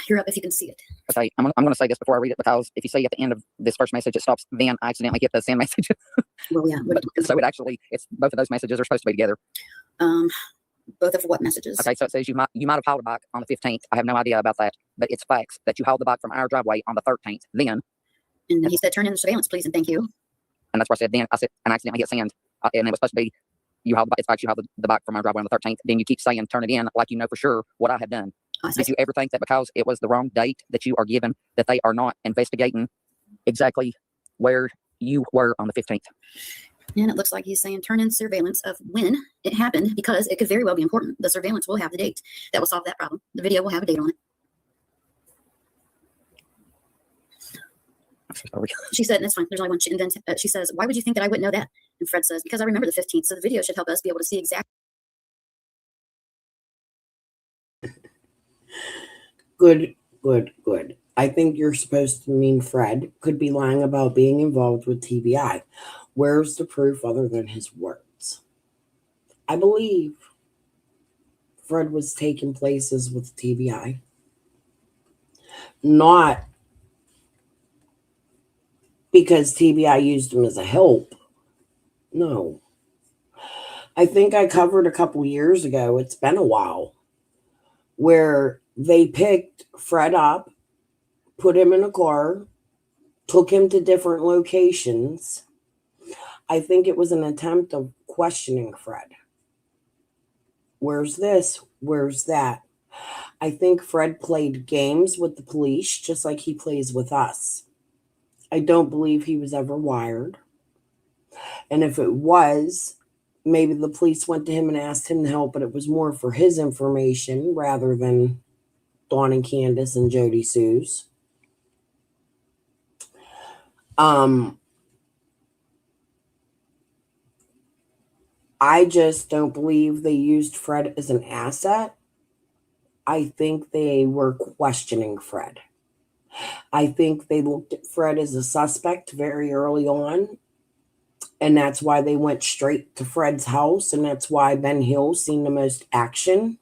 You're up if you can see it. Okay, I'm going to say this before I read it, because if you see at the end of this first message, it stops, then I accidentally hit the send message. Well, yeah. So it's both of those messages are supposed to be together. Both of what messages? Okay, so it says you might have hauled a bike on the 15th. I have no idea about that, but it's facts that you hauled the bike from our driveway on the 13th. Then. And he said, turn in the surveillance, please, and thank you. And that's what I said. Then I said, and I accidentally hit send. And it was supposed to be, you hauled the bike from our driveway on the 13th. Then you keep saying, turn it in, like you know for sure what I have done. Did you ever think that because it was the wrong date that you are given, that they are not investigating exactly where you were on the 15th? And it looks like he's saying turn in surveillance of when it happened, because it could very well be important. The surveillance will have the date. That will solve that problem. The video will have a date on it. She said, and it's fine, there's only one. And then she says, why would you think that I wouldn't know that? And Fred says, because I remember the 15th, so the video should help us be able to see exactly. Good. I think you're supposed to mean Fred could be lying about being involved with TBI. Where's the proof other than his words? I believe Fred was taking places with TBI. Not because TBI used him as a help. No. I think I covered a couple years ago, it's been a while, where they picked Fred up, put him in a car, took him to different locations. I think it was an attempt of questioning Fred. Where's this? Where's that? I think Fred played games with the police just like he plays with us. I don't believe he was ever wired. And if it was, maybe the police went to him and asked him to help, but it was more for his information rather than Dawn and Candace and Jody Sue's. I just don't believe they used Fred as an asset. I think they were questioning Fred. I think they looked at Fred as a suspect very early on. And that's why they went straight to Fred's house. And that's why Ben Hill seen the most action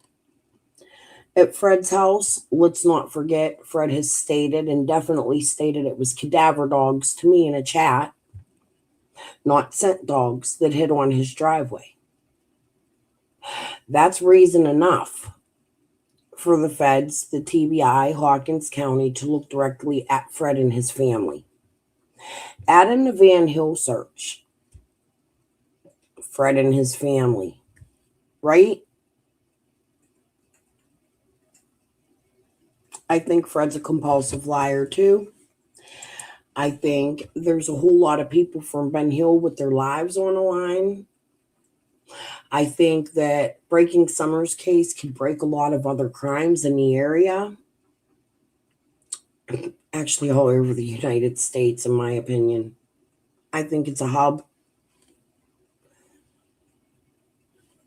at Fred's house. Let's not forget, Fred has stated and definitely stated it was cadaver dogs to me in a chat, not scent dogs that hit on his driveway. That's reason enough for the feds, the TBI, Hawkins County, to look directly at Fred and his family. Add in the Van Hill search. Fred and his family, right? I think Fred's a compulsive liar too. I think there's a whole lot of people from Ben Hill with their lives on the line. I think that breaking Summers' case could break a lot of other crimes in the area. Actually, all over the United States, in my opinion. I think it's a hub.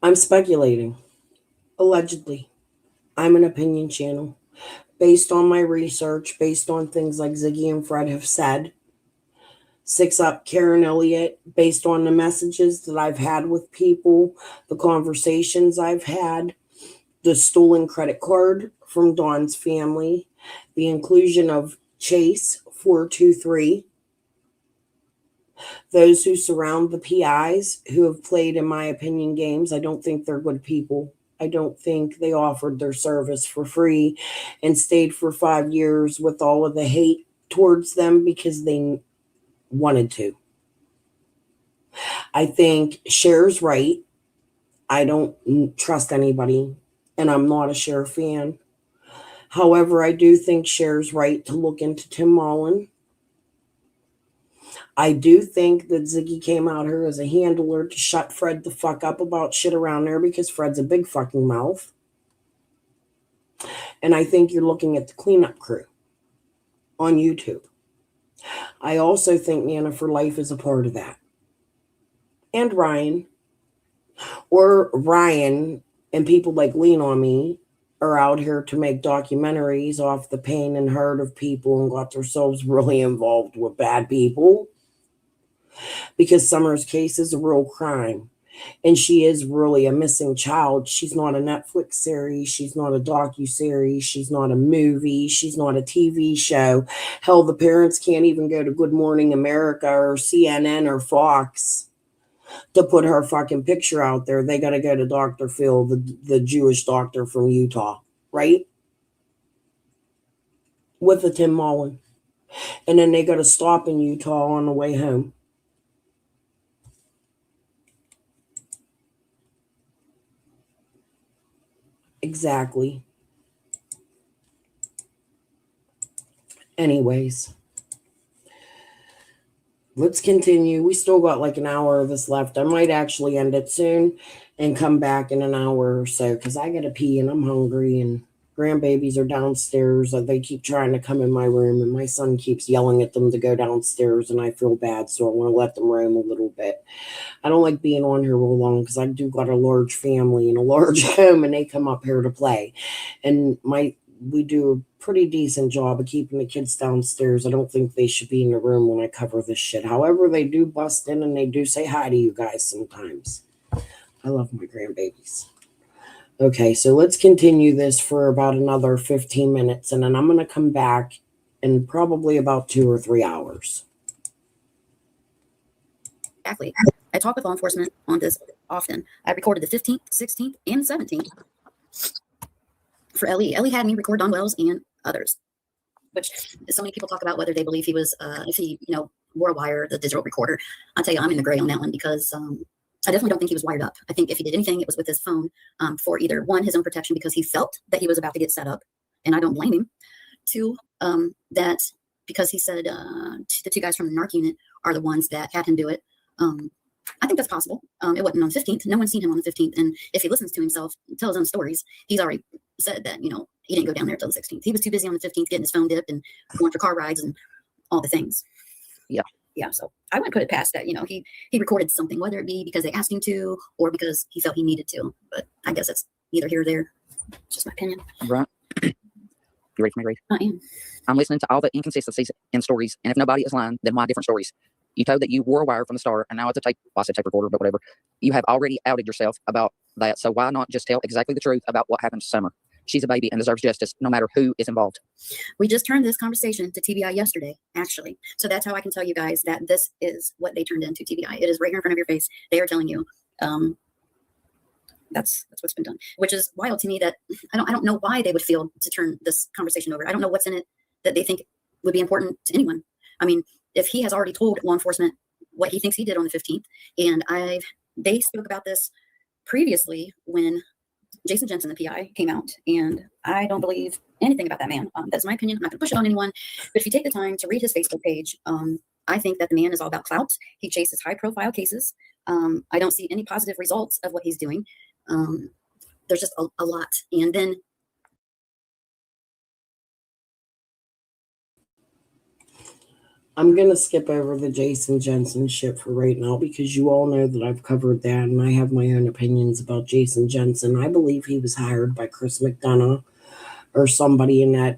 I'm speculating. Allegedly. I'm an opinion channel. Based on my research, based on things like Ziggy and Fred have said. 6 Up Karen Elliott, based on the messages that I've had with people, the conversations I've had, the stolen credit card from Dawn's family, the inclusion of Chase 423, those who surround the PIs who have played, in my opinion, games. I don't think they're good people. I don't think they offered their service for free and stayed for 5 years with all of the hate towards them because they wanted to. I think Cher's right. I don't trust anybody, and I'm not a Cher fan. However, I do think Cher's right to look into Tim Mullen. I do think that Ziggy came out here as a handler to shut Fred the fuck up about shit around there because Fred's a big fucking mouth. And I think you're looking at the cleanup crew on YouTube. I also think Nana for Life is a part of that. And Ryan. Or Ryan and people like Lean on Me are out here to make documentaries off the pain and hurt of people and got themselves really involved with bad people. Because Summer's case is a real crime. And she is really a missing child. She's not a Netflix series. She's not a docu-series. She's not a movie. She's not a TV show. Hell, the parents can't even go to Good Morning America or CNN or Fox to put her fucking picture out there. They got to go to Dr. Phil, the Jewish doctor from Utah, right? With a Tim Mullen. And then they got to stop in Utah on the way home. Exactly. Anyways, let's continue. We still got like an hour of this left. I might actually end it soon and come back in an hour or so because I gotta pee and I'm hungry and grandbabies are downstairs. They keep trying to come in my room and my son keeps yelling at them to go downstairs and I feel bad, so I want to let them roam a little bit. I don't like being on here real long because I do got a large family and a large home and they come up here to play. And we do a pretty decent job of keeping the kids downstairs. I don't think they should be in the room when I cover this shit. However, they do bust in and they do say hi to you guys sometimes. I love my grandbabies. Okay, so let's continue this for about another 15 minutes and then I'm going to come back in probably about 2 or 3 hours. Exactly. I talk with law enforcement on this often. I recorded the 15th, 16th, and 17th for Ellie. Ellie had me record Don Wells and others, which so many people talk about whether they believe he was, if he, wore a wire, the digital recorder. I'll tell you, I'm in the gray on that one because I definitely don't think he was wired up. I think if he did anything, it was with his phone for either one, his own protection because he felt that he was about to get set up, and I don't blame him. Two, that because he said the two guys from the NARC unit are the ones that had him do it. I think that's possible. It wasn't on the 15th. No one's seen him on the 15th. And if he listens to himself, tell his own stories, he's already said that, he didn't go down there till the 16th. He was too busy on the 15th getting his phone dipped and going for car rides and all the things. Yeah. Yeah. So I wouldn't put it past that. He recorded something, whether it be because they asked him to or because he felt he needed to. But I guess it's either here or there. It's just my opinion. Right. You ready for me, Reed? I am. I'm listening to all the inconsistencies in stories, and if nobody is lying, then why different stories? You told that you wore a wire from the start, and now it's a tape. Well, I said tape recorder, but whatever. You have already outed yourself about that, so why not just tell exactly the truth about what happened to Summer? She's a baby and deserves justice, no matter who is involved. We just turned this conversation to TBI yesterday, actually. So that's how I can tell you guys that this is what they turned into TBI. It is right here in front of your face. They are telling you. That's what's been done, which is wild to me that I don't know why they would feel to turn this conversation over. I don't know what's in it that they think would be important to anyone. I mean, if he has already told law enforcement what he thinks he did on the 15th, and they spoke about this previously when Jason Jensen, the PI, came out, and I don't believe anything about that man. That's my opinion. I'm not going to push it on anyone, but if you take the time to read his Facebook page, I think that the man is all about clout. He chases high-profile cases. I don't see any positive results of what he's doing. There's just a lot, and then I'm going to skip over the Jason Jensen shit for right now because you all know that I've covered that and I have my own opinions about Jason Jensen. I believe he was hired by Chris McDonough or somebody in that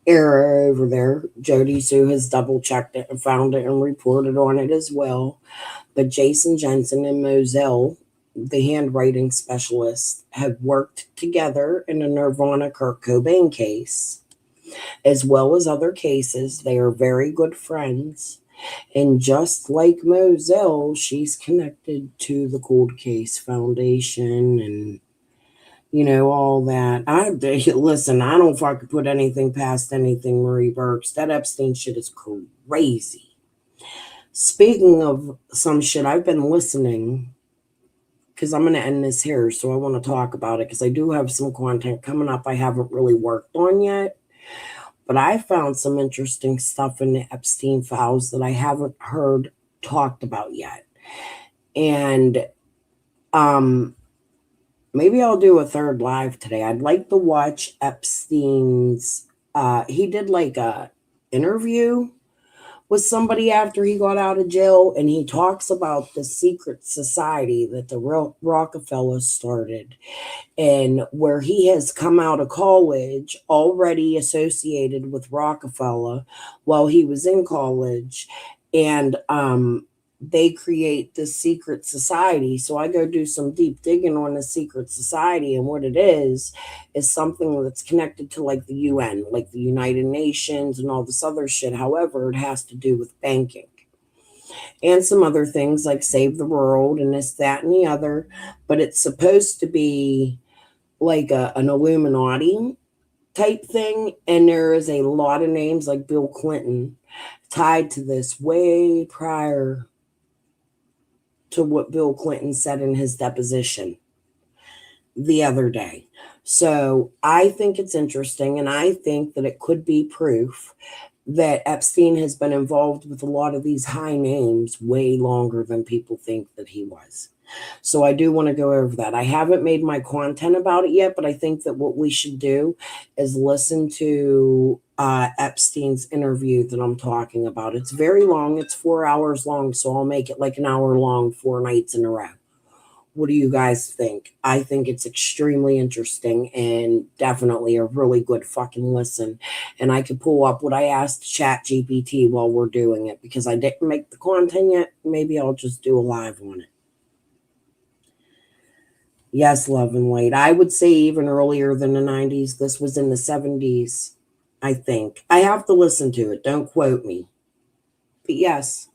era over there. Jody Sue has double checked it and found it and reported on it as well. But Jason Jensen and Moselle, the handwriting specialist, have worked together in the Nirvana Kurt Cobain case. As well as other cases. They are very good friends. And just like Moselle, she's connected to the Cold Case Foundation and, all that. Listen, I don't fucking put anything past anything, Marie Burks. That Epstein shit is crazy. Speaking of some shit, I've been listening because I'm going to end this here. So I want to talk about it because I do have some content coming up I haven't really worked on yet. But I found some interesting stuff in the Epstein files that I haven't heard talked about yet. And maybe I'll do a third live today. I'd like to watch Epstein's, he did like a interview with somebody after he got out of jail, and he talks about the secret society that the Rockefellers started, and where he has come out of college already associated with Rockefeller while he was in college, and they create this secret society. So I go do some deep digging on the secret society, and what it is something that's connected to like the UN, like the United Nations and all this other shit. However, it has to do with banking and some other things like Save the World and this, that, and the other. But it's supposed to be like an Illuminati type thing. And there is a lot of names like Bill Clinton tied to this way prior to what Bill Clinton said in his deposition the other day. So I think it's interesting, and I think that it could be proof that Epstein has been involved with a lot of these high names way longer than people think that he was. So I do want to go over that. I haven't made my content about it yet, but I think that what we should do is listen to Epstein's interview that I'm talking about. It's very long. It's 4 hours long, so I'll make it like an hour long, 4 nights in a row. What do you guys think? I think it's extremely interesting and definitely a really good fucking listen. And I could pull up what I asked ChatGPT while we're doing it, because I didn't make the content yet. Maybe I'll just do a live on it. Yes, Love and Light. I would say even earlier than the 90s. This was in the 70s, I think. I have to listen to it. Don't quote me. But yes.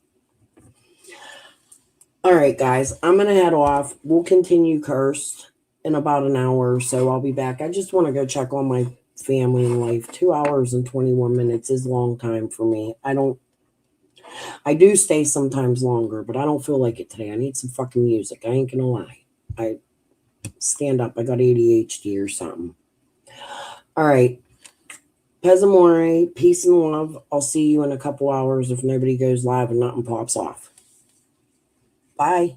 All right, guys. I'm going to head off. We'll continue Cursed in about an hour or so. I'll be back. I just want to go check on my family and life. 2 hours and 21 minutes is a long time for me. I do stay sometimes longer, but I don't feel like it today. I need some fucking music. I ain't going to lie. Stand up. I got ADHD or something. All right. Pesamore, peace and love. I'll see you in a couple hours if nobody goes live and nothing pops off. Bye.